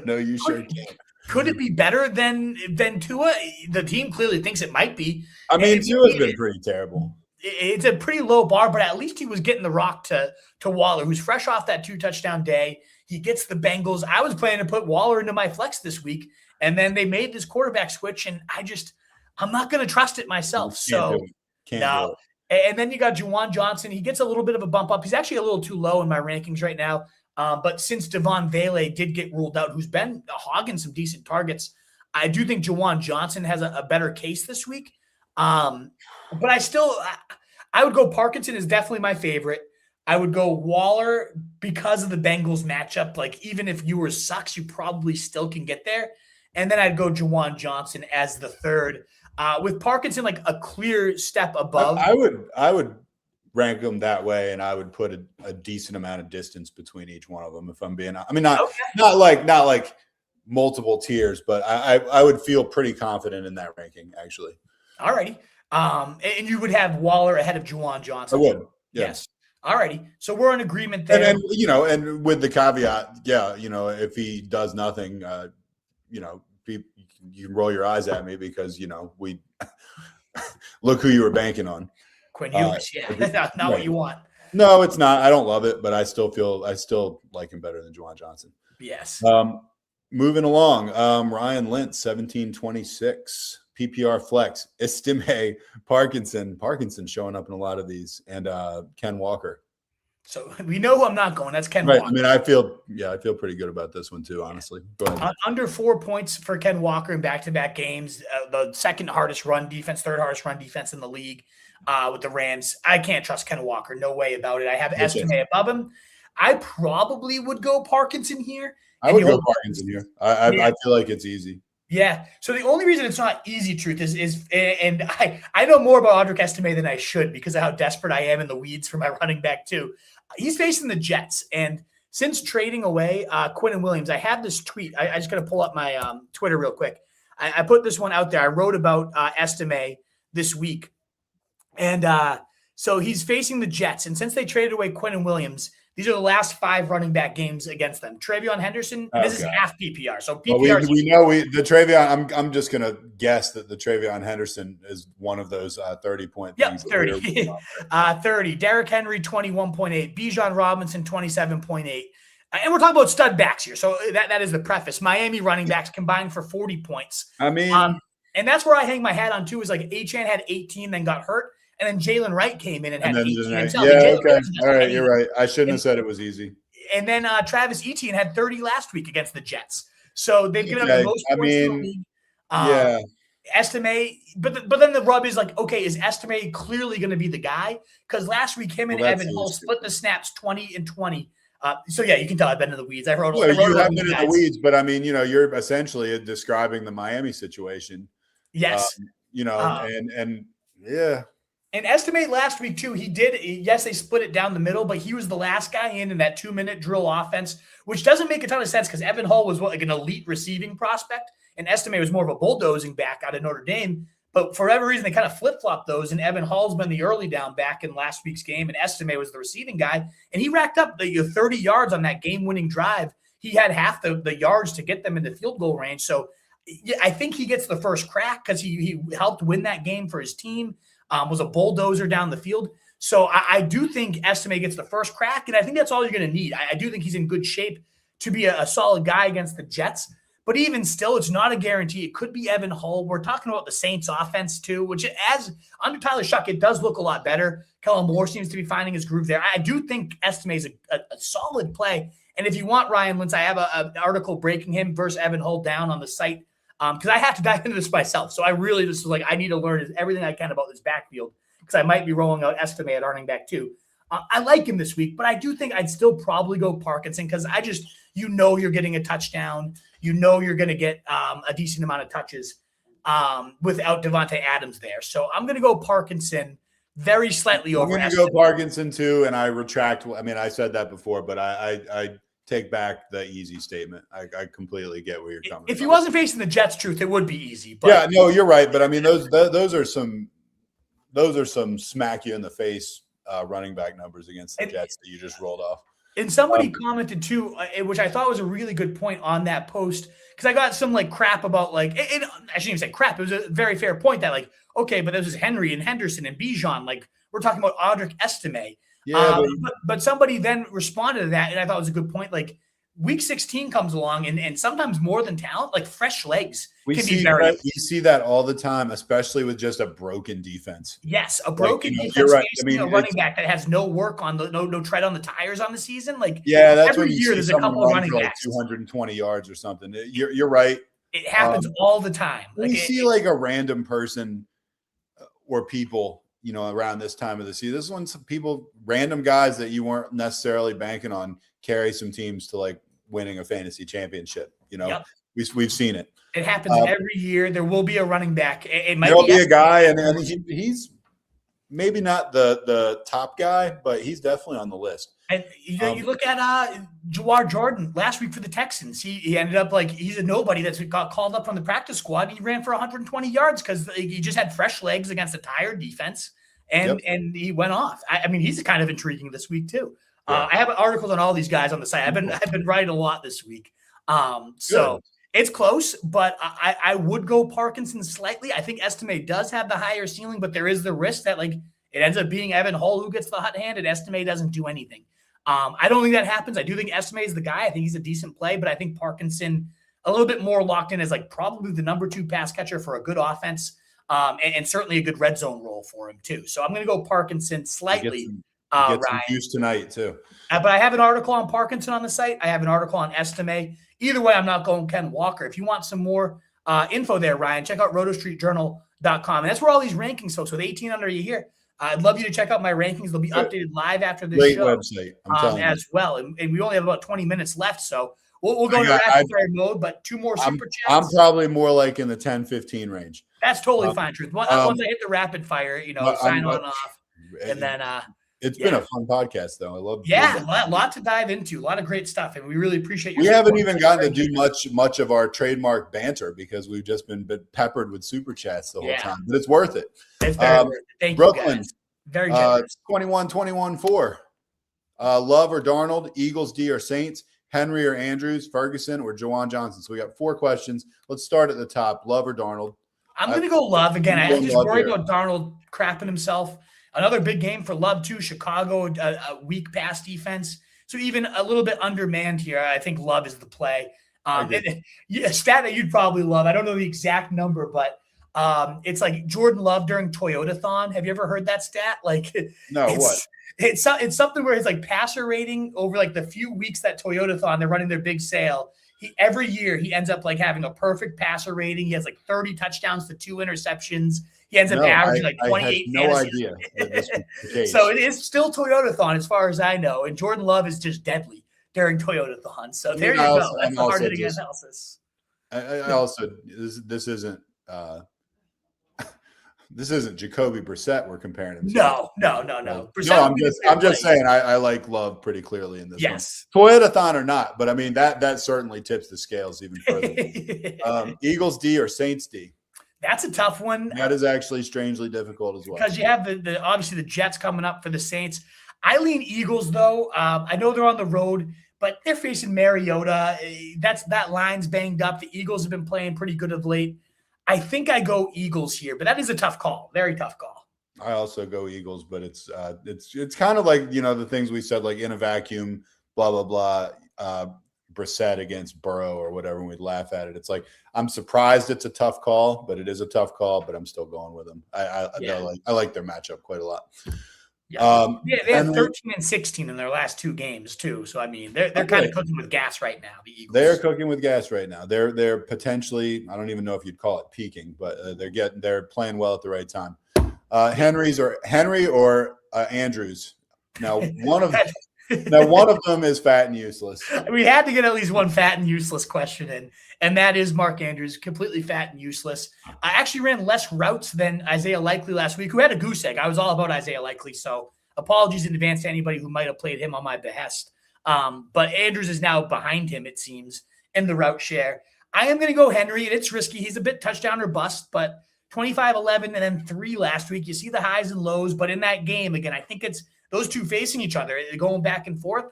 Speaker 1: no, you sure can't.
Speaker 2: Could it be better than Tua? The team clearly thinks it might be.
Speaker 1: I mean, Tua's been pretty terrible.
Speaker 2: It's a pretty low bar, but at least he was getting the rock to Waller, who's fresh off that 2-touchdown day. He gets the Bengals. I was planning to put Waller into my flex this week, and then they made this quarterback switch, and I'm not going to trust it myself.
Speaker 1: Can't do
Speaker 2: it. And then you got Juwan Johnson. He gets a little bit of a bump up. He's actually a little too low in my rankings right now. But since Devon Vele did get ruled out, who's been hogging some decent targets, I do think Juwan Johnson has a better case this week. But I would go Parkinson is definitely my favorite. I would go Waller because of the Bengals matchup. Even if Ewers sucks, you probably still can get there. And then I'd go Juwan Johnson as the third. With Parkinson, a clear step above.
Speaker 1: I would rank them that way, and I would put a decent amount of distance between each one of them. If I'm being, not like multiple tiers, but I would feel pretty confident in that ranking actually.
Speaker 2: All righty. And you would have Waller ahead of Juwan Johnson.
Speaker 1: I would. Yeah.
Speaker 2: Yes. All righty. So we're in agreement there.
Speaker 1: And and with the caveat, if he does nothing, you can roll your eyes at me because we look who you were banking on.
Speaker 2: Quinn Ewers, not what you want.
Speaker 1: No, it's not. I don't love it, but I still like him better than Juwan Johnson.
Speaker 2: Yes.
Speaker 1: Moving along, Ryan Lentz, 1726, PPR flex, Estime, Parkinson showing up in a lot of these, and Ken Walker.
Speaker 2: So we know who I'm not going. That's Ken
Speaker 1: Walker.
Speaker 2: Walker.
Speaker 1: I mean, I feel pretty good about this one too, honestly. Go ahead.
Speaker 2: Under 4 points for Ken Walker in back-to-back games. The second hardest run defense, third hardest run defense in the league with the Rams. I can't trust Ken Walker. No way about it. I have Estime above him. I probably would go Parkinson here.
Speaker 1: I would go Parkinson here. I feel like it's easy.
Speaker 2: Yeah. So the only reason it's not easy, Truth, is and I know more about Audric Estime than I should because of how desperate I am in the weeds for my running back too. He's facing the Jets, and since trading away Quinn Williams, I have this tweet. I just got to pull up my Twitter real quick. I put this one out there. I wrote about Estime this week. And so he's facing the Jets. And since they traded away Quinn Williams, these are the last 5 running back games against them. Travion Henderson, this is half PPR. So PPR.
Speaker 1: Well, we know the Travion. I'm just gonna guess that the Travion Henderson is one of those 30-point.
Speaker 2: Yep, 30. 30. Derrick Henry 21.8. Bijan Robinson 27.8. And we're talking about stud backs here. So that is the preface. Miami running backs combined for 40 points.
Speaker 1: I mean,
Speaker 2: and that's where I hang my hat on too. Is like Achane had 18, then got hurt. And then Jalen Wright came in and had 18.
Speaker 1: Okay. All right, you're right. I shouldn't have said it was easy.
Speaker 2: And then Travis Etienne had 30 last week against the Jets. So they've given up the most points in the league. Estime, but then the rub is like, okay, is Estime clearly going to be the guy? Because last week him and Evan Hull split the snaps 20 and 20. So yeah, you can tell I've been in the weeds. I wrote
Speaker 1: you have been in the weeds, but I mean, you're essentially describing the Miami situation.
Speaker 2: Yes.
Speaker 1: And yeah.
Speaker 2: And Estimate last week, too, yes, they split it down the middle, but he was the last guy in that 2-minute drill offense, which doesn't make a ton of sense because Evan Hull was like an elite receiving prospect, and Estimate was more of a bulldozing back out of Notre Dame. But for whatever reason, they kind of flip-flopped those, and Evan Hull's been the early down back in last week's game, and Estimate was the receiving guy, and he racked up the 30 yards on that game-winning drive. He had half the yards to get them into field goal range. So yeah, I think he gets the first crack because he helped win that game for his team. Was a bulldozer down the field. So I do think Estime gets the first crack, and I think that's all you're going to need. I do think he's in good shape to be a solid guy against the Jets. But even still, it's not a guarantee. It could be Evan Hull. We're talking about the Saints offense too, which as under Tyler Shuck, it does look a lot better. Kellen Moore seems to be finding his groove there. I do think Estime is a solid play. And if you want Ryan Lentz, I have an article breaking him versus Evan Hull down on the site. Because I have to dive into this myself. So I really just was like, I need to learn everything I can about this backfield because I might be rolling out Estime at running back too. I like him this week, but I do think I'd still probably go Parkinson because you're getting a touchdown. You're going to get a decent amount of touches without Davante Adams there. So I'm going to go Parkinson very slightly over.
Speaker 1: I'm going to go Parkinson too, and I retract. I mean, I said that before, but I take back the easy statement. I completely get where you're coming from.
Speaker 2: If he wasn't facing the Jets, truth, it would be easy. But
Speaker 1: yeah, no, you're right. But I mean, those are some smack you in the face running back numbers against the Jets that you just rolled off.
Speaker 2: And somebody commented too, which I thought was a really good point on that post, because I got some crap about I shouldn't even say crap. It was a very fair point that okay, but this is Henry and Henderson and Bijan. We're talking about Audric Estime.
Speaker 1: Yeah,
Speaker 2: but somebody then responded to that, and I thought it was a good point. Week 16 comes along, and sometimes more than talent, fresh legs can be very.
Speaker 1: You see that all the time, especially with just a broken defense.
Speaker 2: Yes, a broken defense facing a running back that has no work on no tread on the tires on the season.
Speaker 1: That's
Speaker 2: every
Speaker 1: when you
Speaker 2: year there's a couple of running backs,
Speaker 1: 220 yards or something. You're right.
Speaker 2: It happens all the time.
Speaker 1: We see a random person or people. Around this time of the season, this one's random guys that you weren't necessarily banking on carry some teams to winning a fantasy championship.
Speaker 2: Yep.
Speaker 1: We've seen it.
Speaker 2: It happens every year. There will be a running back. It might
Speaker 1: be a guy, and he's maybe not the top guy, but he's definitely on the list.
Speaker 2: And you look at Jawar Jordan last week for the Texans. He ended up he's a nobody that's got called up from the practice squad. He ran for 120 yards because he just had fresh legs against a tired defense, and he went off. I mean, he's kind of intriguing this week too. Yeah. I have articles on all these guys on the site. I've been writing a lot this week. So it's close, but I would go Parkinson slightly. I think Estime does have the higher ceiling, but there is the risk that it ends up being Evan Hull who gets the hot hand and Estime doesn't do anything. I don't think that happens. I do think Estime is the guy. I think he's a decent play, but I think Parkinson a little bit more locked in as probably the number 2 pass catcher for a good offense, and certainly a good red zone role for him too. So I'm going to go Parkinson slightly.
Speaker 1: Get some juice tonight too.
Speaker 2: But I have an article on Parkinson on the site. I have an article on Estime. Either way, I'm not going Ken Walker. If you want some more info there, Ryan, check out rotostreetjournal.com. And that's where all these rankings, folks, with 18 under you here. I'd love you to check out my rankings. They'll be updated live after this show
Speaker 1: website,
Speaker 2: as well. And we only have about 20 minutes left, so we'll go into rapid fire mode, but 2 more super chats.
Speaker 1: I'm probably more in the 10-15 range.
Speaker 2: That's totally fine, Truth. Once I hit the rapid fire, sign on off, and then
Speaker 1: It's been a fun podcast, though. I love.
Speaker 2: A lot to dive into. A lot of great stuff, and we really appreciate you.
Speaker 1: We haven't even gotten to do much of our trademark banter because we've just been peppered with super chats the whole time. But it's worth it.
Speaker 2: It's very worth it. Thank
Speaker 1: Brooklyn,
Speaker 2: you guys. Very generous.
Speaker 1: 21-21-4. Love or Darnold, Eagles, D or Saints, Henry or Andrews, Ferguson or Juwan Johnson. So we got 4 questions. Let's start at the top. Love or Darnold?
Speaker 2: I'm going to go Love again. I just worry about Darnold crapping himself. Another big game for Love, too. Chicago, a weak pass defense. So even a little bit undermanned here. I think Love is the play. A stat that you'd probably love. I don't know the exact number, but it's like Jordan Love during Toyotathon. Have you ever heard that stat? Like,
Speaker 1: no, what?
Speaker 2: It's something where it's like passer rating over like the few weeks that Toyotathon, they're running their big sale. Every year he ends up like having a perfect passer rating. He has like 30 touchdowns to 2 interceptions. He ends up averaging like 28. I had
Speaker 1: no idea that this was the case.
Speaker 2: So it is still Toyotathon as far as I know. And Jordan Love is just deadly during Toyotathon. So there you go. That's the hard hitting analysis.
Speaker 1: I also this isn't this isn't Jacoby Brissett we're comparing him to.
Speaker 2: No.
Speaker 1: No, I'm just saying I like Love pretty clearly in this one. Toyotathon or not, but I mean that certainly tips the scales even further. Eagles D or Saints D?
Speaker 2: That's a tough one.
Speaker 1: That is actually strangely difficult as well.
Speaker 2: Because you have the obviously the Jets coming up for the Saints. I lean Eagles though. I know they're on the road, but they're facing Mariota. That line's banged up. The Eagles have been playing pretty good of late. I think I go Eagles here, but that is a tough call. Very tough call.
Speaker 1: I also go Eagles, but it's kind of like, the things we said, like in a vacuum, blah, blah, blah, Brissett against Burrow or whatever, and we'd laugh at it. It's like, I'm surprised it's a tough call, but it is a tough call, but I'm still going with them. I like their matchup quite a lot.
Speaker 2: Yeah, they had 13 and 16 in their last 2 games too. So I mean, they're kind of cooking with gas right now. The Eagles.
Speaker 1: They're cooking with gas right now. They're potentially, I don't even know if you'd call it peaking, but they're playing well at the right time. Henry or Andrews. Now one of them is fat and useless.
Speaker 2: We had to get at least one fat and useless question in, and that is Mark Andrews, completely fat and useless. I actually ran less routes than Isaiah Likely last week, who had a goose egg. I was all about Isaiah Likely, so apologies in advance to anybody who might have played him on my behest. But Andrews is now behind him, it seems, in the route share. I am going to go Henry, and it's risky. He's a bit touchdown or bust, but 25-11 and then 3 last week. You see the highs and lows, but in that game, again, I think it's those two facing each other, going back and forth.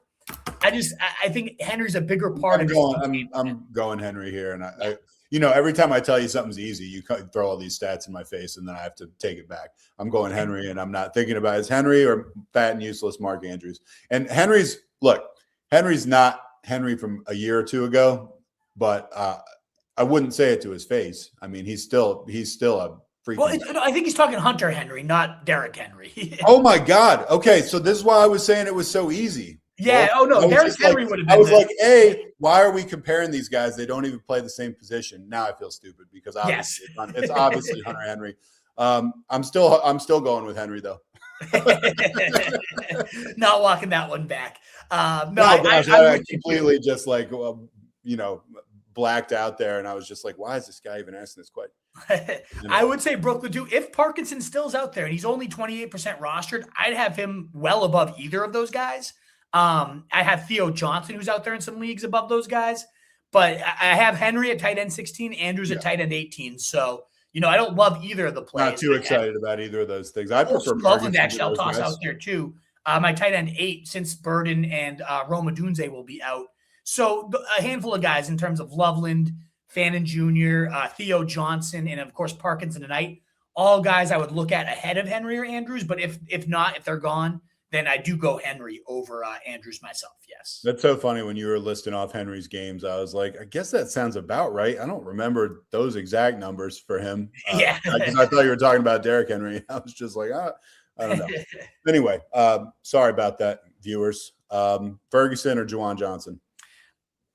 Speaker 2: I think Henry's a bigger part of it.
Speaker 1: I'm going Henry here, and I every time I tell you something's easy, you throw all these stats in my face, and then I have to take it back. I'm going Henry, and I'm not thinking about is Henry or fat and useless Mark Andrews. And Henry's not Henry from a year or 2 ago, but I wouldn't say it to his face. I mean, he's still a freaking.
Speaker 2: Well, I think he's talking Hunter Henry, not Derrick Henry.
Speaker 1: Oh my God. Okay, so this is why I was saying it was so easy.
Speaker 2: Yeah. Well, oh no, Derrick Henry would have been.
Speaker 1: I was like, why are we comparing these guys? They don't even play the same position. Now I feel stupid because obviously it's obviously Hunter Henry. I'm still going with Henry though.
Speaker 2: Not walking that one back.
Speaker 1: I completely just like blacked out there, and I was just like, why is this guy even asking this question?
Speaker 2: I would say Brooklyn too. If Parkinson still's out there and he's only 28% rostered, I'd have him well above either of those guys. I have Theo Johnson, who's out there in some leagues above those guys, but I have Henry at tight end 16, Andrews at tight end 18. So, I don't love either of the plays.
Speaker 1: Not too excited about either of those things. I prefer
Speaker 2: Loveland actually. I'll toss out there too. My tight end 8, since Burden and Roma Dunze will be out. So a handful of guys in terms of Loveland, Fannin Jr., Theo Johnson, and of course Parkinson tonight. All guys I would look at ahead of Henry or Andrews, but if they're gone, then I do go Henry over Andrews myself. Yes.
Speaker 1: That's so funny when you were listing off Henry's games. I was like, I guess that sounds about right. I don't remember those exact numbers for him.
Speaker 2: Yeah.
Speaker 1: Because I thought you were talking about Derrick Henry. I was just like, I don't know. Anyway, sorry about that, viewers. Ferguson or Juwan Johnson?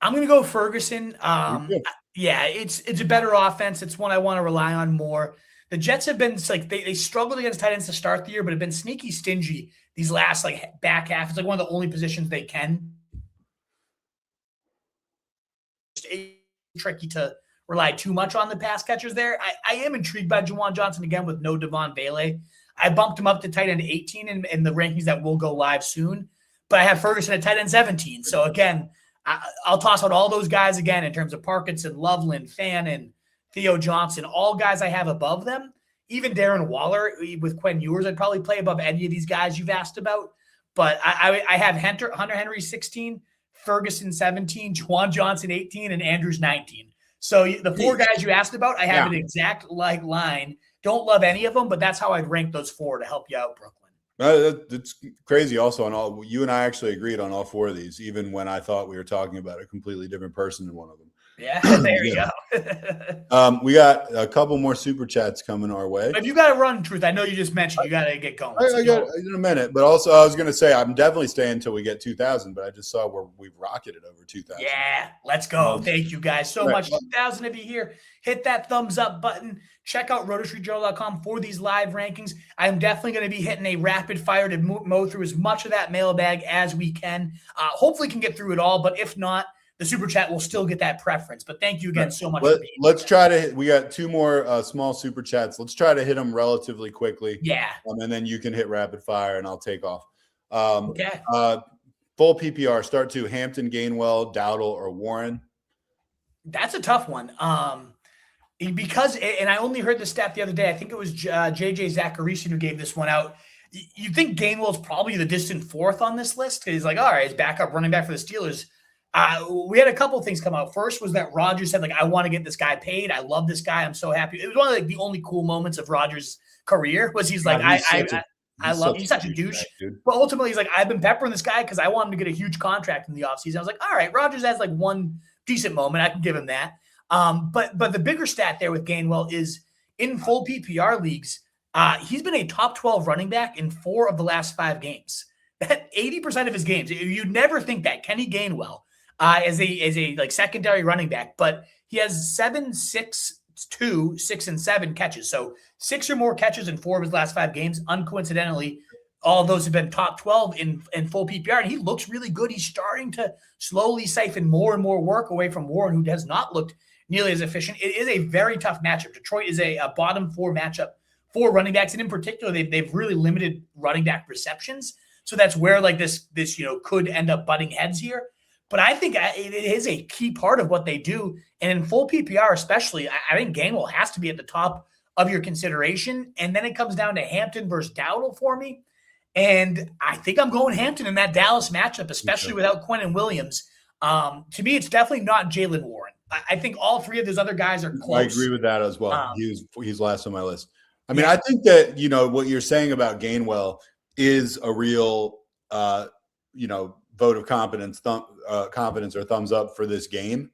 Speaker 2: I'm going to go Ferguson. Yeah, it's a better offense. It's one I want to rely on more. The Jets have been like they struggled against tight ends to start the year, but have been sneaky stingy these last back half. It's like one of the only positions they can. It's tricky to rely too much on the pass catchers there. I am intrigued by Juwan Johnson again with no Devon Bailey. I bumped him up to tight end 18 in the rankings that will go live soon. But I have Ferguson at tight end 17. So again, I'll toss out all those guys again in terms of Parkinson, Loveland, Fannin, Theo Johnson, all guys I have above them. Even Darren Waller with Quinn Ewers, I'd probably play above any of these guys you've asked about. But I have Hunter Henry 16, Ferguson 17, Juwan Johnson 18, and Andrews 19. So the 4 guys you asked about, I have an exact line. Don't love any of them, but that's how I'd rank those 4 to help you out, Brooklyn.
Speaker 1: It's crazy. Also, on all you and I actually agreed on all 4 of these, even when I thought we were talking about a completely different person in one of them.
Speaker 2: Yeah, there you
Speaker 1: go. We got a couple more super chats coming our way.
Speaker 2: If you got to run, Truth, I know you just mentioned you got to get going.
Speaker 1: I got in a minute, but also I was going to say I'm definitely staying until we get 2,000. But I just saw where we've rocketed over 2,000.
Speaker 2: Yeah, let's go. Thank you guys so much. 2,000 of you here. Hit that thumbs up button. Check out rotostreetjournal.com for these live rankings. I'm definitely going to be hitting a rapid fire to mow through as much of that mailbag as we can. Hopefully, can get through it all. But if not, the super chat will still get that preference. But thank you again so much.
Speaker 1: Let's try to. We got 2 more small super chats. Let's try to hit them relatively quickly.
Speaker 2: Yeah.
Speaker 1: And then you can hit rapid fire, and I'll take off.
Speaker 2: Okay.
Speaker 1: Full PPR. Start 2. Hampton, Gainwell, Dowdle, or Warren.
Speaker 2: That's a tough one. Because, and I only heard the stat the other day. I think it was JJ Zachariason who gave this one out. You think Gainwell's probably the distant 4th on this list? He's like, all right, he's backup running back for the Steelers. We had a couple of things come out. First was that Rodgers said, like, I want to get this guy paid. I love this guy. I'm so happy. It was one of the only cool moments of Rodgers' career was he's like, he's such a douche. But ultimately, he's like, I've been peppering this guy because I want him to get a huge contract in the offseason. I was like, all right, Rodgers has like one decent moment. I can give him that. But the bigger stat there with Gainwell is in full PPR leagues, he's been a top 12 running back in 4 of the last 5 games. That 80% of his games. You'd never think that Kenny Gainwell as a like secondary running back, but he has 7, 6, 2, 6, and 7 catches. So 6 or more catches in 4 of his last 5 games. Uncoincidentally, all of those have been top 12 in full PPR, and he looks really good. He's starting to slowly siphon more and more work away from Warren, who has not looked nearly as efficient. It is a very tough matchup. Detroit is a bottom 4 matchup for running backs, and in particular, they've really limited running back receptions. So that's where like this could end up butting heads here. But I think it is a key part of what they do. And in full PPR especially, I think Gainwell has to be at the top of your consideration. And then it comes down to Hampton versus Dowdle for me. And I think I'm going Hampton in that Dallas matchup, especially without Quinnen Williams. To me, it's definitely not Jaylen Warren. I think all 3 of those other guys are close.
Speaker 1: I agree with that as well. He's last on my list. I mean, I think that, what you're saying about Gainwell is a real, vote of confidence or thumbs up for this game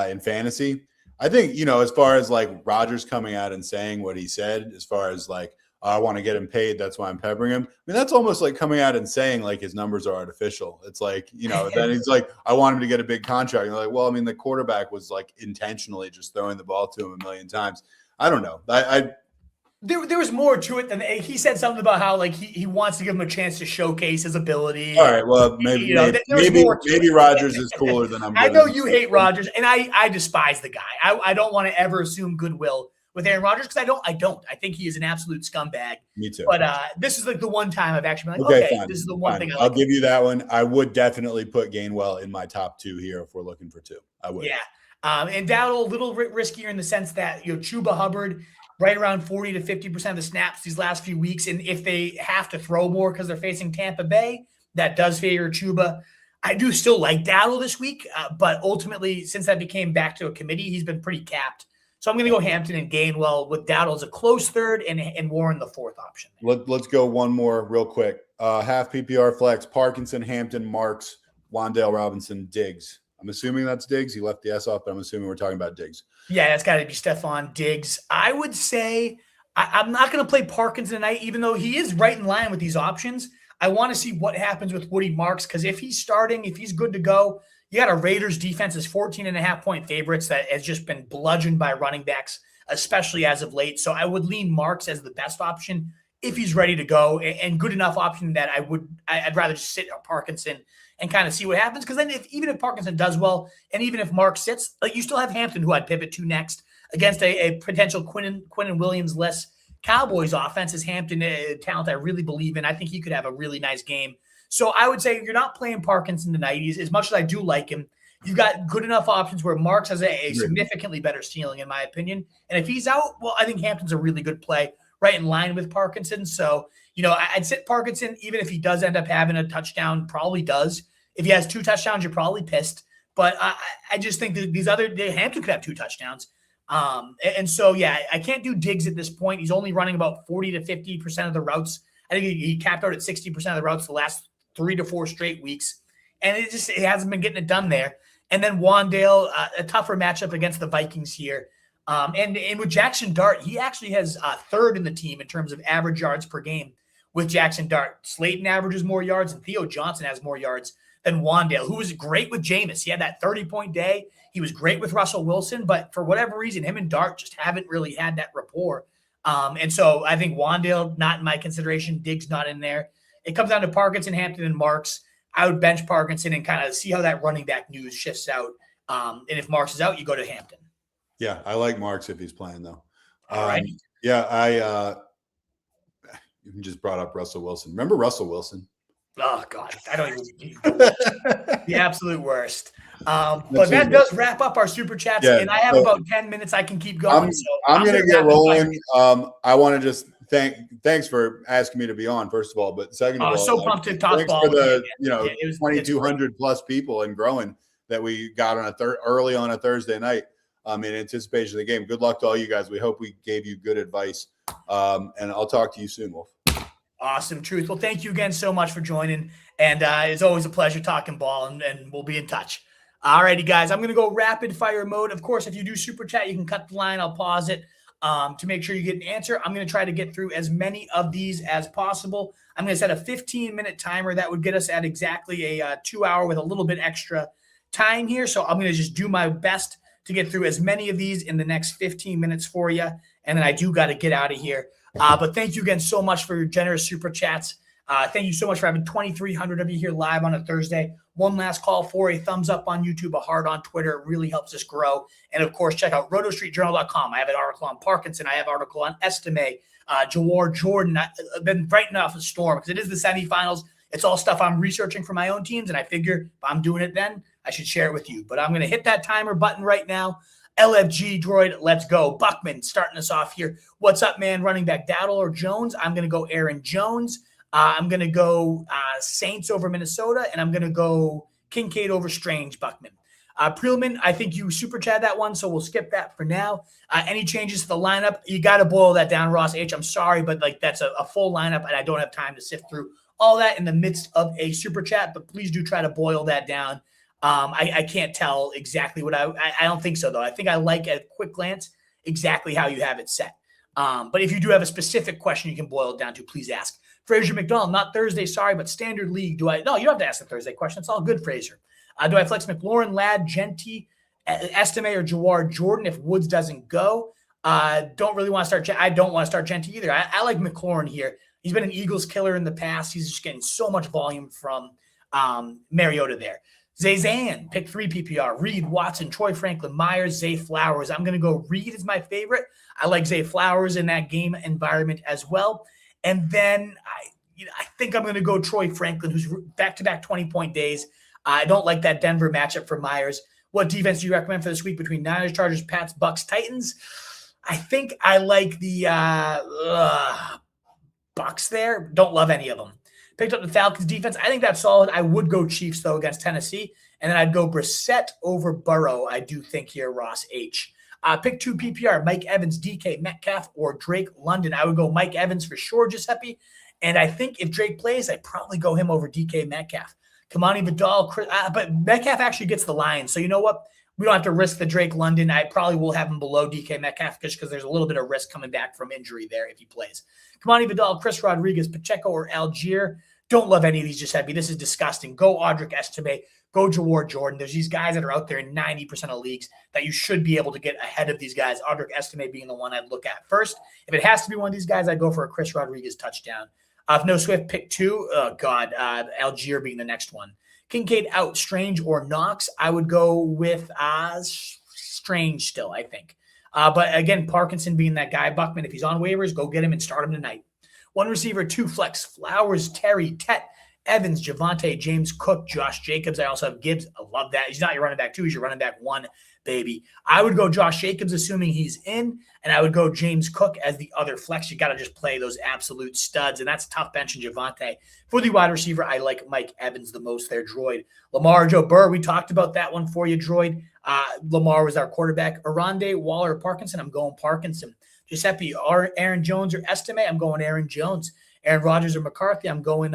Speaker 1: in fantasy. I think, as far as like Rodgers coming out and saying what he said, as far as like, I want to get him paid, that's why I'm peppering him. I mean, that's almost like coming out and saying like his numbers are artificial. It's like, then he's like, I want him to get a big contract. And they're like, well, I mean, the quarterback was like intentionally just throwing the ball to him a million times. I don't know.
Speaker 2: There was more to it than he said something about how like he wants to give him a chance to showcase his ability.
Speaker 1: All right, well maybe Rodgers is cooler than I'm.
Speaker 2: I know you hate Rodgers, and I despise the guy. I don't want to ever assume goodwill with Aaron Rodgers because I don't. I think he is an absolute scumbag.
Speaker 1: Me too.
Speaker 2: But this is like the one time I've actually been like, okay, this is the one thing
Speaker 1: I'll give you that one. I would definitely put Gainwell in my top 2 here if we're looking for 2. I would.
Speaker 2: Yeah. And Dowdle a little riskier in the sense that Chuba Hubbard right around 40 to 50% of the snaps these last few weeks. And if they have to throw more because they're facing Tampa Bay, that does favor Chuba. I do still like Dowdle this week, but ultimately, since that became back to a committee, he's been pretty capped. So I'm going to go Hampton and Gainwell with Dowdle as a close 3rd and Warren the 4th option.
Speaker 1: Let's go one more real quick. Half PPR flex, Parkinson, Hampton, Marks, Wan'Dale Robinson, Diggs. I'm assuming that's Diggs. He left the S off, but I'm assuming we're talking about Diggs.
Speaker 2: Yeah, that's got to be Stephon Diggs. I would say I'm not going to play Parkinson tonight, even though he is right in line with these options. I want to see what happens with Woody Marks because if he's starting, if he's good to go, you got a Raiders defense as 14.5-point favorites that has just been bludgeoned by running backs, especially as of late. So I would lean Marks as the best option if he's ready to go and good enough option that I'd rather just sit Parkinson and kind of see what happens. Because then even if Parkinson does well, and even if Mark sits, like you still have Hampton, who I'd pivot to next against a potential Quinnen Williams less Cowboys offense is Hampton talent I really believe in. I think he could have a really nice game. So I would say you're not playing Parkinson tonight. As much as I do like him, you've got good enough options where Marks has a significantly better ceiling, in my opinion. And if he's out, well, I think Hampton's a really good play, right in line with Parkinson. So, I'd sit Parkinson, even if he does end up having a touchdown, probably does. If he has 2 touchdowns, you're probably pissed. But I just think that Hampton could have 2 touchdowns. And so, yeah, I can't do Diggs at this point. He's only running about 40 to 50% of the routes. I think he capped out at 60% of the routes the last 3 to 4 straight weeks. And it hasn't been getting it done there. And then Wandale, a tougher matchup against the Vikings here. And with Jackson Dart, he actually has 3rd in the team in terms of average yards per game with Jackson Dart. Slayton averages more yards, and Theo Johnson has more yards than Wandale, who was great with Jameis. He had that 30-point day. He was great with Russell Wilson, but for whatever reason, him and Dart just haven't really had that rapport. And so I think Wandale, not in my consideration. Diggs not in there. It comes down to Parkinson, Hampton, and Marks. I would bench Parkinson and kind of see how that running back news shifts out. And if Marks is out, you go to Hampton.
Speaker 1: Yeah, I like Marks if he's playing, though.
Speaker 2: All right.
Speaker 1: Yeah, you just brought up Russell Wilson. Remember Russell Wilson?
Speaker 2: Oh, God. I don't even – the absolute worst. But that does wrap up our Super Chats. Yeah, and I have about 10 minutes I can keep going.
Speaker 1: I'm going to get rolling. I want to just thanks for asking me to be on, first of all. But second of all,
Speaker 2: so pumped to talk
Speaker 1: thanks
Speaker 2: ball
Speaker 1: for the 2,200 plus people and growing that we got on early on a Thursday night in anticipation of the game. Good luck to all you guys. We hope we gave you good advice. And I'll talk to you soon, Wolf.
Speaker 2: Awesome, Truth. Well, thank you again so much for joining. And it's always a pleasure talking ball, and we'll be in touch. All righty, guys. I'm going to go rapid fire mode. Of course, if you do Super Chat, you can cut the line. I'll pause it to make sure you get an answer. I'm going to try to get through as many of these as possible. I'm going to set a 15-minute timer. That would get us at exactly a 2-hour with a little bit extra time here. So I'm going to just do my best to get through as many of these in the next 15 minutes for you. And then I do got to get out of here. But thank you again so much for your generous Super Chats. Thank you so much for having 2,300 of you here live on a Thursday. One last call for a thumbs up on YouTube, a heart on Twitter. It really helps us grow. And, of course, check out rotostreetjournal.com. I have an article on Parkinson. I have an article on Estime, Jawar Jordan. I've been writing off a storm because it is the semifinals. It's all stuff I'm researching for my own teams, and I figure if I'm doing it then, I should share it with you. But I'm going to hit that timer button right now. LFG Droid, let's go. Buckman starting us off here. What's up, man? Running back Dowdle or Jones? I'm going to go Aaron Jones. I'm going to go Saints over Minnesota, and I'm going to go Kincaid over Strange, Buckman. Preelman, I think you super chat that one, so we'll skip that for now. Any changes to the lineup? You got to boil that down, Ross H. I'm sorry, but that's a full lineup, and I don't have time to sift through all that in the midst of a super chat, but please do try to boil that down. I can't tell exactly what I don't think so, though. I think I like at a quick glance exactly how you have it set. But if you do have a specific question you can boil it down to, please ask. Fraser McDonald, not Thursday, sorry, but standard league. No, you don't have to ask the Thursday question. It's all good, Fraser. Do I flex McLaurin, Ladd, Genty, Estime, or Jawar Jordan if Woods doesn't go? Don't really want to start. I don't want to start Genty either. I like McLaurin here. He's been an Eagles killer in the past. He's just getting so much volume from Mariota there. Zayzan, pick 3 PPR. Reed, Watson, Troy Franklin, Myers, Zay Flowers. I'm going to go Reed is my favorite. I like Zay Flowers in that game environment as well. And then I think I'm going to go Troy Franklin, who's back-to-back 20-point days. I don't like that Denver matchup for Myers. What defense do you recommend for this week between Niners, Chargers, Pats, Bucks, Titans? I think I like the Bucks there. Don't love any of them. Picked up the Falcons defense. I think that's solid. I would go Chiefs, though, against Tennessee. And then I'd go Brissett over Burrow, I do think here, Ross H. Pick 2 PPR, Mike Evans, DK Metcalf, or Drake London. I would go Mike Evans for sure, Giuseppe. And I think if Drake plays, I'd probably go him over DK Metcalf. Kamani Vidal, but Metcalf actually gets the Lions. So you know what? We don't have to risk the Drake London. I probably will have him below DK Metcalf just because there's a little bit of risk coming back from injury there if he plays. Kamani Vidal, Chris Rodriguez, Pacheco, or Algier. Don't love any of these, Giuseppe. This is disgusting. Go Audric Estime. Go Jawar Jordan. There's these guys that are out there in 90% of leagues that you should be able to get ahead of these guys. Audric Estime being the one I'd look at first. If it has to be one of these guys, I'd go for a Chris Rodriguez touchdown. If no Swift, pick 2. Oh, God. Algier being the next one. Kincaid out, Strange or Knox. I would go with Strange still, I think. But again, Parkinson being that guy, Buckman, if he's on waivers, go get him and start him tonight. One receiver, 2 flex, Flowers, Terry, Tet, Evans, Javonte, James Cook, Josh Jacobs. I also have Gibbs. I love that. He's not your running back 2. He's your running back 1, baby. I would go Josh Jacobs, assuming he's in, and I would go James Cook as the other flex. You got to just play those absolute studs, and that's tough bench in Javonte. For the wide receiver, I like Mike Evans the most there, Droid. Lamar, Joe Burrow, we talked about that one for you, Droid. Lamar was our quarterback. Arande, Waller, Parkinson, I'm going Parkinson. Giuseppe, Aaron Jones or Estime, I'm going Aaron Jones. Aaron Rodgers or McCarthy, I'm going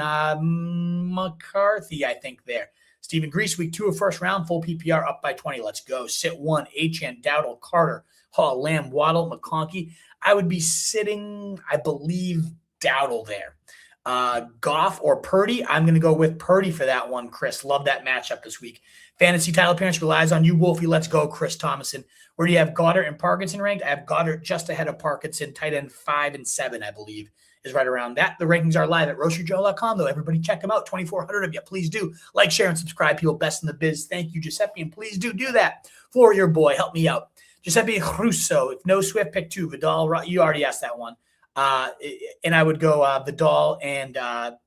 Speaker 2: McCarthy, I think there. Stephen Grease, week 2 of first round, full PPR up by 20. Let's go. Sit 1, Achane, Dowdle, Carter, Hall, Lamb, Waddle, McConkey. I would be sitting, I believe, Dowdle there. Goff or Purdy, I'm going to go with Purdy for that one, Chris. Love that matchup this week. Fantasy title appearance relies on you, Wolfie. Let's go, Chris Thomason. Where do you have Goddard and Parkinson ranked? I have Goddard just ahead of Parkinson, tight end 5 and 7, I believe, is right around that. The rankings are live at roasterjoe.com, though. Everybody check them out. 2,400 of you. Please do. Like, share, and subscribe. People best in the biz. Thank you, Giuseppe, and please do that for your boy. Help me out. Giuseppe Russo. If no Swift, pick 2. Vidal, you already asked that one. And I would go Vidal and I'd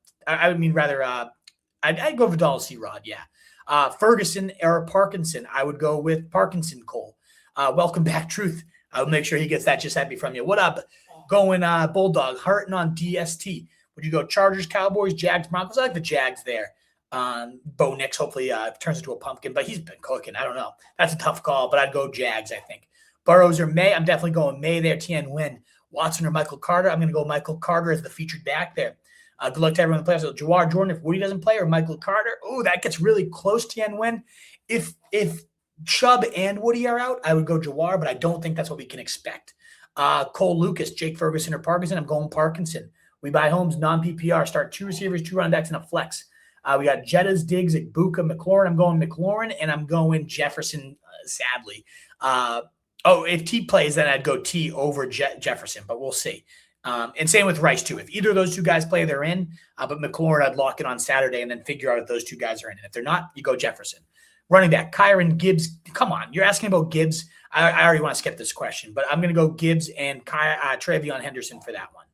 Speaker 2: go Vidal C-Rod, yeah. Ferguson or Parkinson, I would go with Parkinson, Cole. Welcome back, Truth. I'll make sure he gets that Giuseppe from you. What up? Going Bulldog, Harton on DST. Would you go Chargers, Cowboys, Jags, Broncos? I like the Jags there. Bo Nix hopefully turns into a pumpkin, but he's been cooking. I don't know. That's a tough call, but I'd go Jags, I think. Burrows or May? I'm definitely going May there. Tien Nguyen. Watson or Michael Carter? I'm going to go Michael Carter as the featured back there. Good luck to everyone in the playoffs. So Jawar Jordan, if Woody doesn't play, or Michael Carter. Oh, that gets really close, Tien Nguyen. If Chubb and Woody are out, I would go Jawar, but I don't think that's what we can expect. Cole Lucas, Jake Ferguson or Parkinson? I'm going Parkinson. We buy homes, non-PPR. Start 2 receivers, 2 running backs, and a flex. We got Jettas, Diggs, Igbuka, McLaurin. I'm going McLaurin, and I'm going Jefferson, sadly. If T plays, then I'd go T over Jefferson, but we'll see. And same with Rice, too. If either of those 2 guys play, they're in. But McLaurin, I'd lock it on Saturday and then figure out if those 2 guys are in. And if they're not, you go Jefferson. Running back, Kyron, Gibbs. Come on, you're asking about Gibbs. I already want to skip this question, but I'm going to go Gibbs and Travion Henderson for that one.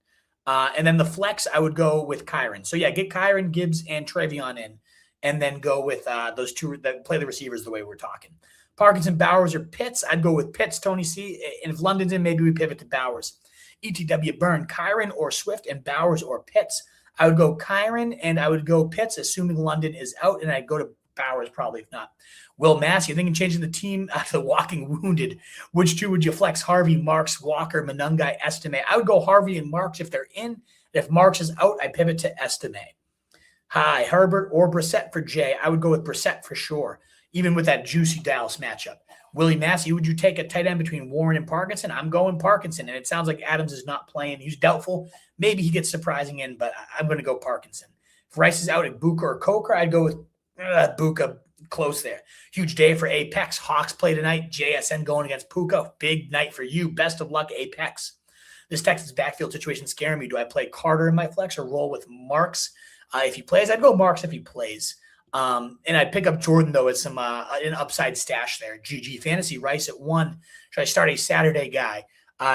Speaker 2: And then the flex, I would go with Kyron. So, yeah, get Kyron, Gibbs, and Travion in, and then go with those 2 that play the receivers the way we're talking. Parkinson, Bowers, or Pitts? I'd go with Pitts, Tony C. And if London's in, maybe we pivot to Bowers. ETW Burn, Kyron or Swift, and Bowers or Pitts? I would go Kyron, and I would go Pitts, assuming London is out, and I'd go to Bowers probably if not. Will Massey, thinking changing the team to the walking wounded. Which 2 would you flex? Harvey, Marks, Walker, Monungai, Estime? I would go Harvey and Marks if they're in. If Marks is out, I pivot to Estime. Hi, Herbert or Brissett for Jay? I would go with Brissett for sure, even with that juicy Dallas matchup. Willie Massey, would you take a tight end between Warren and Parkinson? I'm going Parkinson, and it sounds like Adams is not playing. He's doubtful. Maybe he gets surprising in, but I'm going to go Parkinson. If Rice is out at Buka or Coker, I'd go with Buka, close there. Huge day for Apex. Hawks play tonight. JSN going against Puka. Big night for you. Best of luck, Apex. This Texas backfield situation scaring me. Do I play Carter in my flex or roll with Marks? If he plays, I'd go Marks if he plays. And I'd pick up Jordan, though, as an upside stash there. GG Fantasy, Rice at 1. Should I start a Saturday guy?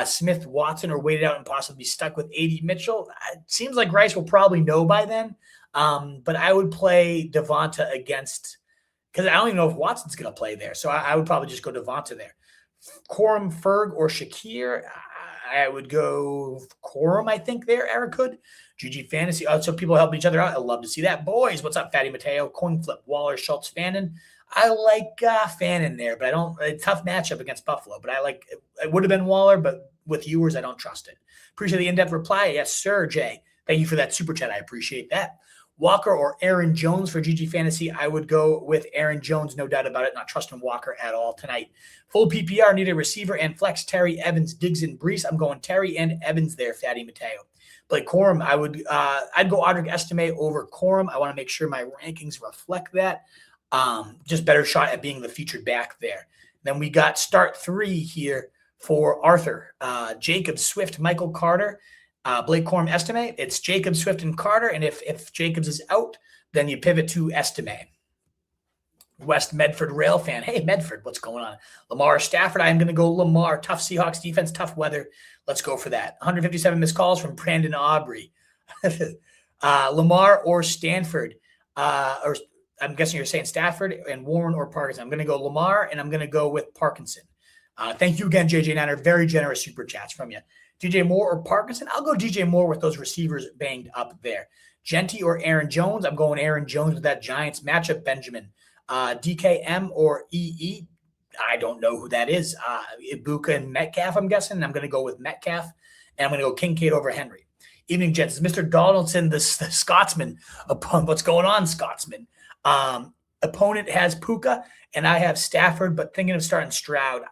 Speaker 2: Smith, Watson, or wait it out and possibly be stuck with AD Mitchell? It seems like Rice will probably know by then. But I would play Devonta against, because I don't even know if Watson's going to play there. So I would probably just go Devonta there. Corum, Ferg, or Shakir? I would go Corum, I think, there, Eric Hood. GG Fantasy. So people helping each other out. I love to see that. Boys, what's up, Fatty Mateo? Coin flip, Waller, Schultz, Fannin. I like Fannin there, but I don't. A tough matchup against Buffalo, but I like it. Would have been Waller, but with viewers, I don't trust it. Appreciate the in-depth reply. Yes, sir, Jay. Thank you for that super chat. I appreciate that. Walker or Aaron Jones for GG Fantasy? I would go with Aaron Jones, no doubt about it. Not trusting Walker at all tonight. Full PPR, need a receiver and flex. Terry, Evans, Diggs, and Brees. I'm going Terry and Evans there, Fatty Mateo. Blake Corum, I'd go Audric Estime over Corum. I want to make sure my rankings reflect that. Just better shot at being the featured back there. Then we got start 3 here for Arthur. Jacobs, Swift, Michael Carter. Blake Corum, Estime. It's Jacobs, Swift, and Carter. And if Jacobs is out, then you pivot to Estime. West Medford Rail fan. Hey, Medford, what's going on? Lamar Stafford. I'm going to go Lamar. Tough Seahawks defense, tough weather. Let's go for that. 157 missed calls from Brandon Aubrey. Lamar or Stanford. Or I'm guessing you're saying Stafford and Warren or Parkinson. I'm going to go Lamar, and I'm going to go with Parkinson. Thank you again, JJ Niner. Very generous super chats from you. DJ Moore or Parkinson? I'll go DJ Moore with those receivers banged up there. Genty or Aaron Jones? I'm going Aaron Jones with that Giants matchup. Benjamin. DKM or EE? I don't know who that is. Ibuka and Metcalf, I'm guessing. I'm going to go with Metcalf, and I'm going to go Kincaid over Henry. Evening, gents. Mr. Donaldson, the Scotsman. What's going on, Scotsman? Opponent has Puka, and I have Stafford, but thinking of starting Stroud.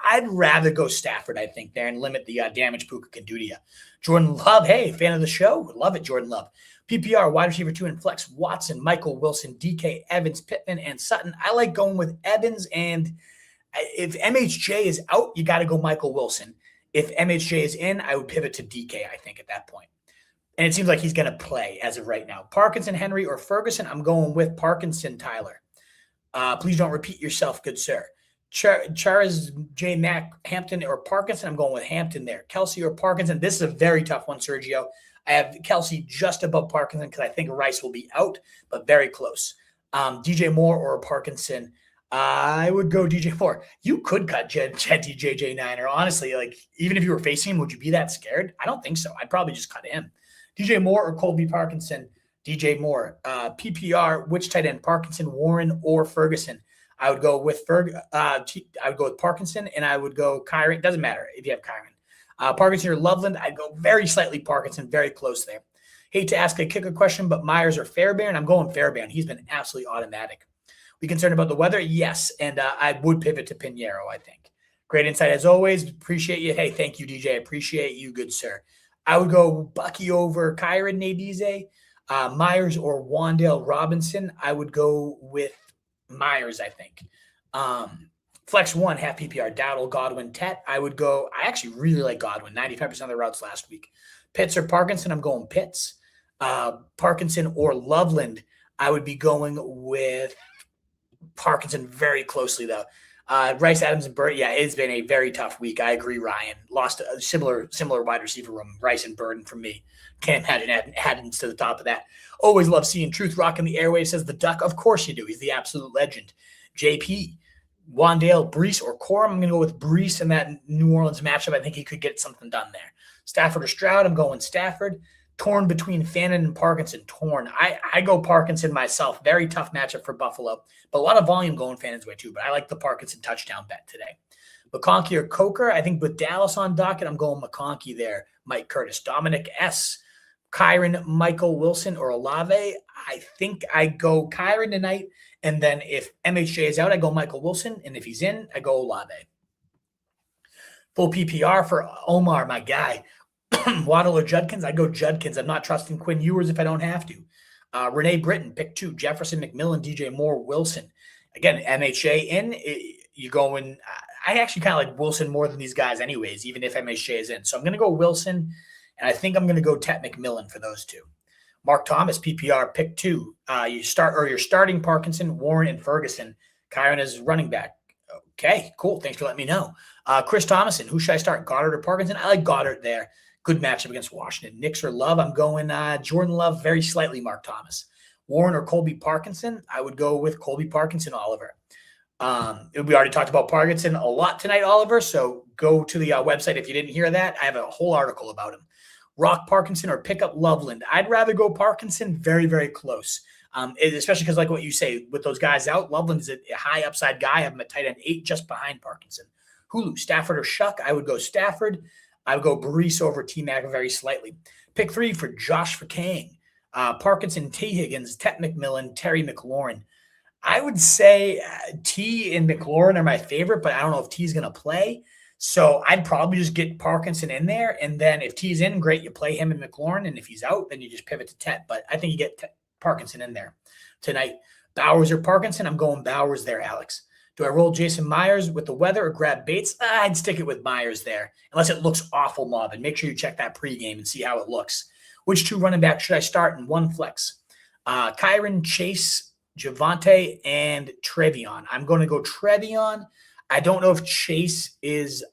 Speaker 2: I'd rather go Stafford, I think, there and limit the damage Puka can do to you. Jordan Love, hey, fan of the show. Love it, Jordan Love. PPR, wide receiver 2 in flex, Watson, Michael Wilson, DK, Evans, Pittman, and Sutton. I like going with Evans, and if MHJ is out, you got to go Michael Wilson. If MHJ is in, I would pivot to DK, I think, at that point. And it seems like he's going to play as of right now. Parkinson, Henry, or Ferguson? I'm going with Parkinson, Tyler. Please don't repeat yourself, good sir. Charles J. Mack, Hampton, or Parkinson? I'm going with Hampton there. Kelsey or Parkinson? This is a very tough one, Sergio. I have Kelsey just above Parkinson because I think Rice will be out, but very close. DJ Moore or Parkinson? I would go DJ Moore. You could cut Jetty JJ Niner. Honestly, like, even if you were facing him, would you be that scared? I don't think so. I'd probably just cut him. DJ Moore or Colby Parkinson? DJ Moore. PPR, which tight end? Parkinson, Warren, or Ferguson? I would go with I would go with Parkinson, and I would go Kyron. Doesn't matter if you have Kyron. Parkinson or Loveland? I'd go very slightly Parkinson, very close there. Hate to ask a kicker question, but Myers or Fairbairn? I'm going Fairbairn. He's been absolutely automatic. We concerned about the weather? Yes, and I would pivot to Pinheiro, I think. Great insight as always. Appreciate you. Hey, thank you, DJ. Appreciate you, good sir. I would go Bucky over Kyron Nadize. Myers or Wandale Robinson? I would go with Myers, I think. Flex 1, half PPR, Dowdle, Godwin, Tet. I actually really like Godwin, 95% of the routes last week. Pitts or Parkinson? I'm going Pitts. Parkinson or Loveland? I would be going with Parkinson very closely, though. Rice, Adams, and Burton. Yeah, it's been a very tough week. I agree, Ryan. Lost a similar wide receiver room, Rice and Burton from me. Can't imagine adding Adams to the top of that. Always love seeing Truth rocking the airwaves, says the Duck. Of course you do. He's the absolute legend. JP, Wandale, Brees, or Corum? I'm going to go with Brees in that New Orleans matchup. I think he could get something done there. Stafford or Stroud? I'm going Stafford. Torn between Fannin and Parkinson. Torn. I go Parkinson myself. Very tough matchup for Buffalo, but a lot of volume going Fannin's way too. But I like the Parkinson touchdown bet today. McConkey or Coker? I think with Dallas on docket, I'm going McConkey there. Mike Curtis. Dominic S. Kyron, Michael Wilson, or Olave? I think I go Kyron tonight. And then if MHJ is out, I go Michael Wilson. And if he's in, I go Olave. Full PPR for Omar, my guy. Waddle or Judkins? I go Judkins. I'm not trusting Quinn Ewers if I don't have to. Renee Britton, pick 2. Jefferson, McMillan, DJ Moore, Wilson. Again, MHJ in. You going I actually kind of like Wilson more than these guys anyways, even if MHJ is in. So I'm going to go Wilson, and I think I'm going to go Tet McMillan for those two. Mark Thomas, PPR, pick 2. You're starting Parkinson, Warren, and Ferguson. Kyron is running back. Okay, cool. Thanks for letting me know. Chris Thomason, who should I start, Goddard or Parkinson? I like Goddard there. Good matchup against Washington. Nix or Love? I'm going Jordan Love, very slightly Mark Thomas. Warren or Colby Parkinson? I would go with Colby Parkinson, Oliver. We already talked about Parkinson a lot tonight, Oliver, so go to the website if you didn't hear that. I have a whole article about him. Rock Parkinson or pick up Loveland? I'd rather go Parkinson, very, very close. Especially because, like what you say, with those guys out, Loveland is a high upside guy. I have him at tight end 8 just behind Parkinson. Hulu, Stafford or Shuck? I would go Stafford. I would go Brees over T-Mac very slightly. Pick 3 for Josh Fakang. Parkinson, T. Higgins, Tet McMillan, Terry McLaurin. I would say T and McLaurin are my favorite, but I don't know if T's going to play. So I'd probably just get Parkinson in there. And then if T's in, great, you play him and McLaurin. And if he's out, then you just pivot to Tet. But I think you get Parkinson in there tonight. Bowers or Parkinson? I'm going Bowers there, Alex. Do I roll Jason Myers with the weather or grab Bates? I'd stick it with Myers there, unless it looks awful, Mob. And make sure you check that pregame and see how it looks. Which 2 running backs should I start in one flex? Kyron, Chase, Javante, and Trevion. I'm going to go Trevion. I don't know if Chase is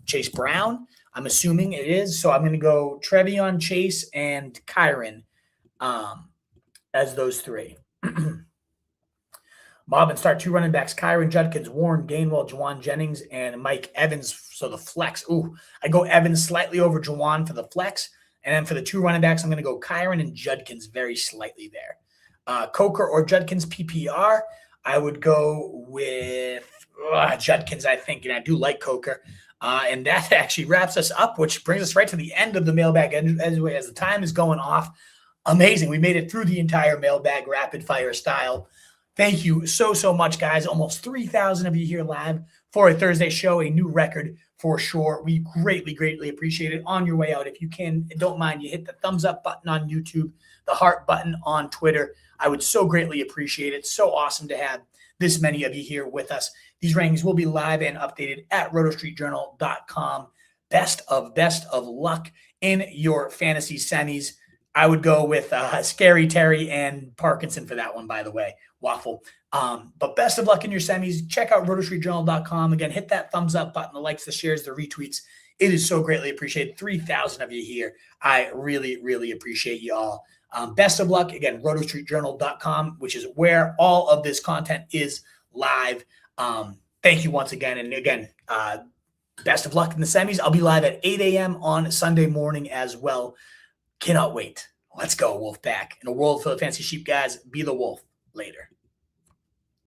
Speaker 2: Chase Brown. I'm assuming it is. So I'm going to go Trevion, Chase, and Kyron as those three. Bob and start 2 running backs, Kyron, Judkins, Warren, Gainwell, Juwan Jennings, and Mike Evans. So the flex. I go Evans slightly over Juwan for the flex. And then for the 2 running backs, I'm going to go Kyron and Judkins very slightly there. Coker or Judkins PPR, I would go with Judkins, I think. And I do like Coker. And that actually wraps us up, which brings us right to the end of the mailbag as the time is going off. Amazing. We made it through the entire mailbag rapid fire style. Thank you so much, guys. Almost 3,000 of you here live for a Thursday show, a new record for sure. We greatly appreciate it. On your way out, if you can, don't mind, you hit the thumbs up button on YouTube, the heart button on Twitter. I would so greatly appreciate it. So awesome to have this many of you here with us. These rankings will be live and updated at rotostreetjournal.com. Best of luck in your fantasy semis. I would go with Scary Terry and Parkinson for that one, by the way. Waffle. But best of luck in your semis. Check out rotostreetjournal.com. Again, hit that thumbs up button, the likes, the shares, the retweets. It is so greatly appreciated. 3,000 of you here. I really appreciate you all. Best of luck. Again, rotostreetjournal.com, which is where all of this content is live. Thank you once again. And again, best of luck in the semis. I'll be live at 8 a.m. on Sunday morning as well. Cannot wait. Let's go, Wolfpack. In a world full of fancy sheep, guys, be the wolf. Later.